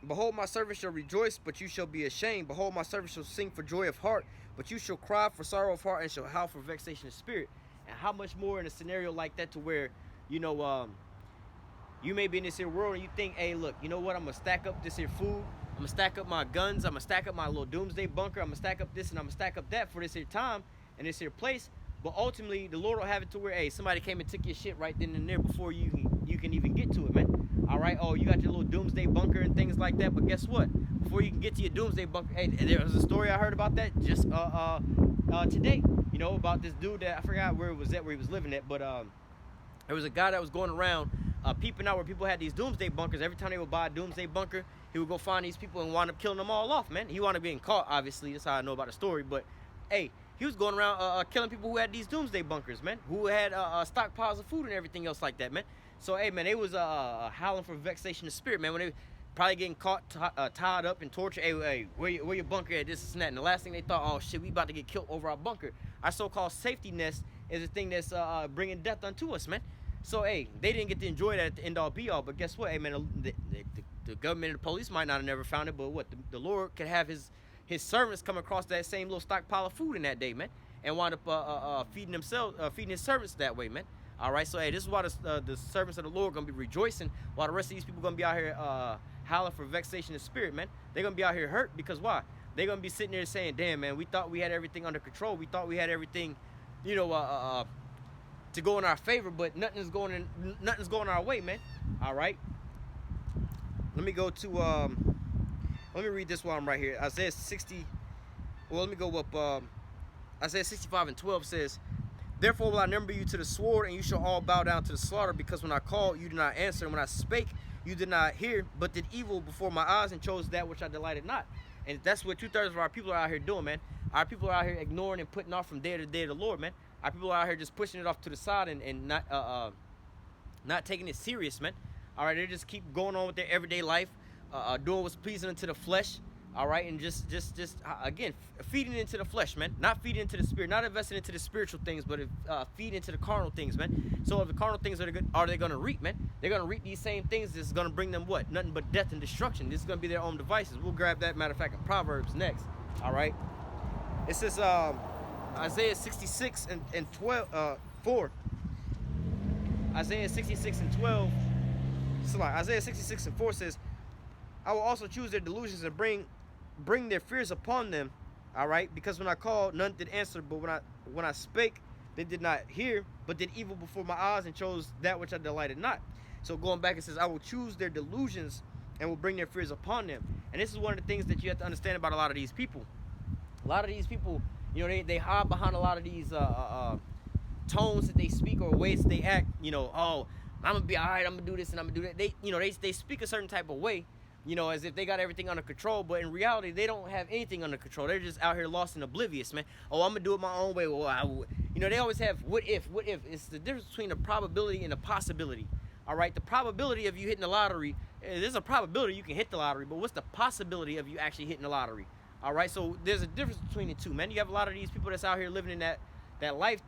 behold, my servant shall rejoice, but you shall be ashamed. Behold, my servant shall sing for joy of heart, but you shall cry for sorrow of heart and shall howl for vexation of spirit. And how much more in a scenario like that to where, you may be in this here world and you think, hey, look, you know what? I'm going to stack up this here food. I'm going to stack up my guns. I'm going to stack up my little doomsday bunker. I'm going to stack up this and I'm going to stack up that for this here time and this here place. But ultimately, the Lord will have it to where, hey, somebody came and took your shit right then and there before you can even get to it, man. All right? Oh, you got your little doomsday bunker and things like that. But guess what? Before you can get to your doomsday bunker, hey, there was a story I heard about that just today. About this dude that I forgot where it was at, where he was living at. But there was a guy that was going around peeping out where people had these doomsday bunkers. Every time they would buy a doomsday bunker, he would go find these people and wind up killing them all off, man. He wound up being caught, obviously. That's how I know about the story. But, hey, he was going around killing people who had these doomsday bunkers, man, who had stockpiles of food and everything else like that, man. So, hey, man, they was howling for vexation of spirit, man, when they probably getting caught, tied up and tortured. Hey, where your bunker at, this and that. And the last thing they thought, oh, shit, we about to get killed over our bunker. Our so-called safety nest is the thing that's bringing death unto us, man. So, hey, they didn't get to enjoy that at the end-all, be-all. But guess what, hey, man, the government and the police might not have never found it, but what, the Lord could have his servants come across that same little stockpile of food in that day, man, and wind up feeding his servants that way, man. All right, so hey, this is why the servants of the Lord gonna be rejoicing, while the rest of these people gonna be out here howling for vexation of spirit, man. They're gonna be out here hurt because why? They're gonna be sitting there saying, "Damn, man, we thought we had everything under control. We thought we had everything, to go in our favor, but nothing's going our way, man." All right. Let me go to let me read this while I'm right here. Isaiah 60. Well, let me go up. Isaiah 65:12 says, "Therefore will I number you to the sword, and you shall all bow down to the slaughter. Because when I called, you did not answer, and when I spake, you did not hear, but did evil before my eyes, and chose that which I delighted not." And that's what 2/3 of our people are out here doing, man. Our people are out here ignoring and putting off from day to day of the Lord, man. Our people are out here just pushing it off to the side and not taking it serious, man. All right, they just keep going on with their everyday life, doing what's pleasing unto the flesh. All right, and just again, feeding into the flesh, man. Not feeding into the spirit, not investing into the spiritual things, but feeding into the carnal things, man. So if the carnal things are they going to reap, man? They're going to reap these same things. This is going to bring them what? Nothing but death and destruction. This is going to be their own devices. We'll grab that, matter of fact, in Proverbs next. All right. It says Isaiah 66 and 4. Isaiah 66 and 12. Isaiah 66 and 4 says, "I will also choose their delusions and bring their fears upon them." All right, because when I called, none did answer, but when I spake, they did not hear, but did evil before my eyes, and chose that which I delighted not. So going back, it says, "I will choose their delusions and will bring their fears upon them." And this is one of the things that you have to understand about a lot of these people. A lot of these people, they hide behind a lot of these tones that they speak or ways that they act. Oh, I'm gonna be all right. I'm gonna do this and I'm gonna do that. They speak a certain type of way, as if they got everything under control. But in reality, they don't have anything under control. They're just out here lost and oblivious, man. Oh, I'm gonna do it my own way. Well, they always have what if. It's the difference between the probability and the possibility. All right, the probability of you hitting the lottery, there's a probability you can hit the lottery, but what's the possibility of you actually hitting the lottery? All right, so there's a difference between the two, man. You have a lot of these people that's out here living in that life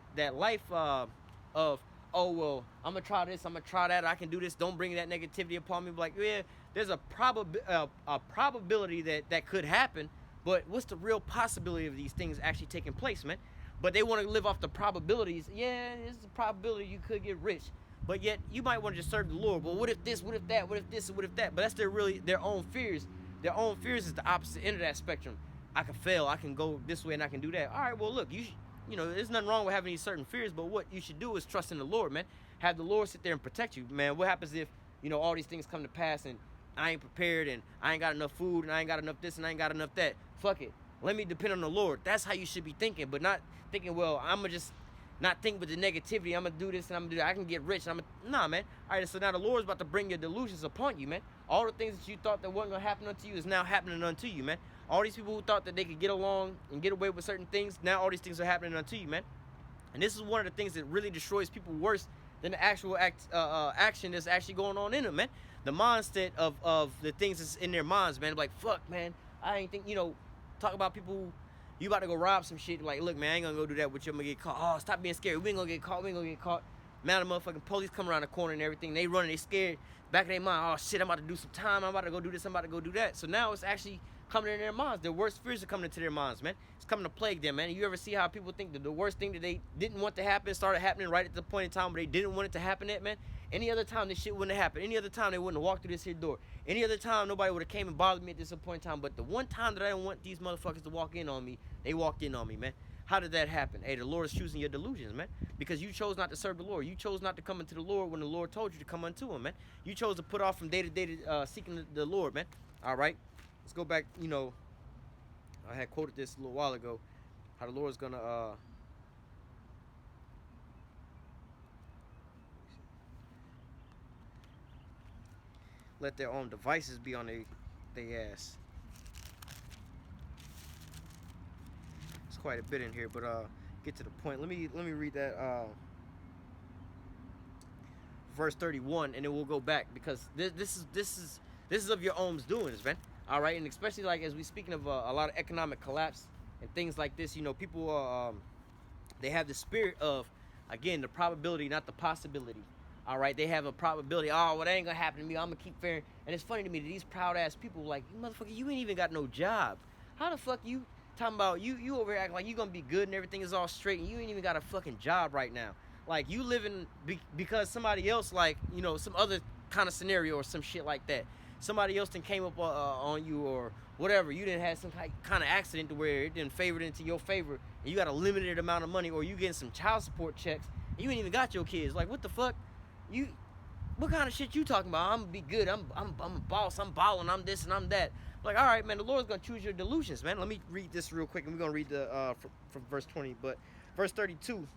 of, oh, well, I'm going to try this, I'm going to try that, I can do this, don't bring that negativity upon me. Like, yeah, there's a probability that could happen, but what's the real possibility of these things actually taking place, man? but they want to live off the probabilities. Yeah, it's a probability you could get rich, but yet you might want to just serve the Lord. But what if this, what if that, what if this, what if that? But that's their own fears. Their own fears is the opposite end of that spectrum. I can fail, I can go this way, and I can do that. All right, well, look, you know, there's nothing wrong with having these certain fears, but what you should do is trust in the Lord, man. Have the Lord sit there and protect you, man. What happens if, you know, all these things come to pass and I ain't prepared and I ain't got enough food and I ain't got enough this and I ain't got enough that? Fuck it. Let me depend on the Lord. That's how you should be thinking, but not thinking, well, I'm going to just not think with the negativity. I'm going to do this and I'm going to do that. I can get rich. Nah, man. All right, so now the Lord's about to bring your delusions upon you, man. All the things that you thought that wasn't going to happen unto you is now happening unto you, man. All these people who thought that they could get along and get away with certain things, now all these things are happening unto you, man. And this is one of the things that really destroys people worse than the actual action that's actually going on in them, man. The mindset of the things that's in their minds, man. Like, fuck, man, I ain't think, you know, talk about people who, you about to go rob some shit. Like, look, man, I ain't gonna go do that with you. I'm gonna get caught. Oh, stop being scared. We ain't gonna get caught. We ain't gonna get caught. Man, the motherfucking police come around the corner and everything. They running, they scared. Back in their mind, oh, shit, I'm about to do some time. I'm about to go do this. I'm about to go do that. So now it's actually coming in their minds. Their worst fears are coming into their minds, man. It's coming to plague them, man. You ever see how people think that the worst thing that they didn't want to happen started happening right at the point in time where they didn't want it to happen at, man? Any other time this shit wouldn't have happened. Any other time they wouldn't have walked through this here door. Any other time nobody would have came and bothered me at this point in time. But the one time that I didn't want these motherfuckers to walk in on me, they walked in on me, man. How did that happen? Hey, the Lord is choosing your delusions, man. Because you chose not to serve the Lord. You chose not to come into the Lord when the Lord told you to come unto him, man. You chose to put off from day to day seeking the Lord, man. All right? Let's go back, you know, I had quoted this a little while ago, how the Lord's going to let their own devices be on their ass. It's quite a bit in here, but get to the point. Let me read that verse 31, and then we'll go back, because this is of your own doings, man. All right, and especially like as we speaking of a lot of economic collapse and things like this, you know, people they have the spirit of, again, the probability, not the possibility. All right, they have a probability. Oh, well, that ain't gonna happen to me. I'm gonna keep fair. And it's funny to me that these proud ass people, like, motherfucker, you ain't even got no job. How the fuck you talking about you over here acting like you gonna be good and everything is all straight, and you ain't even got a fucking job right now? Like, you living because somebody else, like, you know, some other kind of scenario or some shit like that. Somebody else then came up on you or whatever. You didn't have some kind of accident to where it didn't favor it into your favor, and you got a limited amount of money, or you getting some child support checks, and you ain't even got your kids. Like, what the fuck? What kind of shit you talking about? I'm gonna be good. I'm a boss. I'm balling. I'm this and I'm that. Like, all right, man. The Lord's gonna choose your delusions, man. Let me read this real quick, and we're gonna read the from verse 20. But verse 32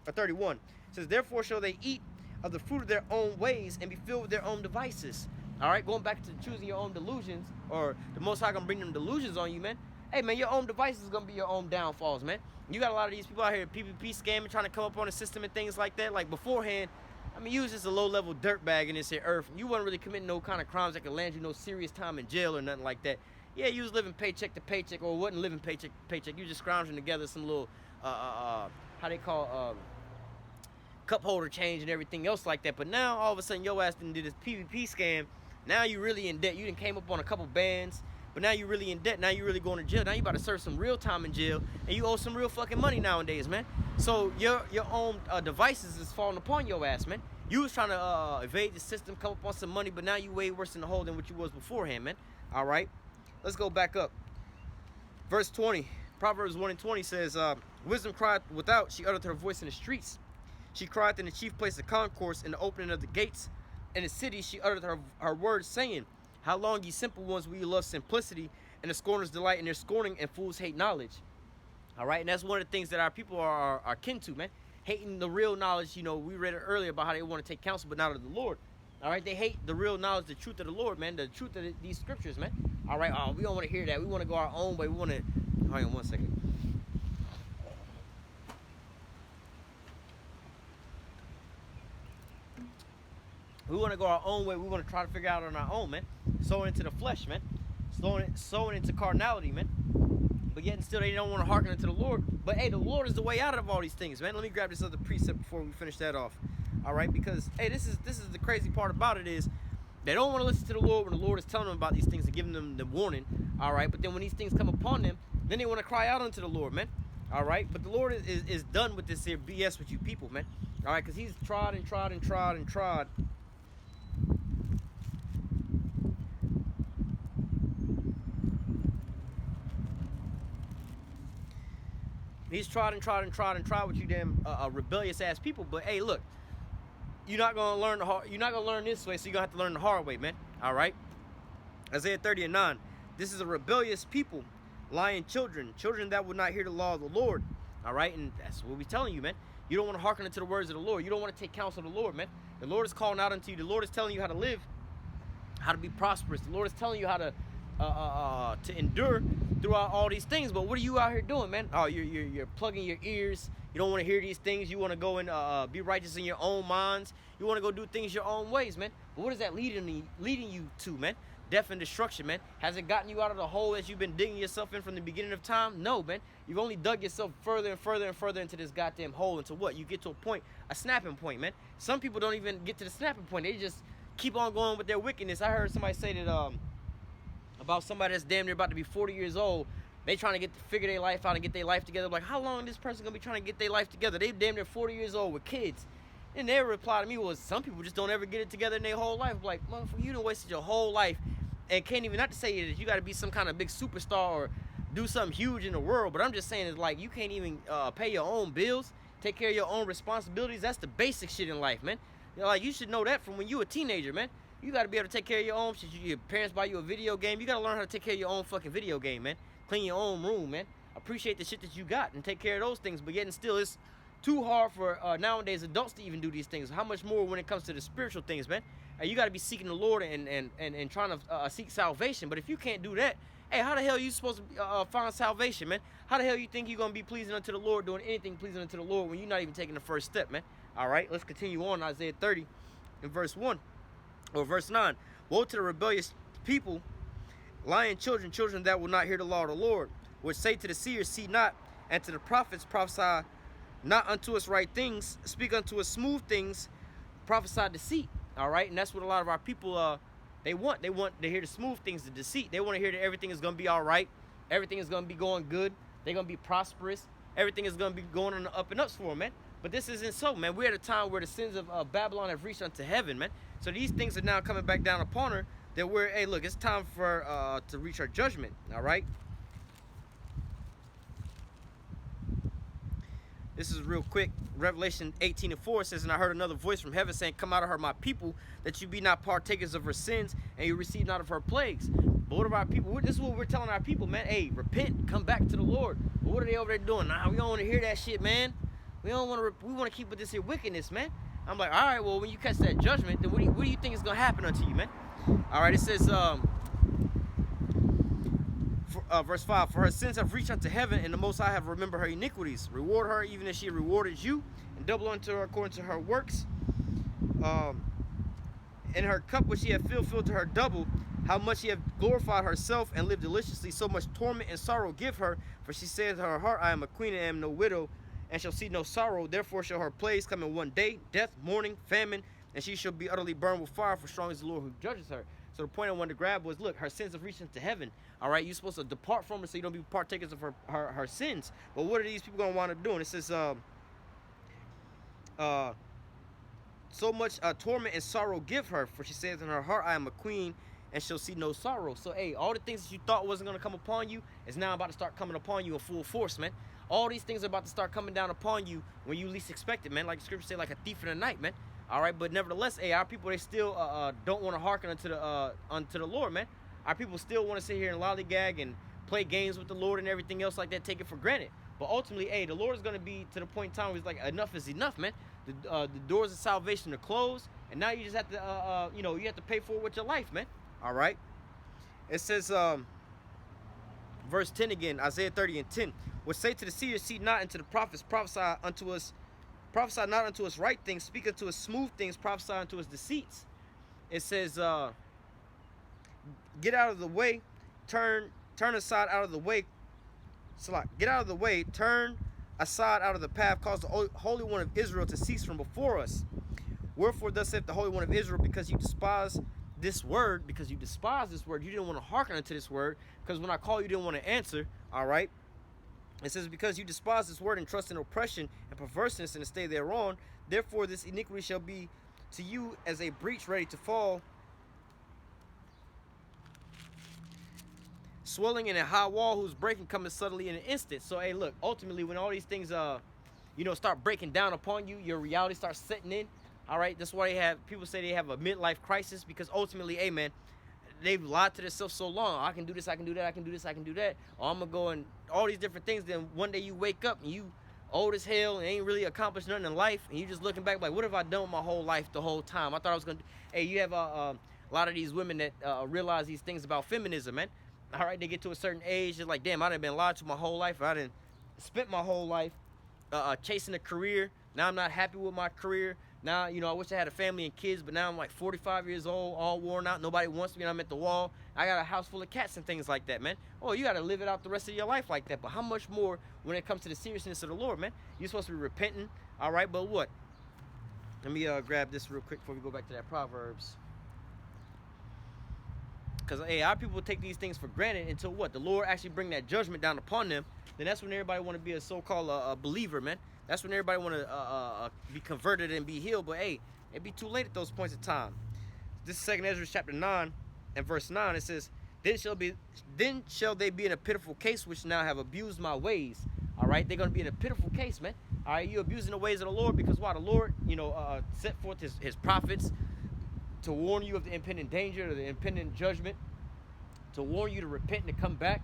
or 31 says, "Therefore shall they eat of the fruit of their own ways and be filled with their own devices." All right, going back to choosing your own delusions, or the Most High gonna bring them delusions on you, man. Hey, man, your own devices is gonna be your own downfalls, man. You got a lot of these people out here PvP scamming, trying to come up on a system and things like that. Like, beforehand, I mean, you was just a low-level dirtbag in this here earth. You wasn't really committing no kind of crimes that could land you no serious time in jail or nothing like that. Yeah, you was living paycheck to paycheck, or wasn't living paycheck to paycheck. You just scrounging together some little, how they call, cup holder change and everything else like that. But now, all of a sudden, your ass done did this PvP scam. Now you really in debt. You done came up on a couple bans, but now you really in debt. Now you really going to jail. Now you about to serve some real time in jail, and you owe some real fucking money nowadays, man. So your own devices is falling upon your ass, man. You was trying to evade the system, come up on some money, but now you way worse in the hole than what you was beforehand, man. All right, let's go back up. Verse 20, Proverbs 1:20 says, "Wisdom cried without; she uttered her voice in the streets. She cried in the chief place of concourse, in the opening of the gates. In the city she uttered her words, saying, How long, ye simple ones, will you love simplicity, and the scorners delight in their scorning, and fools hate knowledge." All right, and that's one of the things that our people are kin to, man. Hating the real knowledge. You know, we read it earlier about how they want to take counsel, but not of the Lord. All right, they hate the real knowledge, the truth of the Lord, man, the truth of these scriptures, man. All right, we don't want to hear that. We want to go our own way. We want to, hang on one second. We want to go our own way. We want to try to figure out on our own, man. Sowing into the flesh, man. Sowing into carnality, man. But yet and still they don't want to hearken unto the Lord. But hey, the Lord is the way out of all these things, man. Let me grab this other precept before we finish that off. All right, because hey, this is the crazy part about it is they don't want to listen to the Lord when the Lord is telling them about these things and giving them the warning. All right, but then when these things come upon them, then they want to cry out unto the Lord, man. All right, but the Lord is done with this here BS with you people, man. All right, because he's tried and tried and tried and tried. He's tried and tried and tried and tried with you damn rebellious ass people. But hey, look, you're not gonna learn the hard. You're not gonna learn this way, so you're gonna have to learn the hard way, man. All right. Isaiah 30:9. This is a rebellious people, lying children, children that will not hear the law of the Lord. All right, and that's what we're telling you, man. You don't want to hearken unto the words of the Lord. You don't want to take counsel of the Lord, man. The Lord is calling out unto you. The Lord is telling you how to live, how to be prosperous. The Lord is telling you how to endure throughout all these things. But what are you out here doing, man? Oh, you're plugging your ears. You don't want to hear these things. You want to go and be righteous in your own minds. You want to go do things your own ways, man. But what is that leading you to, man? Death and destruction, man. Has it gotten you out of the hole that you've been digging yourself in from the beginning of time? No, man. You've only dug yourself further and further and further into this goddamn hole. Into what? You get to a point, a snapping point, man. Some people don't even get to the snapping point. They just keep on going with their wickedness. I heard somebody say that about somebody that's damn near about to be 40 years old. They trying to figure their life out and get their life together. Like, how long is this person gonna be trying to get their life together? They damn near 40 years old with kids. And their reply to me was, some people just don't ever get it together in their whole life. Like, motherfucker, you done wasted your whole life and can't even, not to say that you got to be some kind of big superstar or do something huge in the world, but I'm just saying it's like you can't even pay your own bills, take care of your own responsibilities. That's the basic shit in life, man. You know, like, you should know that from when you a teenager, man. You got to be able to take care of your own shit. Your parents buy you a video game. You got to learn how to take care of your own fucking video game, man. Clean your own room, man. Appreciate the shit that you got and take care of those things. But yet and still, it's too hard for nowadays adults to even do these things. How much more when it comes to the spiritual things, man? You got to be seeking the Lord and trying to seek salvation. But if you can't do that, hey, how the hell are you supposed to find salvation, man? How the hell you think you're going to be pleasing unto the Lord, doing anything pleasing unto the Lord when you're not even taking the first step, man? All right, let's continue on. Isaiah 30 in verse 1 or verse 9. Woe to the rebellious people, lying children, children that will not hear the law of the Lord, which say to the seers, see not, and to the prophets, prophesy not unto us right things, speak unto us smooth things, prophesy deceit. All right, and that's what a lot of our people they want. They want to hear the smooth things, the deceit. They want to hear that everything is going to be all right, everything is going to be going good, they're going to be prosperous, everything is going to be going on the up and ups for them, man. But this isn't so, man. We're at a time where the sins of Babylon have reached unto heaven, man. So these things are now coming back down upon her. That we're, hey, look, it's time for to reach our judgment. All right. This is real quick. Revelation 18:4 says, and I heard another voice from heaven saying, come out of her, my people, that you be not partakers of her sins, and you receive not of her plagues. But what about our people? This is what we're telling our people, man. Hey, repent, come back to the Lord. But what are they over there doing? Nah, we don't want to hear that shit, man. We don't want to. We want to keep with this here wickedness, man. I'm like, all right, well, when you catch that judgment, then what do you think is gonna happen unto you, man? All right, it says, verse 5, for her sins have reached unto heaven, and the Most High have remembered her iniquities. Reward her even as she rewarded you, and double unto her according to her works. In her cup which she had filled to her double. How much she hath glorified herself and lived deliciously, so much torment and sorrow give her. For she said in her heart, I am a queen and am no widow, and shall see no sorrow. Therefore shall her plagues come in one day, death, mourning, famine, and she shall be utterly burned with fire, for strong is the Lord who judges her. So the point I wanted to grab was, look, her sins have reached into heaven. All right, you're supposed to depart from her so you don't be partakers of her sins. But what are these people going to wind up doing? It says, so much torment and sorrow give her, for she says in her heart, I am a queen, and shall see no sorrow. So, hey, all the things that you thought wasn't going to come upon you is now about to start coming upon you in full force, man. All these things are about to start coming down upon you when you least expect it, man. Like the scripture say, like a thief in the night, man. All right, but nevertheless, hey, our people, they still don't want to hearken unto the Lord, man. Our people still want to sit here and lollygag and play games with the Lord and everything else like that, take it for granted. But ultimately, hey, the Lord is going to be to the point in time where he's like, enough is enough, man. The doors of salvation are closed, and now you just have to, you have to pay for it with your life, man. All right. It says, verse 10 again, Isaiah 30:10, which say to the seers, see not, and to the prophets, prophesy not unto us right things, speak unto us smooth things, prophesy unto us deceits. It says, get out of the way, turn aside out of the way, get out of the way, turn aside out of the path, cause the Holy One of Israel to cease from before us. Wherefore thus saith the Holy One of Israel, because you despise this word, you didn't want to hearken unto this word, because when I call you didn't want to answer. All right, It says, because you despise this word and trust in oppression and perverseness and to stay thereon, therefore this iniquity shall be to you as a breach ready to fall, swelling in a high wall whose breaking cometh suddenly in an instant. So, hey, look, ultimately, when all these things, start breaking down upon you, your reality starts setting in. All right, that's why people say they have a midlife crisis, because ultimately, hey, man, they've lied to themselves so long. I can do this, I can do that, I can do this, I can do that. Or I'm gonna go and all these different things. Then one day you wake up and you old as hell and ain't really accomplished nothing in life, and you just looking back like, what have I done with my whole life the whole time? I thought I was gonna do. Hey, you have a lot of these women that realize these things about feminism, man. All right, they get to a certain age, they're like, damn, I done been lied to my whole life. I done spent my whole life chasing a career. Now I'm not happy with my career. Now, I wish I had a family and kids, but now I'm like 45 years old, all worn out. Nobody wants me, and I'm at the wall. I got a house full of cats and things like that, man. Oh, you got to live it out the rest of your life like that. But how much more when it comes to the seriousness of the Lord, man? You're supposed to be repenting, all right? But what? Let me grab this real quick before we go back to that Proverbs. Because, hey, our people take these things for granted until what? The Lord actually bring that judgment down upon them. Then that's when everybody want to be a so-called believer, man. That's when everybody want to be converted and be healed. But, hey, it'd be too late at those points in time. This is 2 Ezra chapter 9 and verse 9. It says, Then shall they be in a pitiful case which now have abused my ways. All right? They're going to be in a pitiful case, man. All right? You're abusing the ways of the Lord because why? The Lord, set forth his prophets to warn you of the impending danger, or the impending judgment, to warn you to repent and to come back.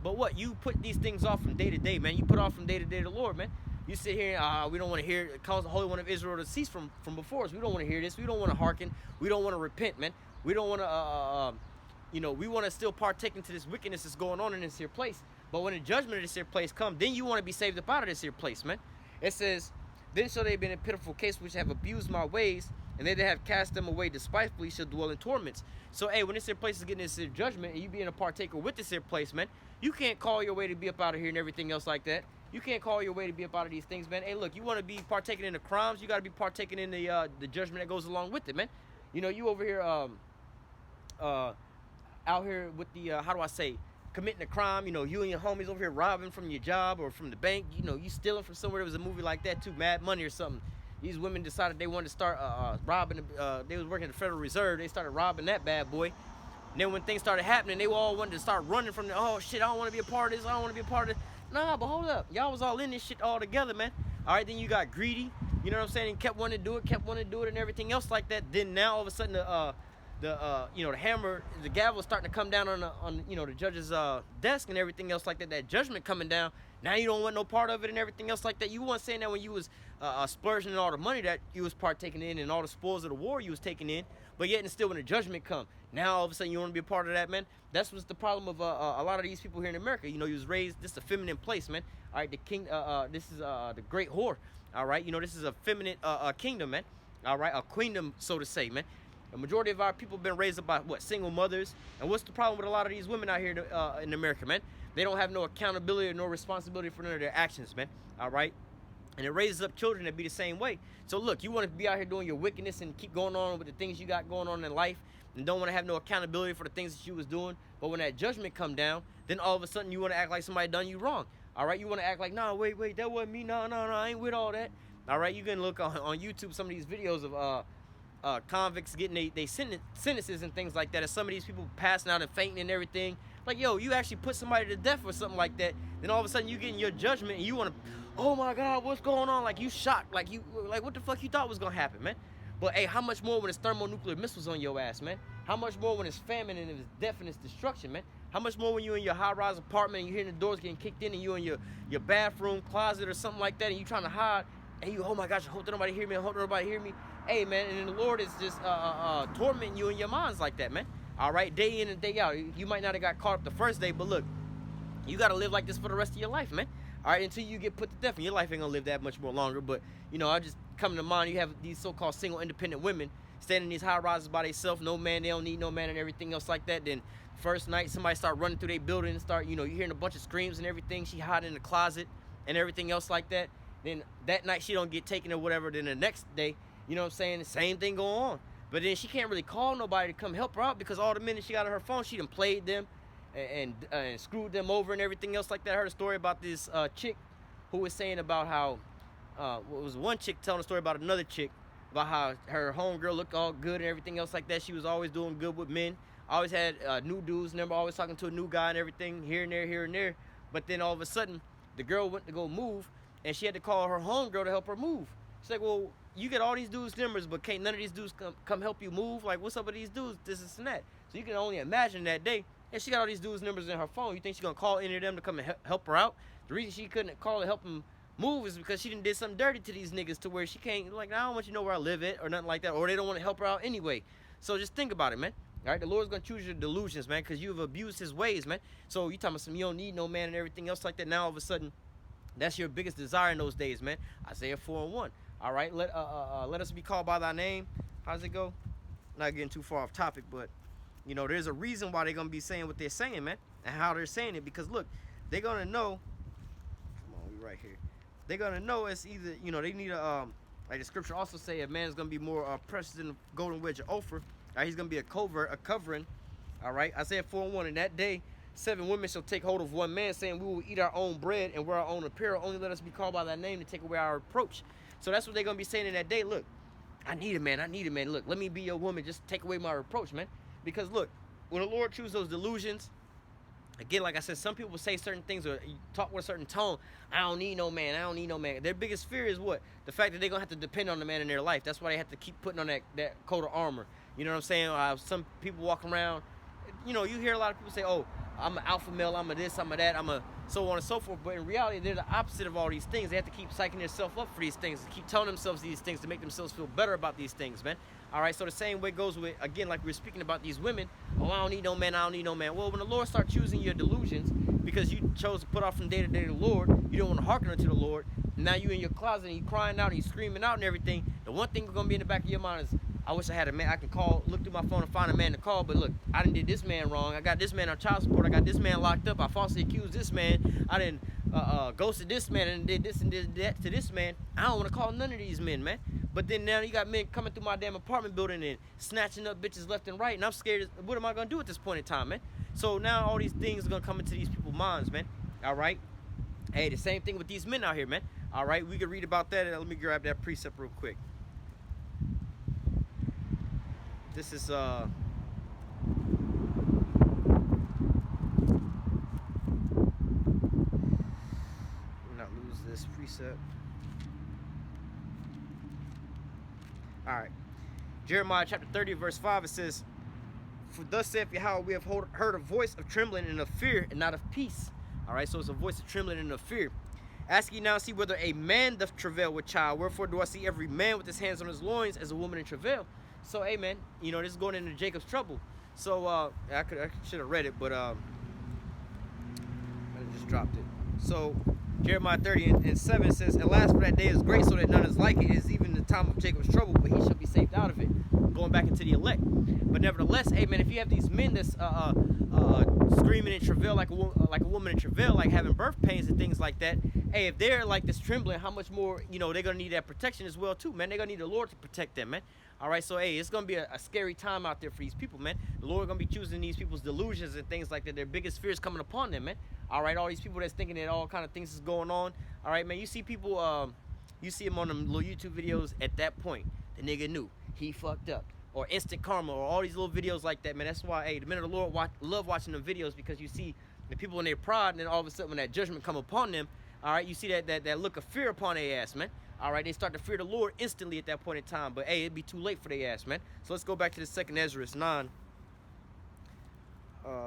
But what? You put these things off from day to day, man. You put off from day to day the Lord, man. You sit here and we don't want to hear it. Cause the Holy One of Israel to cease from before us. We don't want to hear this. We don't want to hearken. We don't want to repent, man. We don't want to, we want to still partake into this wickedness that's going on in this here place. But when the judgment of this here place comes, then you want to be saved up out of this here place, man. It says, then shall they be in a pitiful case which have abused my ways, and they that have cast them away despitefully shall dwell in torments. So, hey, when this here place is getting this here judgment, and you being a partaker with this here place, man, you can't call your way to be up out of here and everything else like that. You can't call your way to be up out of these things, man. Hey, look, you want to be partaking in the crimes, you got to be partaking in the judgment that goes along with it, man. You over here, out here with the, committing a crime. You and your homies over here robbing from your job or from the bank. You stealing from somewhere. There was a movie like that too, Mad Money or something. These women decided they wanted to start robbing. They was working at the Federal Reserve. They started robbing that bad boy. And then when things started happening, they all wanted to start running from the, oh shit, I don't want to be a part of this. I don't want to be a part of this. Nah, but hold up. Y'all was all in this shit all together, man. All right, then you got greedy. You know what I'm saying? And kept wanting to do it, and everything else like that. Then now all of a sudden the hammer, the gavel is starting to come down on the judge's desk and everything else like that. That judgment coming down. Now you don't want no part of it and everything else like that. You weren't saying that when you was splurging in all the money that you was partaking in and all the spoils of the war you was taking in. But yet and still when the judgment come, now all of a sudden you want to be a part of that, man. That's what's the problem of a lot of these people here in America. You was raised, this is a feminine place, man. All right, the king, this is the great whore. All right, this is a feminine kingdom, man. All right, a queendom, so to say, man. The majority of our people have been raised up by, single mothers. And what's the problem with a lot of these women out here in America, man? They don't have no accountability or no responsibility for none of their actions, man. All right? And it raises up children that be the same way. So, look, you want to be out here doing your wickedness and keep going on with the things you got going on in life and don't want to have no accountability for the things that you was doing. But when that judgment come down, then all of a sudden you want to act like somebody done you wrong. All right? You want to act like, nah, wait, that wasn't me. No, I ain't with all that. All right? You can look on YouTube some of these videos of convicts getting they sentences and things like that, and some of these people passing out and fainting and everything. Like, yo, you actually put somebody to death or something like that, then all of a sudden you getting your judgment and you want to, oh my God, what's going on? Like, you shocked, like what the fuck you thought was gonna happen, man? But hey, how much more when it's thermonuclear missiles on your ass, man? How much more when it's famine and it's death and it's destruction, man? How much more when you in your high-rise apartment and you hearing the doors getting kicked in and you in your bathroom closet or something like that and you trying to hide and you, oh my gosh, I hope that nobody hear me, I hope nobody hear me. Hey, man, and then the Lord is just tormenting you in your minds like that, man. All right, day in and day out. You might not have got caught up the first day, but look, you got to live like this for the rest of your life, man. All right, until you get put to death, and your life ain't going to live that much more longer. But, I just come to mind, you have these so-called single independent women standing in these high rises by themselves, no man, they don't need no man and everything else like that. Then first night, somebody start running through their building and start, you're hearing a bunch of screams and everything. She hiding in the closet and everything else like that. Then that night she don't get taken or whatever. Then the next day, you know what I'm saying, the same thing going on. But then she can't really call nobody to come help her out because all the minutes she got on her phone, she done played them and screwed them over and everything else like that. I heard a story about this chick who was saying about how it was one chick telling a story about another chick about how her homegirl looked all good and everything else like that. She was always doing good with men. Always had new dudes, remember, always talking to a new guy and everything, here and there, here and there. But then all of a sudden, the girl went to go move, and she had to call her homegirl to help her move. She's like, well, you get all these dudes' numbers, but can't none of these dudes come help you move? Like, what's up with these dudes, this and that? So you can only imagine that day, and she got all these dudes' numbers in her phone. You think she's going to call any of them to come and help her out? The reason she couldn't call to help them move is because she did something dirty to these niggas to where she can't, like, I don't want you to know where I live at or nothing like that, or they don't want to help her out anyway. So just think about it, man. All right, the Lord's going to choose your delusions, man, because you've abused his ways, man. So you talking about you don't need no man and everything else like that. Now all of a sudden, that's your biggest desire in those days, man. Isaiah 4:1. All right, let us be called by thy name. How's it go? Not getting too far off topic, but, you know, there's a reason why they're going to be saying what they're saying, man, and how they're saying it. Because, look, they're going to know. Come on, we right here. They're going to know it's either, you know, they need a, like the scripture also say, a man's going to be more precious than the golden wedge of Ophir. All right, he's going to be a covering. All right, Isaiah 4:1. In that day, 7 women shall take hold of one man, saying, we will eat our own bread and wear our own apparel. Only let us be called by thy name to take away our reproach. So that's what they're going to be saying in that day. Look, I need a man. Look, let me be your woman. Just take away my reproach, man. Because, look, when the Lord chooses those delusions, again, like I said, some people say certain things or talk with a certain tone. I don't need no man. Their biggest fear is what? The fact that they're going to have to depend on the man in their life. That's why they have to keep putting on that coat of armor. You know what I'm saying? Some people walk around, you know, you hear a lot of people say, oh, I'm an alpha male, I'm a this, I'm a that, I'm a so on and so forth. But in reality, they're the opposite of all these things. They have to keep psyching themselves up for these things, keep telling themselves these things to make themselves feel better about these things, man. All right, so the same way goes with, again, like we were speaking about these women. Oh, I don't need no man. Well, when the Lord starts choosing your delusions because you chose to put off from day to day the Lord, you don't want to hearken unto the Lord, now you in your closet and you crying out and you screaming out and everything, the one thing that's going to be in the back of your mind is, I wish I had a man I can call, look through my phone and find a man to call, but look, I done did this man wrong. I got this man on child support. I got this man locked up. I falsely accused this man. I done ghosted this man and did this and did that to this man. I don't want to call none of these men, man. But then now you got men coming through my damn apartment building and snatching up bitches left and right, and I'm scared. What am I going to do at this point in time, man? So now all these things are going to come into these people's minds, man. All right? Hey, the same thing with these men out here, man. All right? We can read about that. Let me grab that precept real quick. This is not lose this precept. All right, Jeremiah chapter 30 verse 5, it says, for thus saith Yahweh, we have heard a voice of trembling and of fear and not of peace. All right, so it's a voice of trembling and of fear. Ask ye now, see whether a man doth travail with child. Wherefore do I see every man with his hands on his loins as a woman in travail. So, hey, man, you know, this is going into Jacob's trouble. So, I should have read it, but I just dropped it. So, Jeremiah 30 and 7 says, alas, for that day is great, so that none is like it. It is even the time of Jacob's trouble, but he shall be saved out of it. Going back into the elect. But nevertheless, hey, man, if you have these men that's screaming in travail like a woman in travail, like having birth pains and things like that, hey, if they're like this trembling, how much more, you know, they're going to need that protection as well, too, man. They're going to need the Lord to protect them, man. All right, so, hey, it's going to be a scary time out there for these people, man. The Lord going to be choosing these people's delusions and things like that. Their biggest fears coming upon them, man. All right, all these people that's thinking that all kind of things is going on. All right, man, you see people, you see them on them little YouTube videos at that point. The nigga knew. He fucked up. Or instant karma, or all these little videos like that, man. That's why, hey, the men of the Lord love watching them videos, because you see the people in their pride, and then all of a sudden when that judgment come upon them, all right, you see that look of fear upon their ass, man. All right, they start to fear the Lord instantly at that point in time. But, hey, it'd be too late for their ass, man. So let's go back to the 2nd Ezra 9.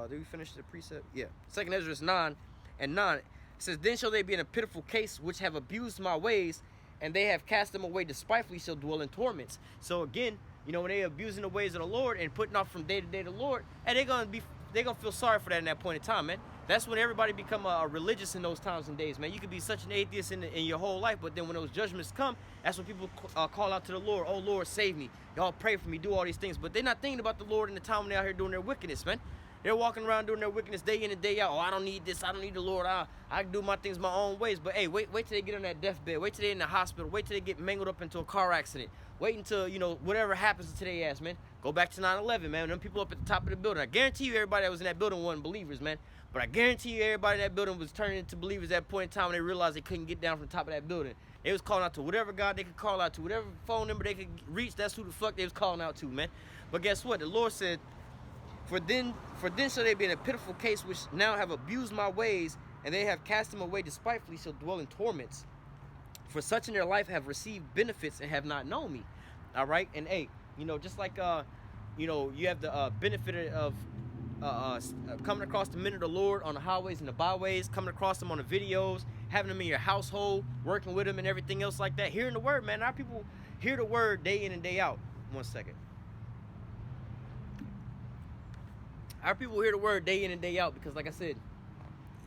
Did we finish the precept? Yeah. 2nd Ezra 9 and 9. It says, then shall they be in a pitiful case, which have abused my ways, and they have cast them away despitefully, shall dwell in torments. So, again, you know, when they abusing the ways of the Lord and putting off from day to day the Lord, and they're gonna feel sorry for that in that point in time, man. That's when everybody become religious in those times and days, man. You could be such an atheist in your whole life, but then when those judgments come, that's when people call out to the Lord. Oh, Lord, save me. Y'all pray for me, do all these things. But they're not thinking about the Lord in the time when they're out here doing their wickedness, man. They're walking around doing their wickedness day in and day out. Oh, I don't need this. I don't need the Lord. I can do my things my own ways. But, hey, wait till they get on that deathbed. Wait till they're in the hospital. Wait till they get mangled up into a car accident. Wait until, you know, whatever happens to their ass, man. Go back to 9/11, man. Them people up at the top of the building. I guarantee you everybody that was in that building wasn't believers, man. But I guarantee you everybody in that building was turning into believers at that point in time when they realized they couldn't get down from the top of that building. They was calling out to whatever God they could call out to, whatever phone number they could reach, that's who the fuck they was calling out to, man. But guess what? The Lord said, For then shall they be in a pitiful case which now have abused my ways, and they have cast them away despitefully, shall dwell in torments. For such in their life have received benefits and have not known me. All right? And hey, you know, just like, you know, you have the benefit of coming across the men of the Lord on the highways and the byways, coming across them on the videos, having them in your household, working with them and everything else like that. Hearing the word, man. Our people hear the word day in and day out. One second. Our people hear the word day in and day out because, like I said,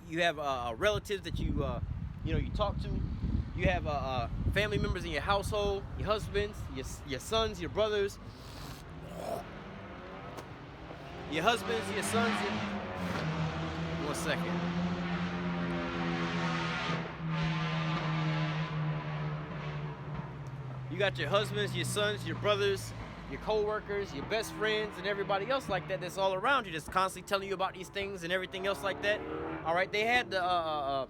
you have relatives that you know, you talk to. You have family members in your household, your husbands, your sons, your brothers, your husbands, your sons. One second. You got your husbands, your sons, your brothers, your co-workers, your best friends, and everybody else like that that's all around you that's constantly telling you about these things and everything else like that. All right, they had the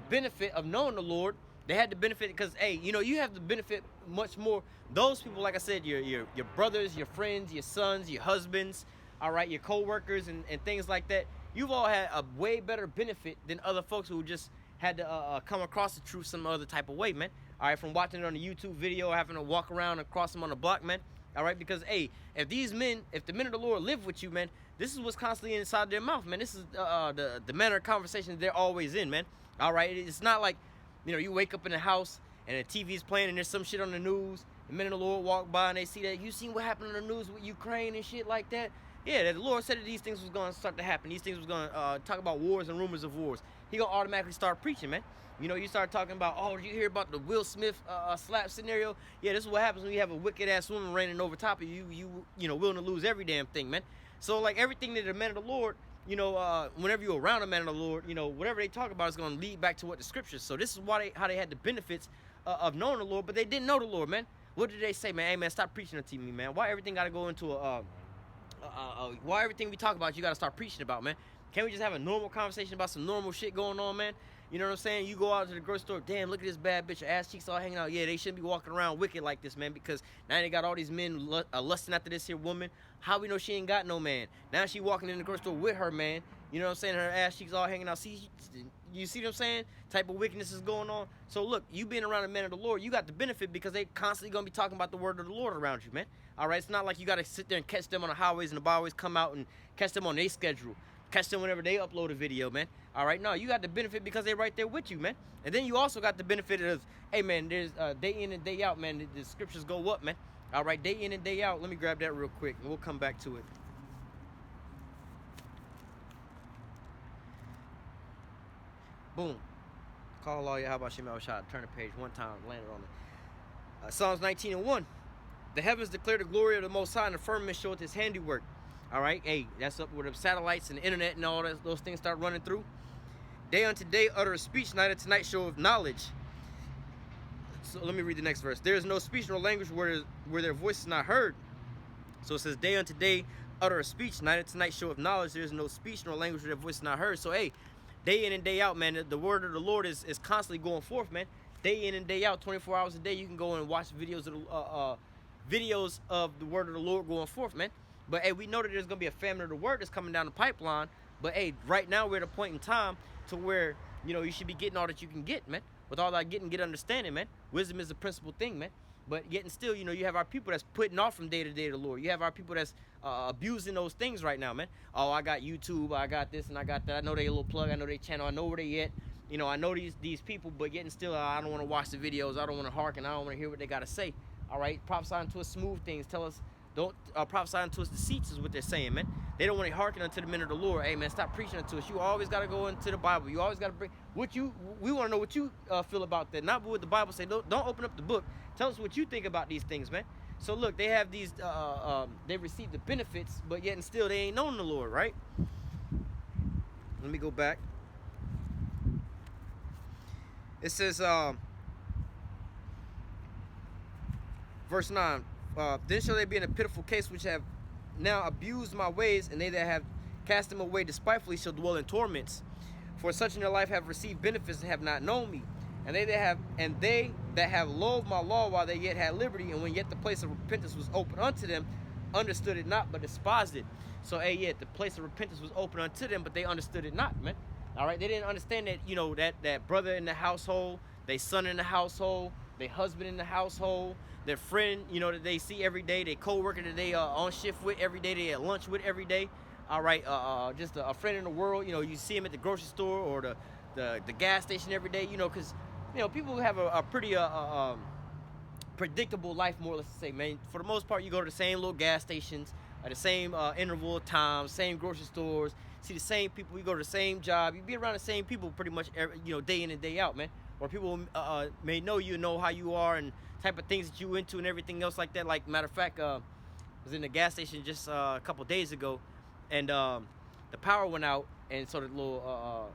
benefit of knowing the Lord. They had the benefit because, hey, you know, you have the benefit much more. Those people, like I said, your brothers, your friends, your sons, your husbands, all right, your co-workers and things like that. You've all had a way better benefit than other folks who just had to come across the truth some other type of way, man. All right, from watching it on a YouTube video or having to walk around and cross them on the block, man. All right, because, hey, if the men of the Lord live with you, man, this is what's constantly inside their mouth, man. This is the manner of conversation they're always in, man. All right, it's not like, you know, you wake up in the house and the TV's playing and there's some shit on the news. The men of the Lord walk by and they see that. You seen what happened on the news with Ukraine and shit like that? Yeah, the Lord said that these things was going to start to happen. These things was going to talk about wars and rumors of wars. He going to automatically start preaching, man. You know, you start talking about, oh, did you hear about the Will Smith slap scenario? Yeah, this is what happens when you have a wicked-ass woman reigning over top of you. You know, willing to lose every damn thing, man. So, like, everything that the man of the Lord, you know, whenever you're around a man of the Lord, you know, whatever they talk about is going to lead back to what the scriptures. So this is how they had the benefits of knowing the Lord, but they didn't know the Lord, man. What did they say, man? Hey, man, stop preaching it to me, man. Why everything got to go into why everything we talk about you got to start preaching about, man? Can't we just have a normal conversation about some normal shit going on, man? You know what I'm saying? You go out to the grocery store, damn, look at this bad bitch, her ass cheeks all hanging out. Yeah, they shouldn't be walking around wicked like this, man, because now they got all these men lusting after this here woman. How we know she ain't got no man? Now she walking in the grocery store with her man. You know what I'm saying? Her ass cheeks all hanging out. See, you see what I'm saying? Type of wickedness is going on. So look, you being around the man of the Lord, you got the benefit because they constantly going to be talking about the word of the Lord around you, man. All right? It's not like you got to sit there and catch them on the highways and the byways, come out and catch them on their schedule. Catch them whenever they upload a video, man. All right? No, you got the benefit because they're right there with you, man. And then you also got the benefit of, hey, man, there's day in and day out, man. The scriptures go up, man. All right? Day in and day out. Let me grab that real quick, and we'll come back to it. Boom. Call all Yahweh Shem Shot. Turn the page one time, landed on it. Psalms 19:1. The heavens declare the glory of the Most High, and the firmament showeth his handiwork. All right, hey, that's up where the satellites and the internet and all those things start running through. Day unto day utter a speech, night unto night show of knowledge. So let me read the next verse. There is no speech nor language where their voice is not heard. So it says, day unto day utter a speech, night unto night show of knowledge. There is no speech nor language where their voice is not heard. So hey, day in and day out, man, the word of the Lord is constantly going forth, man. Day in and day out, 24 hours a day, you can go and watch videos of the word of the Lord going forth, man. But hey, we know that there's gonna be a famine of the word that's coming down the pipeline. But hey, right now we're at a point in time to where, you know, you should be getting all that you can get, man. With all that get understanding, man. Wisdom is the principal thing, man. But yet and still, you know, you have our people that's putting off from day to day the Lord. You have our people that's abusing those things right now, man. Oh, I got YouTube, I got this and I got that. I know they a little plug, I know they channel, I know where they at. You know, I know these people, but yet and still, I don't want to watch the videos. I don't want to hearken. I don't want to hear what they got to say. All right, prophesying to us smooth things. Tell us, don't prophesy unto us deceits is what they're saying, man. They don't want to hearken unto the men of the Lord. Hey, man, stop preaching unto us. You always got to go into the Bible. You always got to bring we want to know what you feel about that. Not what the Bible say. Don't open up the book. Tell us what you think about these things, man. So look, they have these, they receive the benefits, but yet and still they ain't known the Lord, right? Let me go back. It says, verse 9, then shall they be in a pitiful case which have now abuse my ways, and they that have cast them away despitefully shall dwell in torments. For such in their life have received benefits and have not known me. And they that have loathed my law while they yet had liberty, and when yet the place of repentance was open unto them, understood it not, but despised it. So, hey, yeah, the place of repentance was open unto them, but they understood it not, man. All right, they didn't understand that, you know, that brother in the household, their son in the household, their husband in the household, their friend, you know, that they see every day, their co-worker that they on shift with every day, they at lunch with every day. All right, just a friend in the world, you know, you see him at the grocery store or the gas station every day, you know, because, you know, people have a pretty predictable life, more or less to say, man. For the most part, you go to the same little gas stations at the same interval of time, same grocery stores, see the same people, you go to the same job, you be around the same people pretty much every, you know, day in and day out, man. Or people may know you, know how you are and type of things that you into and everything else like that. Like, matter of fact, I was in the gas station just a couple days ago, and the power went out, and so the little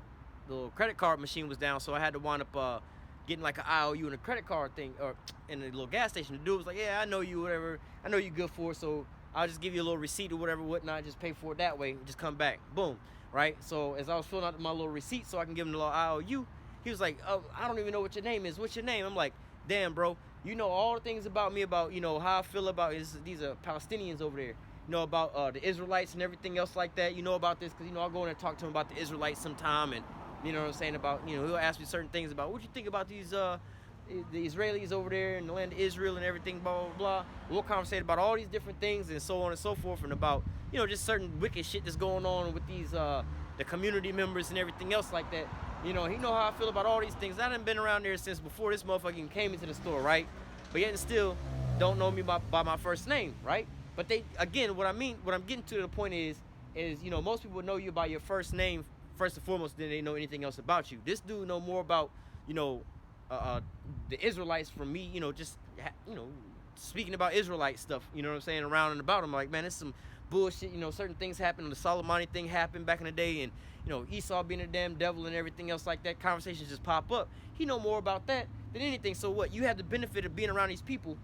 credit card machine was down, so I had to wind up getting like an IOU and a credit card thing, or in a little gas station. The dude was like, yeah, I know you, whatever, I know you good for it, so I'll just give you a little receipt or whatever, whatnot, just pay for it that way, just come back, boom, right? So as I was filling out my little receipt so I can give him the little IOU, he was like, oh, I don't even know what your name is. What's your name? I'm like, damn, bro, you know all the things about me, about, you know, how I feel about these are Palestinians over there. You know about the Israelites and everything else like that. You know about this because, you know, I'll go in and talk to him about the Israelites sometime, and, you know what I'm saying, about, you know, he'll ask me certain things about what you think about these, the Israelis over there in the land of Israel and everything, blah, blah, blah. We'll conversate about all these different things and so on and so forth, and about, you know, just certain wicked shit that's going on with these, the community members and everything else like that. You know, he know how I feel about all these things. I done been around there since before this motherfucker even came into the store, right? But yet and still don't know me by my first name, right? But they, again, what I'm getting to the point is, you know, most people know you by your first name first and foremost, than they know anything else about you. This dude know more about, you know, the Israelites from me, you know, just, you know, speaking about Israelite stuff, you know what I'm saying, around and about him. Like, man, it's some bullshit, you know, certain things happened. The Soleimani thing happened back in the day, and, you know, Esau being a damn devil and everything else like that. Conversations just pop up. He know more about that than anything. So what? You have the benefit of being around these people.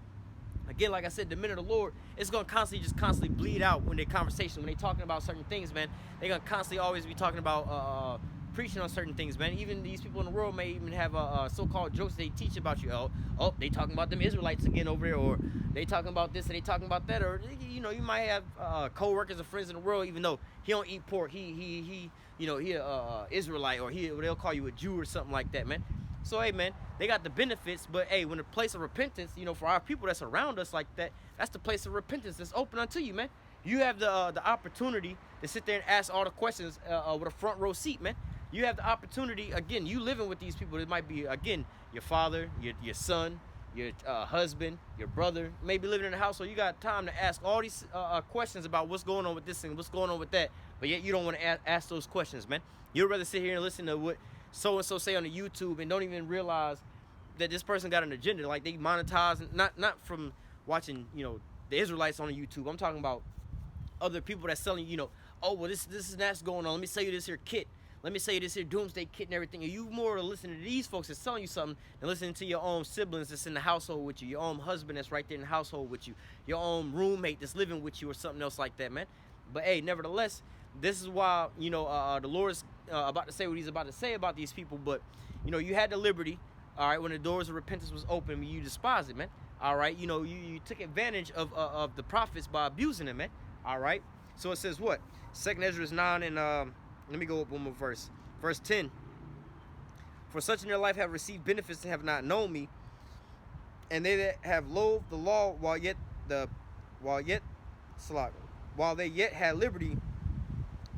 Again, like I said, the minute of the Lord, it's going to constantly bleed out when they conversation, when they talking about certain things, man. They're going to constantly always be talking about preaching on certain things, man. Even these people in the world may even have so-called jokes they teach about you. Oh, they talking about them Israelites again over there, or they talking about this and they talking about that, or, you know, you might have co-workers or friends in the world, even though he don't eat pork, he you know, he a Israelite, or they'll call you a Jew or something like that, man. So, hey, man, they got the benefits, but, hey, when the place of repentance, you know, for our people that's around us like that, that's the place of repentance that's open unto you, man. You have the opportunity to sit there and ask all the questions with a front row seat, man. You have the opportunity, again, you living with these people. It might be, again, your father, your son, your husband, your brother, maybe living in a household. You got time to ask all these questions about what's going on with this and what's going on with that, but yet you don't want to ask those questions, man. You'd rather sit here and listen to what so-and-so say on the YouTube and don't even realize that this person got an agenda. Like, they monetize, not from watching, you know, the Israelites on the YouTube. I'm talking about other people that's selling, you know, oh, well, this and that's going on. Let me sell you this here kit. Let me sell you this here doomsday kit and everything. Are you more listening to these folks that's selling you something than listening to your own siblings that's in the household with you, your own husband that's right there in the household with you, your own roommate that's living with you, or something else like that, man? But, hey, nevertheless, this is why, you know, the Lord is about to say what he's about to say about these people. But, you know, you had the liberty, all right, when the doors of repentance was open, you despised it, man. All right, you know, you took advantage of the prophets by abusing them, man. All right, so it says what? 2nd Ezra 9 and let me go up one more verse. Verse 10. For such in their life have received benefits and have not known me, and they that have loathed the law while they yet had liberty,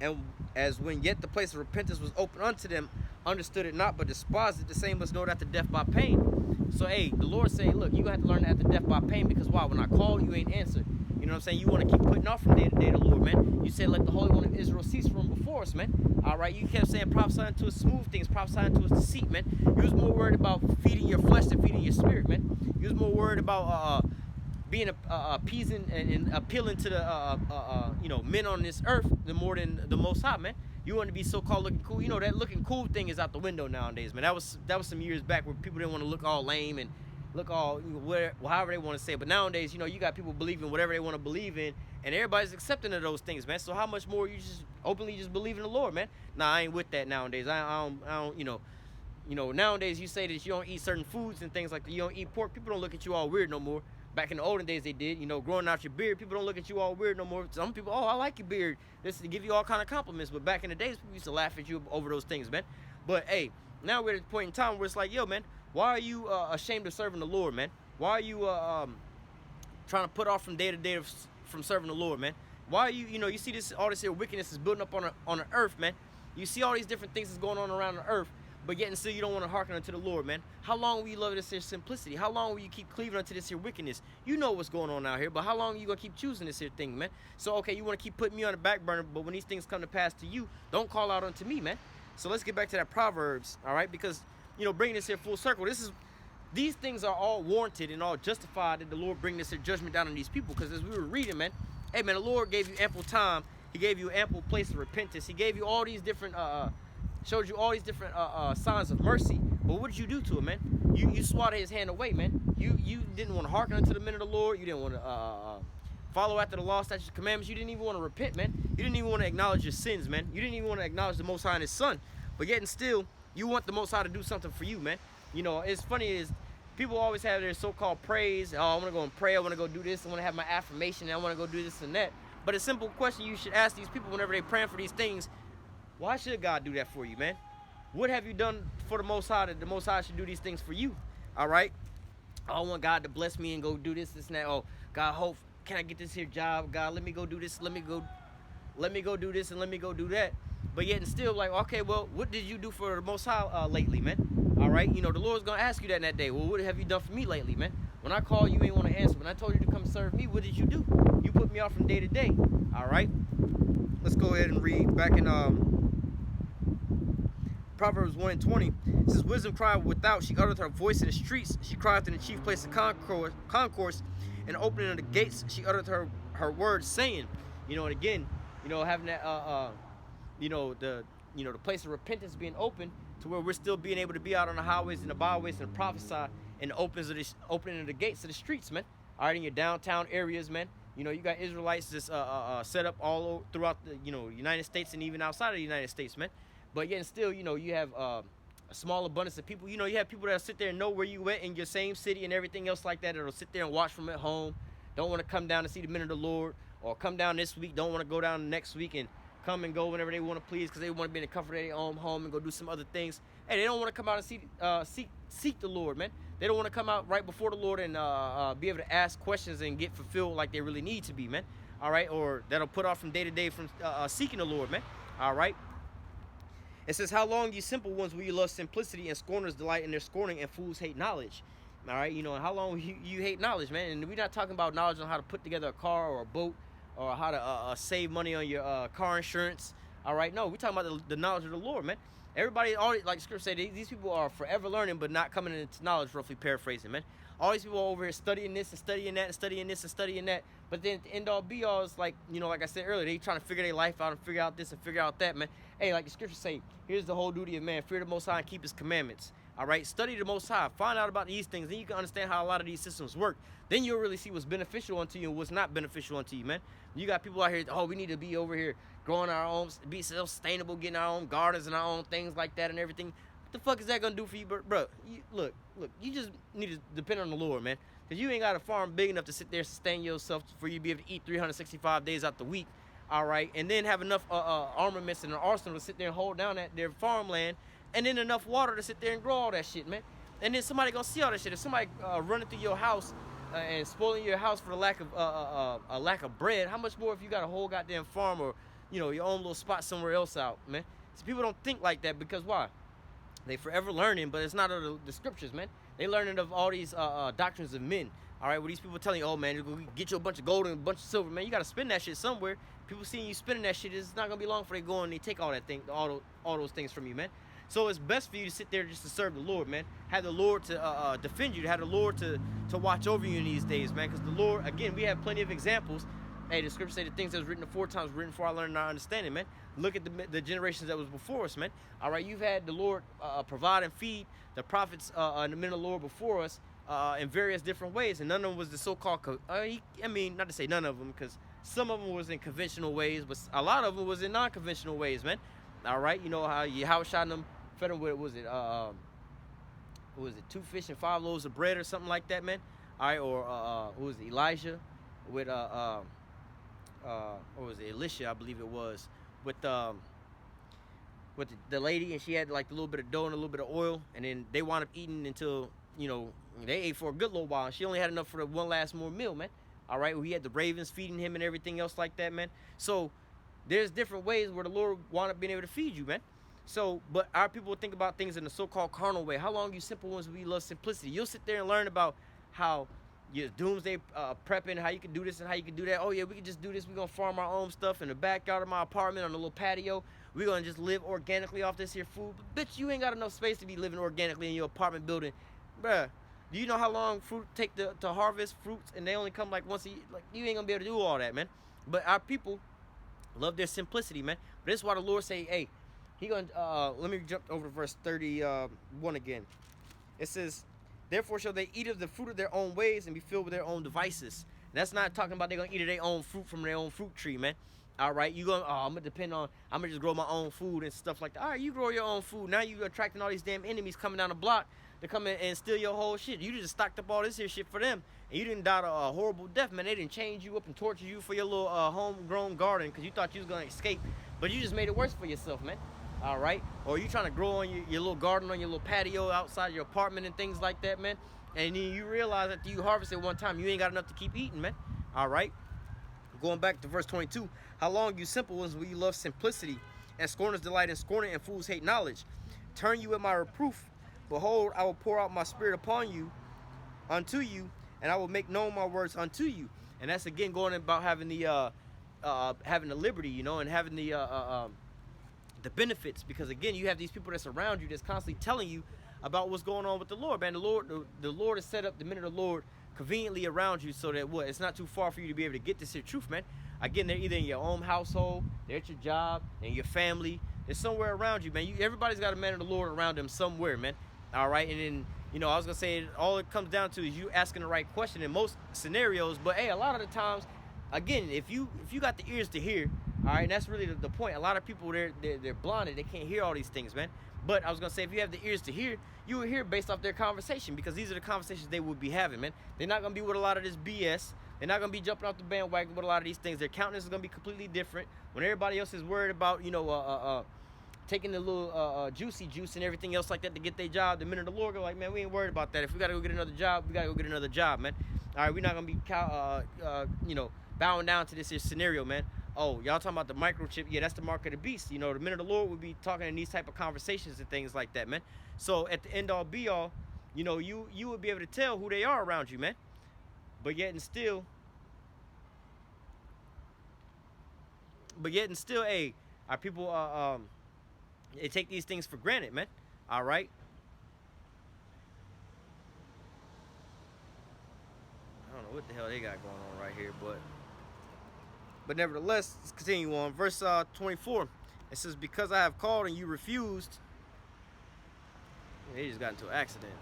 and as when yet the place of repentance was open unto them, understood it not, but despised it. The same must know that after death by pain. So, hey, the Lord say, look, you have to learn that after death by pain, because why? When I call, you ain't answered. You know what I'm saying? You want to keep putting off from day to day the Lord, man. You said, let the Holy One of Israel cease from before us, man. All right, you kept saying prophesying to us smooth things, prophesying to us deceit, man. You was more worried about feeding your flesh than feeding your spirit, man. You was more worried about being appeasing and appealing to the you know, men on this earth than more than the Most High, man. You want to be so-called looking cool. You know, that looking cool thing is out the window nowadays, man. That was some years back where people didn't want to look all lame and look all, however they want to say it. But nowadays, you know, you got people believing whatever they want to believe in, and everybody's accepting of those things, man. So how much more you just openly just believe in the Lord, man? Nah, I ain't with that nowadays. I don't, you know, nowadays you say that you don't eat certain foods and things like that. You don't eat pork. People don't look at you all weird no more. Back in the olden days, they did. You know, growing out your beard, people don't look at you all weird no more. Some people, oh, I like your beard. This is to give you all kind of compliments. But back in the days, people used to laugh at you over those things, man. But hey, now we're at the point in time where it's like, yo, man, why are you ashamed of serving the Lord, man? Why are you trying to put off from day to day from serving the Lord, man? Why are you, you know, you see this, all this here wickedness is building up on the earth, man. You see all these different things that's going on around the earth, but yet and still you don't want to hearken unto the Lord, man. How long will you love this here simplicity? How long will you keep cleaving unto this here wickedness? You know what's going on out here, but how long are you going to keep choosing this here thing, man? So, okay, you want to keep putting me on the back burner, but when these things come to pass to you, don't call out unto me, man. So let's get back to that Proverbs, all right? Because, you know, bringing this here full circle, these things are all warranted and all justified that the Lord bring this here judgment down on these people. Because as we were reading, man, hey, man, the Lord gave you ample time. He gave you ample place of repentance. He gave you all these different, showed you all these different signs of mercy. But what did you do to him, man? You swatted his hand away, man. You didn't want to hearken unto the men of the Lord. You didn't want to follow after the law, statutes, commandments. You didn't even want to repent, man. You didn't even want to acknowledge your sins, man. You didn't even want to acknowledge the Most High and His Son. But yet and still, you want the Most High to do something for you, man. You know, it's funny is people always have their so-called praise. Oh, I want to go and pray. I want to go do this. I want to have my affirmation. I want to go do this and that. But a simple question you should ask these people whenever they're praying for these things, why should God do that for you, man? What have you done for the Most High that the Most High should do these things for you? All right? I want God to bless me and go do this, this, and that. Oh, God, hope, can I get this here job? God, let me go do this. Let me go do this and let me go do that. But yet and still, like, okay, well, what did you do for the Most High lately, man? All right? You know, the Lord's going to ask you that in that day. Well, what have you done for me lately, man? When I called, you ain't want to answer. When I told you to come serve me, what did you do? You put me off from day to day. All right? Let's go ahead and read back in Proverbs 1:20. It says, wisdom cried without. She uttered her voice in the streets. She cried in the chief place of concourse. And opening of the gates, she uttered her words, saying, you know, and again, you know, having that, you know, the place of repentance being open to where we're still being able to be out on the highways and the byways and prophesy in the opening of the gates of the streets, man. All right, in your downtown areas, man. You know, you got Israelites just set up all throughout the, you know, United States and even outside of the United States, man. But yet still, you know, you have a small abundance of people. You know, you have people that sit there and know where you at in your same city and everything else like that. That'll sit there and watch from at home. Don't want to come down to see the men of the Lord, or come down this week. Don't want to go down next week and come and go whenever they want to please, because they want to be in the comfort of their own home and go do some other things. Hey, they don't want to come out and seek the Lord, man. They don't want to come out right before the Lord and be able to ask questions and get fulfilled like they really need to be, man. All right, or that'll put off from day to day from seeking the Lord, man. All right. It says, how long, you simple ones, will you love simplicity, and scorners delight in their scorning, and fools hate knowledge? All right, you know, and how long will you hate knowledge, man? And we're not talking about knowledge on how to put together a car or a boat, or how to save money on your car insurance. All right, no, we're talking about the knowledge of the Lord, man. Everybody, like Scripture said, these people are forever learning, but not coming into knowledge, roughly paraphrasing, man. All these people are over here studying this and studying that and studying this and studying that. But then at the end all be all is like, you know, like I said earlier, they trying to figure their life out and figure out this and figure out that, man. Hey, like the Scriptures say, here's the whole duty of man: fear the Most High and keep His commandments. All right, study the Most High, find out about these things, then you can understand how a lot of these systems work. Then you'll really see what's beneficial unto you and what's not beneficial unto you, man. You got people out here, oh, we need to be over here growing our own, be self-sustainable, getting our own gardens and our own things like that and everything. What the fuck is that gonna do for you, bro? Look, you just need to depend on the Lord, man. Because you ain't got a farm big enough to sit there and sustain yourself for you to be able to eat 365 days out the week, all right? And then have enough armaments and an arsenal to sit there and hold down their farmland, and then enough water to sit there and grow all that shit, man. And then somebody gonna see all that shit. If somebody running through your house and spoiling your house for the lack of bread, how much more if you got a whole goddamn farm, or, you know, your own little spot somewhere else out, man? So people don't think like that, because why? They forever learning, but it's not of the Scriptures, man. They learning of all these doctrines of men. All right, where these people telling you, oh man, you go get you a bunch of gold and a bunch of silver, man. You got to spend that shit somewhere. People seeing you spending that shit, it's not gonna be long before they go and they take all that thing, all those things from you, man. So it's best for you to sit there just to serve the Lord, man. Have the Lord to defend you, to have the Lord to watch over you in these days, man. Because the Lord, again, we have plenty of examples. Hey, the Scripture say the things that was written aforetime was written for our learning and our understanding, man. Look at the generations that was before us, man. All right, you've had the Lord provide and feed the prophets and the men of the Lord before us in various different ways, and none of them was the so-called. I mean, not to say none of them, because some of them was in conventional ways, but a lot of them was in non-conventional ways, man. All right, you know how Yahushua them fed them with, what was it, 2 fish and 5 loaves of bread or something like that, man. All right, or who was it, Elijah with what was it, Elisha, I believe it was, with the lady, and she had like a little bit of dough and a little bit of oil, and then they wound up eating until, you know, they ate for a good little while, and she only had enough for the one last more meal, man. All right, we had the ravens feeding him and everything else like that, man. So there's different ways where the Lord wound up being able to feed you, man. So, but our people think about things in the so-called carnal way. How long you simple ones we love simplicity? You'll sit there and learn about how your doomsday prepping, how you can do this and how you can do that. Oh yeah, we can just do this. We're gonna farm our own stuff in the backyard of my apartment on a little patio. We're gonna just live organically off this here food. But bitch, you ain't got enough space to be living organically in your apartment building, bruh. Do you know how long fruit take to harvest fruits, and they only come like once a year? Like, you ain't gonna be able to do all that, man. But our people love their simplicity, man. But this is why the Lord say, hey, he gonna let me jump over to verse 31 again. It says, therefore shall they eat of the fruit of their own ways and be filled with their own devices. And that's not talking about they're gonna eat of their own fruit from their own fruit tree, man. All right, you gonna I'm gonna just grow my own food and stuff like that. All right, you grow your own food. Now you attracting all these damn enemies coming down the block to come in and steal your whole shit. You just stocked up all this here shit for them, and you didn't die a horrible death, man. They didn't chain you up and torture you for your little homegrown garden because you thought you was gonna escape, but you just made it worse for yourself, man. All right, or you trying to grow on your little garden on your little patio outside your apartment and things like that, man. And then you realize that you harvested one time, you ain't got enough to keep eating, man. All right. Going back to verse 22, how long you simple ones will you love simplicity, and scorners delight in scorning, and fools hate knowledge. Turn you at my reproof. Behold, I will pour out my spirit upon you, unto you, and I will make known my words unto you. And that's again going about having the liberty, you know, and having the benefits, because again, you have these people that's around you that's constantly telling you about what's going on with the Lord, man. The Lord has set up the minute of the Lord conveniently around you, so that it's not too far for you to be able to get this here truth, man. Again, they're either in your own household, they're at your job, and your family. They're somewhere around you, man. Everybody's got a man of the Lord around them somewhere, man. All right, and then, you know, I was gonna say, all it comes down to is you asking the right question in most scenarios. But hey, a lot of the times, again, if you got the ears to hear, all right, and that's really the point. A lot of people, they're blinded, they can't hear all these things, man. But I was gonna say, if you have the ears to hear, you will hear based off their conversation, because these are the conversations they will be having, man. They're not gonna be with a lot of this BS. They're not gonna be jumping off the bandwagon with a lot of these things. Their countenance is gonna be completely different. When everybody else is worried about, you know, taking the little juicy juice and everything else like that to get their job, the minute the Lord go like, man, we ain't worried about that. If we gotta go get another job, we gotta go get another job, man. All right, we're not gonna be you know, bowing down to this here scenario, man. Oh, y'all talking about the microchip? Yeah, that's the mark of the beast. You know, the minute the Lord would be talking in these type of conversations and things like that, man. So at the end all be all, you know, you would be able to tell who they are around you, man. But yet and still, hey, our people they take these things for granted, man. All right. I don't know what the hell they got going on right here, but nevertheless, let's continue on. Verse 24, it says, because I have called and you refused. They just got into an accident.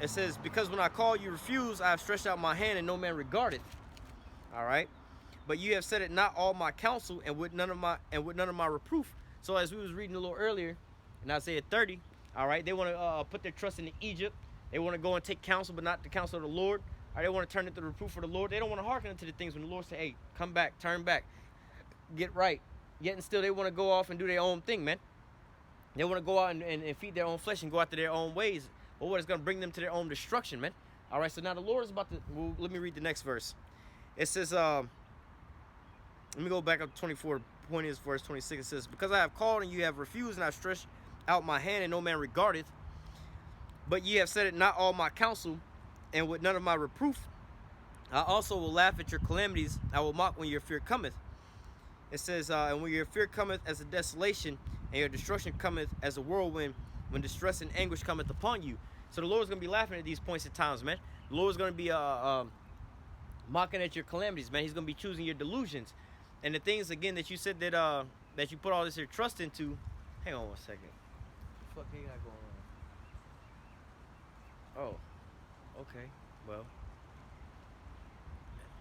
It says, because when I call you refuse, I have stretched out my hand and no man regarded. All right. But you have said it not all my counsel, and with none of my reproof. So as we was reading a little earlier in Isaiah 30, all right, they want to put their trust in Egypt. They want to go and take counsel, but not the counsel of the Lord. Or they want to turn it to the reproof of the Lord. They don't want to hearken into the things when the Lord say, hey, come back, turn back, get right. Yet and still they want to go off and do their own thing, man. They want to go out and feed their own flesh and go after their own ways. But what is going to bring them to their own destruction, man? All right, so now the Lord is about to, well, let me read the next verse. It says, let me go back up to 24. The point is verse 26. It says, because I have called and you have refused, and I have stretched out my hand and no man regardeth. But ye have said it not all my counsel, and with none of my reproof. I also will laugh at your calamities. I will mock when your fear cometh. It says, and when your fear cometh as a desolation, and your destruction cometh as a whirlwind, when distress and anguish cometh upon you. So the Lord's going to be laughing at these points at times, man. The Lord's going to be mocking at your calamities, man. He's going to be choosing your delusions. And the things, again, that you said that you put all this here trust into. Hang on one second. What the fuck you got going on? Oh. Okay, well,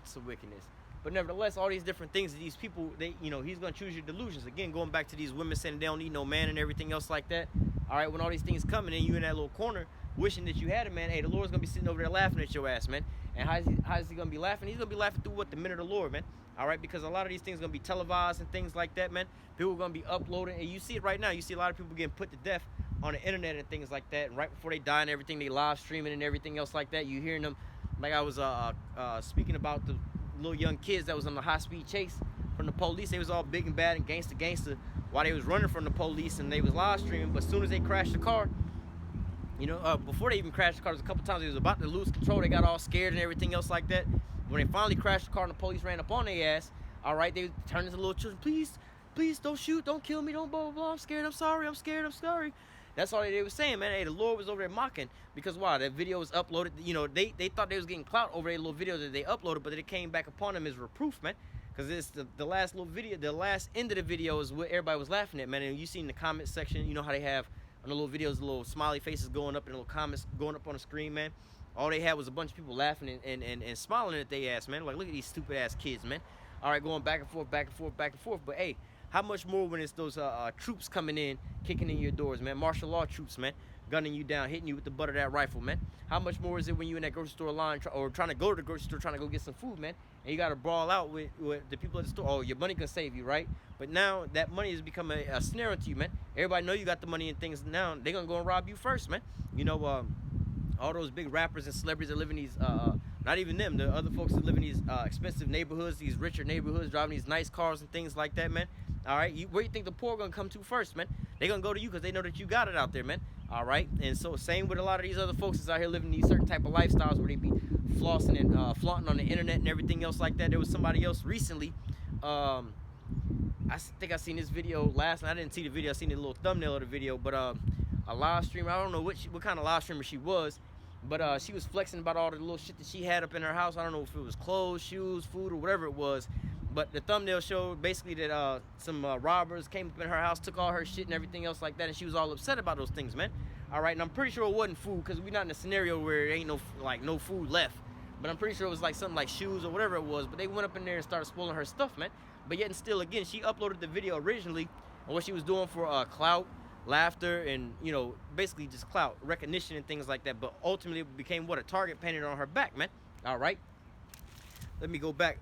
it's a wickedness. But nevertheless, all these different things, these people, they, he's gonna choose your delusions. Again, going back to these women saying they don't need no man and everything else like that. All right, when all these things coming and you in that little corner wishing that you had a man, hey, the Lord's gonna be sitting over there laughing at your ass, man. And how is he gonna be laughing? He's gonna be laughing through what? The minute of the Lord, man. All right, because a lot of these things gonna be televised and things like that, man. People are gonna be uploading, and you see it right now. You see a lot of people getting put to death on the internet and things like that. And right before they die and everything, they live streaming and everything else like that. You hearing them, like I was speaking about the little young kids that was on the high-speed chase from the police. They was all big and bad and gangster while they was running from the police, and they was live streaming. But as soon as they crashed the car, before they even crashed the car, a couple times they was about to lose control. They got all scared and everything else like that. When they finally crashed the car and the police ran up on their ass, all right, they turned into little children. Please don't shoot, don't kill me, don't blah, blah, blah. I'm scared, I'm sorry, I'm scared, I'm sorry. That's all they were saying, man. Hey, the Lord was over there mocking because why? That video was uploaded. They thought they was getting clout over a little video that they uploaded, but it came back upon them as reproof, man. Because it's the last little video, the last end of the video is what everybody was laughing at, man. And you see in the comment section, you know how they have on the little videos, the little smiley faces going up and little comments going up on the screen, man. All they had was a bunch of people laughing and smiling at their ass, man. Like, look at these stupid ass kids, man. All right, going back and forth, back and forth, back and forth. But hey, how much more when it's those troops coming in, kicking in your doors, man? Martial law troops, man, gunning you down, hitting you with the butt of that rifle, man. How much more is it when you in that grocery store line or trying to go to the grocery store trying to go get some food, man? And you got to brawl out with the people at the store. Oh, your money can save you, right? But now that money has become a snare to you, man. Everybody know you got the money and things now. They're going to go and rob you first, man. All those big rappers and celebrities that live in these, not even them, the other folks that live in these expensive neighborhoods, these richer neighborhoods, driving these nice cars and things like that, man. All right, where you think the poor are going to come to first, man? They're going to go to you because they know that you got it out there, man. All right, and so same with a lot of these other folks that's out here living these certain type of lifestyles where they be flossing and flaunting on the internet and everything else like that. There was somebody else recently, I think I seen this video last night. I didn't see the video, I seen the little thumbnail of the video, but a live streamer, I don't know what kind of live streamer she was, but she was flexing about all the little shit that she had up in her house. I don't know if it was clothes, shoes, food, or whatever it was. But the thumbnail showed basically that some robbers came up in her house, took all her shit and everything else like that, and she was all upset about those things, man. All right, and I'm pretty sure it wasn't food because we're not in a scenario where there ain't no food left. But I'm pretty sure it was like something like shoes or whatever it was. But they went up in there and started spoiling her stuff, man. But yet and still, again, she uploaded the video originally on what she was doing for clout, laughter, and basically just clout, recognition and things like that. But ultimately, it became what? A target painted on her back, man. All right. Let me go back.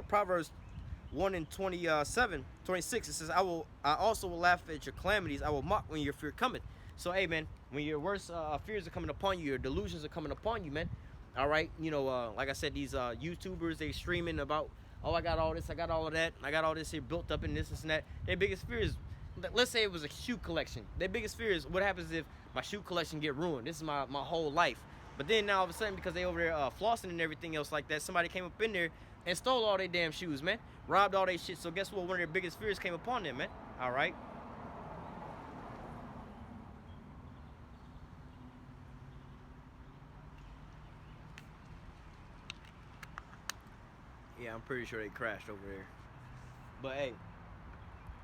Proverbs 1:26, it says, I also will laugh at your calamities. I will mock when your fear cometh. So, hey, man, when your worst fears are coming upon you, your delusions are coming upon you, man. All right, like I said, these YouTubers, they streaming about, oh, I got all this, I got all of that, I got all this here built up in this and that. Their biggest fear is, let's say it was a shoe collection. Their biggest fear is, what happens if my shoe collection get ruined? This is my whole life. But then now all of a sudden, because they over there flossing and everything else like that, somebody came up in there and stole all their damn shoes, man. Robbed all their shit. So guess what? One of their biggest fears came upon them, man. All right. Yeah, I'm pretty sure they crashed over there. But hey,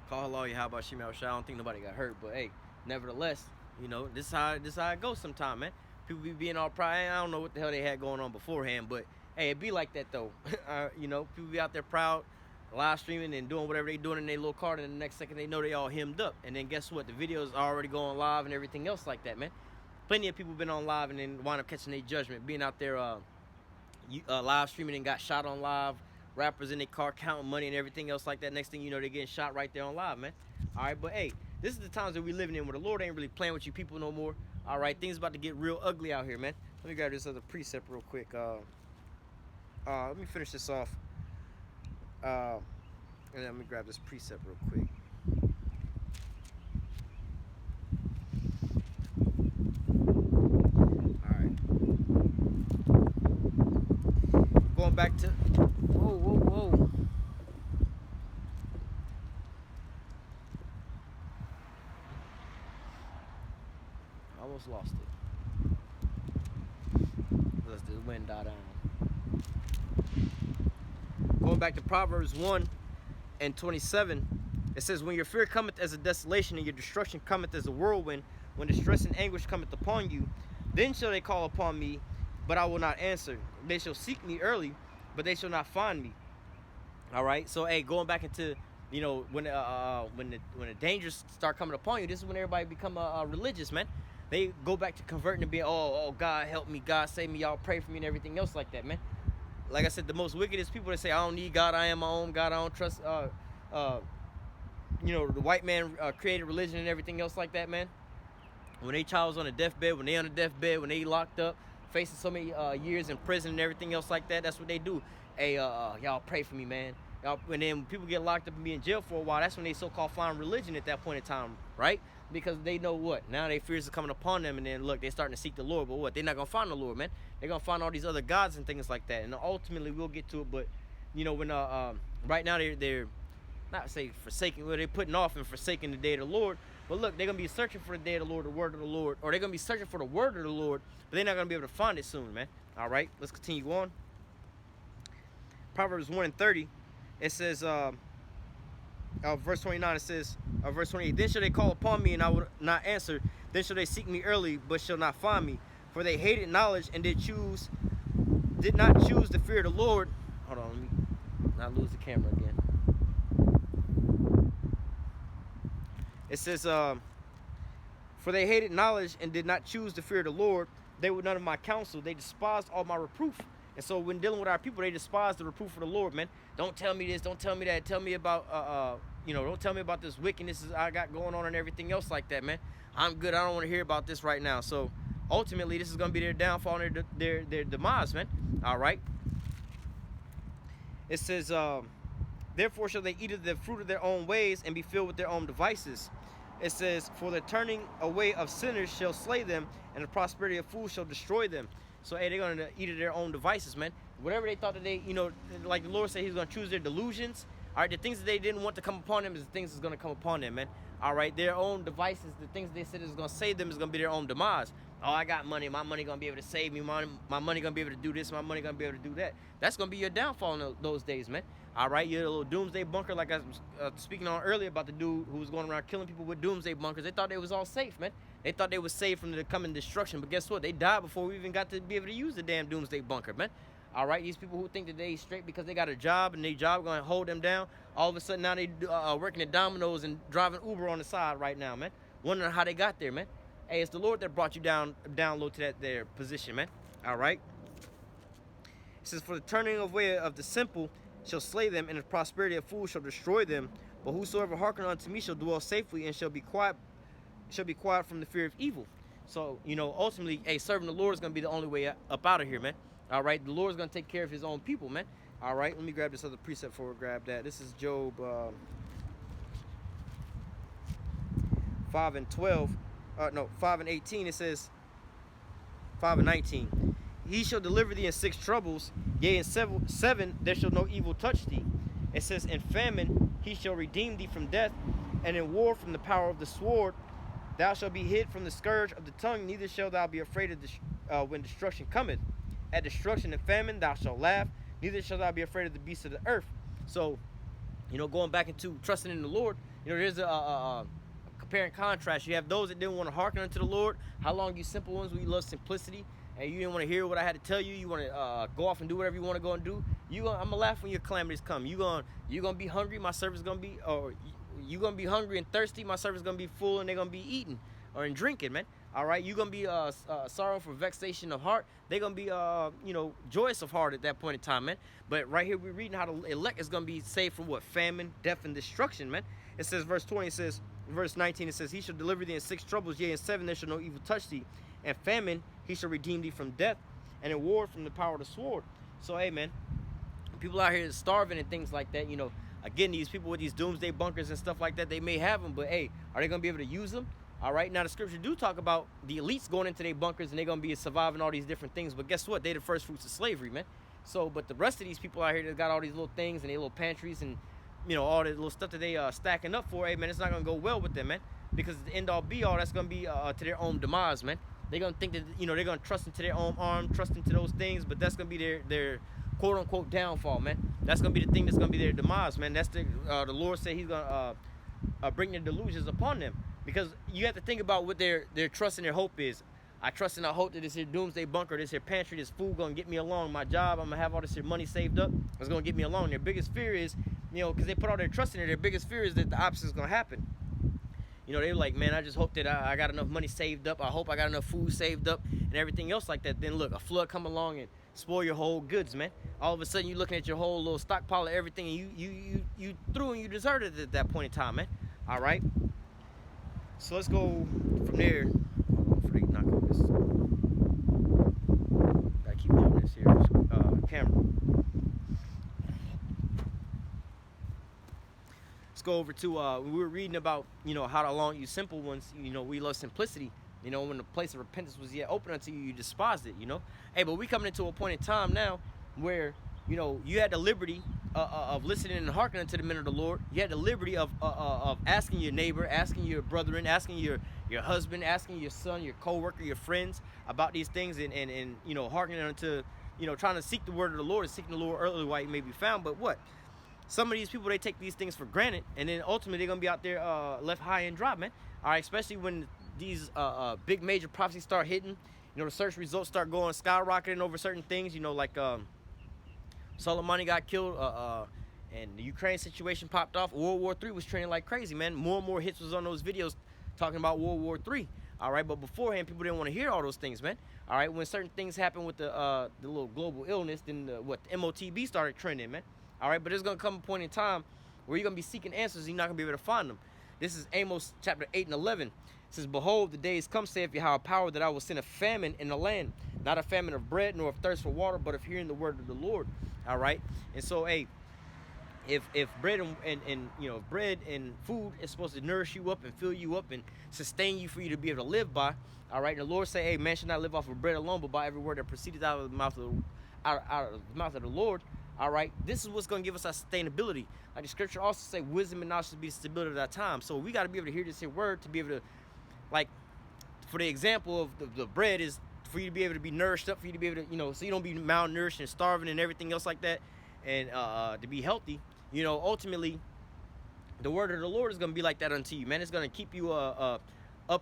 call hello, how about Shimei Shah? I don't think nobody got hurt. But hey, nevertheless, this is how it goes sometime, man. People be being all proud. I don't know what the hell they had going on beforehand, but hey, it be like that though. People be out there proud, live streaming and doing whatever they doing in their little car, and the next second they know they all hemmed up. And then guess what? The videos are already going live and everything else like that, man. Plenty of people been on live and then wind up catching their judgment, being out there live streaming and got shot on live. Rappers in their car counting money and everything else like that. Next thing you know, they're getting shot right there on live, man. All right, but hey, this is the times that we living in where the Lord ain't really playing with you people no more. All right, things about to get real ugly out here, man. Let me grab this other precept real quick. Let me finish this off. And then let me grab this precept real quick. All right. Going back to... Whoa. Almost lost it. Let's the wind die down. Going back to Proverbs 1:27, it says, when your fear cometh as a desolation and your destruction cometh as a whirlwind, when distress and anguish cometh upon you, then shall they call upon me, but I will not answer. They shall seek me early, but they shall not find me. All right. So hey, going back into, you know, when the dangers start coming upon you, this is when everybody become religious, man. They go back to converting and being, oh, God help me, God save me, y'all pray for me and everything else like that, man. Like I said, the most wickedest people that say, I don't need God, I am my own God, I don't trust, you know, the white man created religion and everything else like that, man. When they child's on a deathbed, when they on a deathbed, when they locked up, facing so many years in prison and everything else like that, that's what they do. Hey, y'all pray for me, man. And then when people get locked up and be in jail for a while, that's when they so-called find religion at that point in time, right? Because they know what? Now their fears are coming upon them, and then look, they're starting to seek the Lord. But what? They're not going to find the Lord, man. They're going to find all these other gods and things like that. And ultimately, we'll get to it. But, you know, when right now they're not say forsaking, well, they're putting off and forsaking the day of the Lord. But look, they're going to be searching for the day of the Lord, the word of the Lord. Or they're going to be searching for the word of the Lord, but they're not going to be able to find it soon, man. All right, let's continue on. Proverbs 1:30. It says, verse 29, it says, verse 28, then shall they call upon me, and I will not answer. Then shall they seek me early, but shall not find me. For they hated knowledge, and did not choose the fear of the Lord. Hold on, let me not lose the camera again. It says, for they hated knowledge, and did not choose the fear of the Lord. They were none of my counsel. They despised all my reproof. And so when dealing with our people, they despise the reproof of the Lord, man. Don't tell me this, don't tell me that. Tell me about, you know, don't tell me about this wickedness I got going on and everything else like that, man. I'm good. I don't want to hear about this right now. So ultimately, this is going to be their downfall and their demise, man. All right. It says, therefore shall they eat of the fruit of their own ways and be filled with their own devices. It says, for the turning away of sinners shall slay them, and the prosperity of fools shall destroy them. So, hey, they're going to eat of their own devices, man. Whatever they thought that they, you know, like the Lord said, he's going to choose their delusions. All right, the things that they didn't want to come upon them is the things that's going to come upon them, man. All right, their own devices, the things they said is going to save them is going to be their own demise. Oh, I got money. My money going to be able to save me. My money going to be able to do this. My money going to be able to do that. That's going to be your downfall in those days, man. All right, you're a little doomsday bunker, like I was speaking on earlier about the dude who was going around killing people with doomsday bunkers. They thought they was all safe, man. They thought they was safe from the coming destruction. But guess what? They died before we even got to be able to use the damn doomsday bunker, man. All right, these people who think that they straight because they got a job and their job going to hold them down, all of a sudden now they working at Domino's and driving Uber on the side right now, man. Wondering how they got there, man. Hey, it's the Lord that brought you down low to their position, man. All right. It says, for the turning away of the simple shall slay them, and the prosperity of fools shall destroy them. But whosoever hearken unto me shall dwell safely, and shall be quiet from the fear of evil. So, you know, ultimately, hey, serving the Lord is going to be the only way up out of here, man. All right, the Lord's going to take care of his own people, man. All right, let me grab this other precept before we grab that. This is Job 5 and 18. It says, 5 and 19. He shall deliver thee in 6 troubles, yea, in seven there shall no evil touch thee. It says, in famine he shall redeem thee from death, and in war from the power of the sword. Thou shalt be hid from the scourge of the tongue, neither shalt thou be afraid of when destruction cometh. At destruction and famine thou shalt laugh, neither shalt thou be afraid of the beasts of the earth. So, you know, going back into trusting in the Lord, you know, there's a compare and contrast. You have those that didn't want to hearken unto the Lord. How long you simple ones, we love simplicity, and you didn't want to hear what I had to tell you. You want to go off and do whatever you want to go and do. I'm gonna laugh when your calamities come. You gonna be hungry. My servant's gonna be, or you gonna be hungry and thirsty. My servant's gonna be full, and they're gonna be eating or in drinking, man. All right, you're gonna be sorrow for vexation of heart. They're gonna be you know, joyous of heart at that point in time, man. But right here we're reading how the elect is gonna be saved from what? Famine, death, and destruction, man. It says verse 20. It says verse 19. It says, he shall deliver thee in 6 troubles, yea, in 7 there shall no evil touch thee. And famine he shall redeem thee from death, and in war from the power of the sword. So hey, man, people out here starving and things like that. You know, again, these people with these doomsday bunkers and stuff like that, they may have them, but hey, are they gonna be able to use them? All right, now the scripture do talk about the elites going into their bunkers and they're going to be surviving all these different things. But guess what? They're the first fruits of slavery, man. So, but the rest of these people out here that got all these little things and their little pantries and, you know, all the little stuff that they stacking up for, hey, man, it's not going to go well with them, man. Because at the end all be all, that's going to be to their own demise, man. They're going to think that, you know, they're going to trust into their own arm, trust into those things, but that's going to be their quote-unquote downfall, man. That's going to be the thing that's going to be their demise, man. That's the Lord said he's going to bring the delusions upon them. Because you have to think about what their trust and their hope is. I trust and I hope that this here doomsday bunker, this here pantry, this food gonna get me along. My job, I'm gonna have all this here money saved up. It's gonna get me along. Their biggest fear is, you know, because they put all their trust in it, their biggest fear is that the opposite is gonna happen. You know, they were like, man, I just hope that I got enough money saved up. I hope I got enough food saved up and everything else like that. Then look, a flood come along and spoil your whole goods, man. All of a sudden, you're looking at your whole little stockpile of everything, and you threw and you deserted it at that point in time, man. All right. So let's go from there. Gotta keep holding this here camera. Let's go over to we were reading about, you know, how to long you simple ones. You know, we love simplicity. You know, when the place of repentance was yet open unto you, you despised it. You know, hey, but we coming into a point in time now where, you know, you had the liberty of listening and hearkening to the men of the Lord. You had the liberty of asking your neighbor, asking your brethren, asking your husband, asking your son, your co-worker, your friends about these things, and you know, hearkening unto, you know, trying to seek the word of the Lord, and seeking the Lord early while it may be found. But what? Some of these people, they take these things for granted, and then ultimately they're gonna be out there left high and dry, man. All right, especially when these big major prophecies start hitting. You know, the search results start going skyrocketing over certain things. You know, like Soleimani got killed, and the Ukraine situation popped off. World War III was trending like crazy, man. More and more hits was on those videos talking about World War III. All right, but beforehand, people didn't want to hear all those things, man. All right, when certain things happened with the little global illness, then the MOTB started trending, man. All right, but there's gonna come a point in time where you're gonna be seeking answers and you're not gonna be able to find them. This is Amos chapter 8 and 11. It says, behold, the days come, saith Yahweh power, that I will send a famine in the land, not a famine of bread nor of thirst for water, but of hearing the word of the Lord. All right, and so, hey, if bread and you know, bread and food is supposed to nourish you up and fill you up and sustain you for you to be able to live by, all right, and the Lord say, hey, man should not live off of bread alone, but by every word that proceedeth out of the mouth of the Lord. All right, this is what's going to give us our sustainability. Like the scripture also say, wisdom and knowledge should be the stability of that time. So we got to be able to hear this here word to be able to, like, for the example of the bread is for you to be able to be nourished up, for you to be able to, you know, so you don't be malnourished and starving and everything else like that, and to be healthy. You know, ultimately, the word of the Lord is going to be like that unto you, man. It's going to keep you up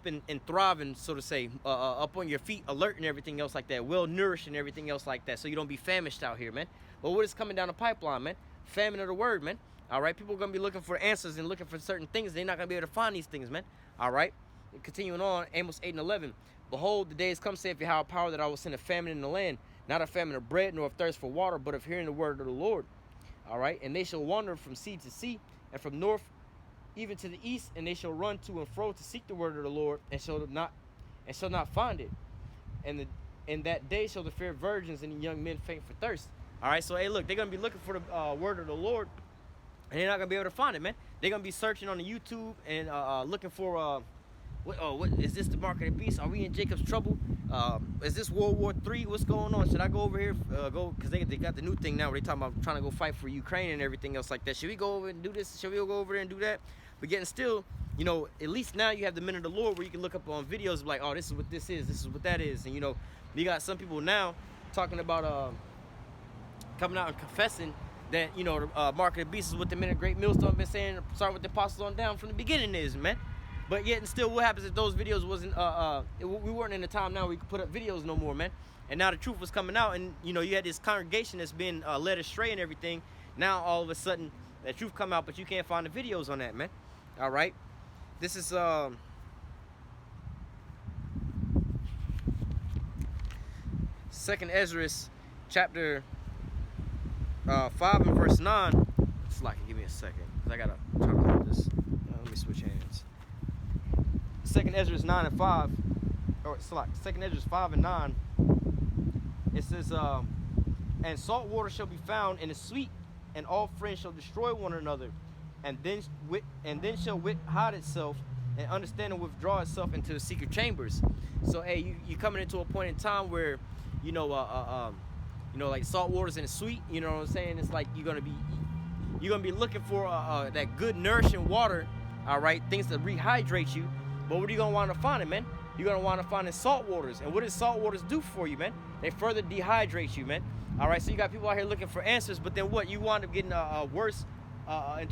and thriving, so to say, up on your feet, alert and everything else like that, well nourished and everything else like that, so you don't be famished out here, man. But what is coming down the pipeline, man? Famine of the word, man. All right, people are going to be looking for answers and looking for certain things. They're not going to be able to find these things, man. All right, continuing on, Amos 8 and 11. Behold, the days come, saith Yahweh power, that I will send a famine in the land, not a famine of bread nor of thirst for water, but of hearing the word of the Lord. All right, and they shall wander from sea to sea, and from north even to the east, and they shall run to and fro to seek the word of the Lord, and shall not find it. And in that day shall the fair virgins and the young men faint for thirst. All right, so hey, look, they're gonna be looking for the word of the Lord, and they're not gonna be able to find it, man. They're gonna be searching on the YouTube and looking for what is this, the mark of the beast? Are we in Jacob's trouble? Is this World War III? What's going on? Should I go over here? Because they got the new thing now where they talking about trying to go fight for Ukraine and everything else like that. Should we go over and do this? Should we go over there and do that? But getting still, you know, at least now you have the men of the Lord where you can look up on videos like, oh, this is what this is what that is. And, you know, you got some people now talking about coming out and confessing that, you know, the mark of the beast is what the men of Great Millstone been saying, starting with the apostles on down from the beginning is, man. But yet and still, what happens if those videos wasn't, we weren't in a time now where we could put up videos no more, man. And now the truth was coming out, and, you know, you had this congregation that's been led astray and everything. Now, all of a sudden, that truth come out, but you can't find the videos on that, man. All right? This is, Second Ezra, chapter 5 and verse 9. It's like, give me a second, because I got to try to hold this. Let me switch hands. Second Ezra 9 and 5, or it's like Second Ezra 5 and 9. It says, and salt water shall be found in the sweet, and all friends shall destroy one another, and then shall wit hide itself, and understanding withdraw itself into the secret chambers. So hey, you coming into a point in time where, you know, like salt water's in the sweet. You know what I'm saying? It's like you're gonna be looking for that good nourishing water. All right, things that rehydrate you. But what are you going to want to find it, man? You're going to want to find in salt waters. And what does salt waters do for you, man? They further dehydrate you, man. All right, so you got people out here looking for answers, but then what? You wind up getting into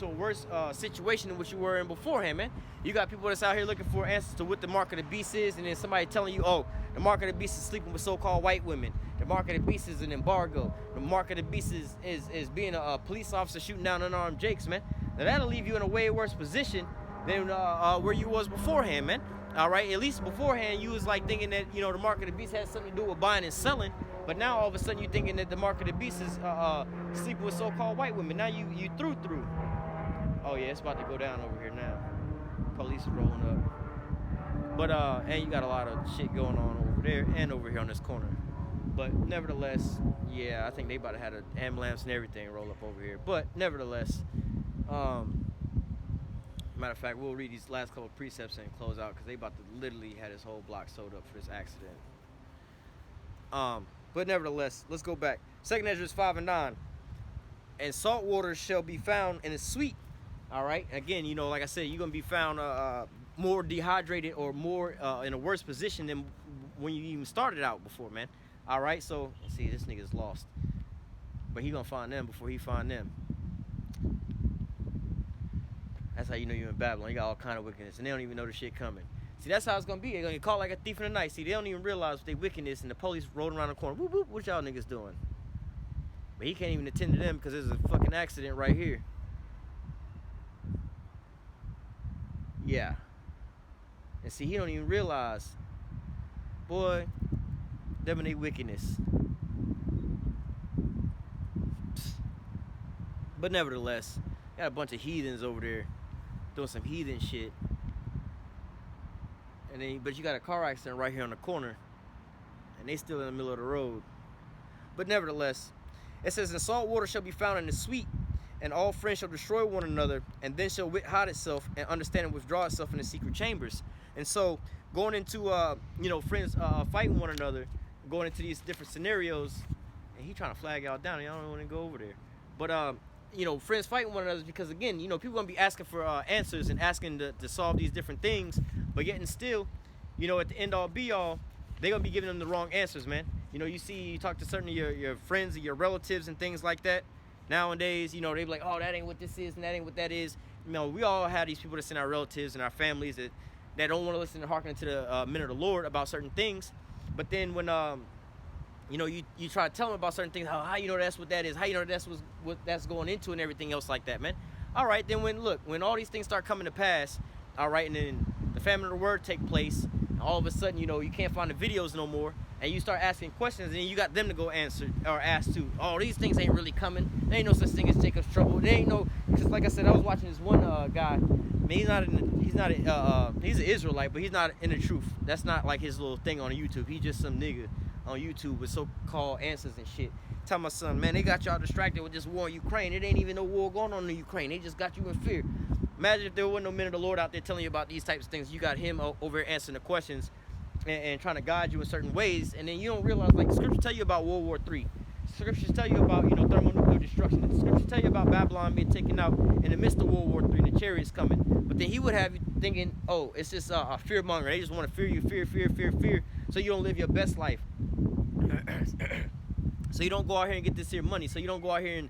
a worse situation than what you were in beforehand, man. You got people that's out here looking for answers to what the mark of the beast is, and then somebody telling you, oh, The mark of the beast is sleeping with so-called white women. The mark of the beast is an embargo. The mark of the beast is being a police officer shooting down unarmed Jakes, man. Now that'll leave you in a way worse position than where you was beforehand, man. All right, at least beforehand you was like thinking that, you know, the mark of the beast had something to do with buying and selling, but now all of a sudden you're thinking that the mark of the beast is sleeping with so-called white women. Now you through. Oh yeah, it's about to go down over here now. Police is rolling up. But and you got a lot of shit going on over there and over here on this corner. But nevertheless, yeah, I think they about to have an ambulance and everything roll up over here. But nevertheless, matter of fact, we'll read these last couple of precepts and close out because they about to literally have this whole block sewed up for this accident. But nevertheless, let's go back. 2 Esdras 5:9. And salt water shall be found in a sweet. All right. Again, you know, like I said, you're gonna be found more dehydrated or more in a worse position than when you even started out before, man. All right. So see, this nigga's lost, but he gonna find them before he find them. That's how you know you're in Babylon. You got all kind of wickedness, and they don't even know the shit coming. See, that's how it's gonna be. They're gonna get caught like a thief in the night. See, they don't even realize their wickedness, and the police rolling around the corner. Whoop whoop. What y'all niggas doing? But he can't even attend to them because there's a fucking accident right here. Yeah. And see, he don't even realize, boy, them and they wickedness. But nevertheless, got a bunch of heathens over there doing some heathen shit. And then, but you got a car accident right here on the corner, and they still in the middle of the road. But nevertheless, it says, and salt water shall be found in the sweet, and all friends shall destroy one another, and then shall wit hide itself, and understand and withdraw itself in the secret chambers. And so, going into, you know, friends fighting one another, going into these different scenarios, and he trying to flag y'all down, y'all don't want to go over there. But, you know, friends fighting one another because, again, you know, people going to be asking for answers and asking to solve these different things, but yet and still, you know, at the end all be all, they're going to be giving them the wrong answers, man. You know, you talk to certain of your friends and your relatives and things like that. Nowadays, you know, they be like, oh, that ain't what this is and that ain't what that is. You know, we all have these people that's in our relatives and our families that don't want to listen and hearken to the men of the Lord about certain things. But then when, you know, you try to tell them about certain things, how you know that's what that is, how you know that's what that's going into and everything else like that, man. All right, then when all these things start coming to pass, all right, and then the famine of the word take place, and all of a sudden, you know, you can't find the videos no more, and you start asking questions, and then you got them to go answer or ask too. Oh, these things ain't really coming. There ain't no such thing as Jacob's trouble. There ain't no, because like I said, I was watching this one guy. I mean, he's an Israelite, but he's not in the truth. That's not like his little thing on YouTube. He's just some nigga on YouTube with so-called answers and shit. Tell my son, man, they got y'all distracted with this war in Ukraine. It ain't even no war going on in Ukraine. They just got you in fear. Imagine if there wasn't no men of the Lord out there telling you about these types of things. You got him over here answering the questions and trying to guide you in certain ways, and then you don't realize, like, the scriptures tell you about World War III. Scriptures tell you about, you know, thermonuclear destruction. The scriptures tell you about Babylon being taken out in the midst of World War III and the chariots coming. But then he would have you thinking, oh, it's just a fear monger. They just want to fear you, fear, so you don't live your best life. So you don't go out here and get this here money. So you don't go out here and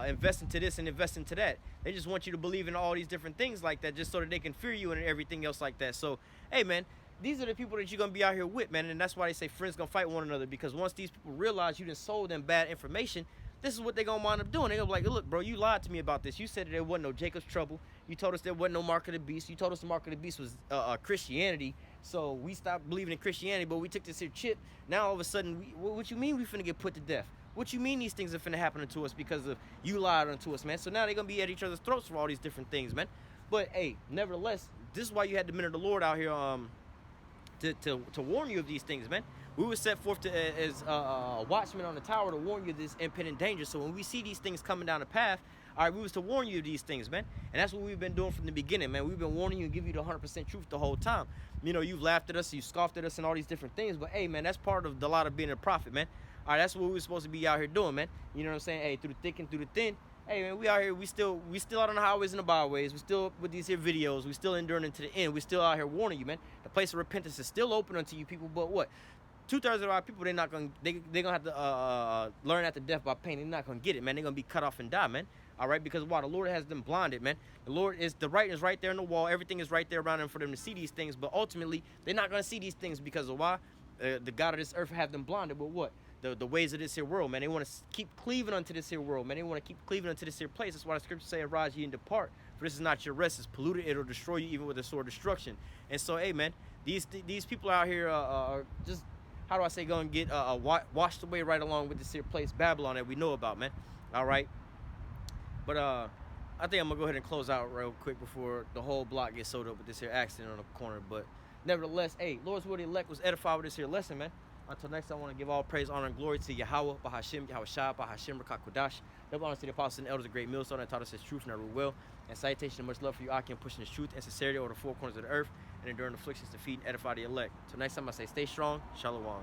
invest into this and invest into that. They just want you to believe in all these different things like that just so that they can fear you and everything else like that. So, hey, man, these are the people that you're going to be out here with, man. And that's why they say friends going to fight one another, because once these people realize you done sold them bad information, this is what they're going to wind up doing. They're going to be like, look, bro, you lied to me about this. You said that there wasn't no Jacob's trouble. You told us there wasn't no mark of the beast. You told us the mark of the beast was Christianity. So we stopped believing in Christianity, but we took this here chip. Now all of a sudden, what you mean we finna get put to death? What you mean these things are finna happen to us because of you lied unto us, man? So now they're gonna be at each other's throats for all these different things, man. But hey, nevertheless, this is why you had the men of the Lord out here to warn you of these things, man. We were set forth as watchmen on the tower to warn you of this impending danger. So when we see these things coming down the path, all right, we was to warn you of these things, man. And that's what we've been doing from the beginning, man. We've been warning you and give you the 100% truth the whole time. You know, you've laughed at us, you scoffed at us and all these different things. But, hey, man, that's part of the lot of being a prophet, man. All right, that's what we were supposed to be out here doing, man. You know what I'm saying? Hey, through the thick and through the thin. Hey, man, we out here. We still out on the highways and the byways. We still with these here videos. We still enduring into the end. We still out here warning you, man. The place of repentance is still open unto you people. But what? 2/3 of our people, they're gonna have to learn after death by pain. They're not gonna get it, man. They're gonna be cut off and die, man. All right, because why? The Lord has them blinded, man. The writing is right there on the wall. Everything is right there around them for them to see these things. But ultimately, they're not gonna see these things because of why? the God of this earth have them blinded with what? The ways of this here world, man. They want to keep cleaving unto this here world, man. They want to keep cleaving unto this here place. That's why the scriptures say, arise ye and depart, for this is not your rest. It's polluted. It'll destroy you even with a sword of destruction. And so, hey, man, these people out here are just, how do I say, going to get washed away right along with this here place, Babylon, that we know about, man. All right. But I think I'm going to go ahead and close out real quick before the whole block gets sold up with this here accident on the corner. But nevertheless, hey, Lord's will the elect was edified with this here lesson, man. Until next time, I want to give all praise, honor, and glory to Yahweh, Bahashim, Yahweh Shah, Bahashim, Rakakwadash. Double honor to the apostles and elders, a great millstone that taught us his truth and our will. And salutation and much love for you, Akim, pushing his truth and sincerity over the four corners of the earth and enduring afflictions to feed and edify the elect. Till next time, I say stay strong. Shalom.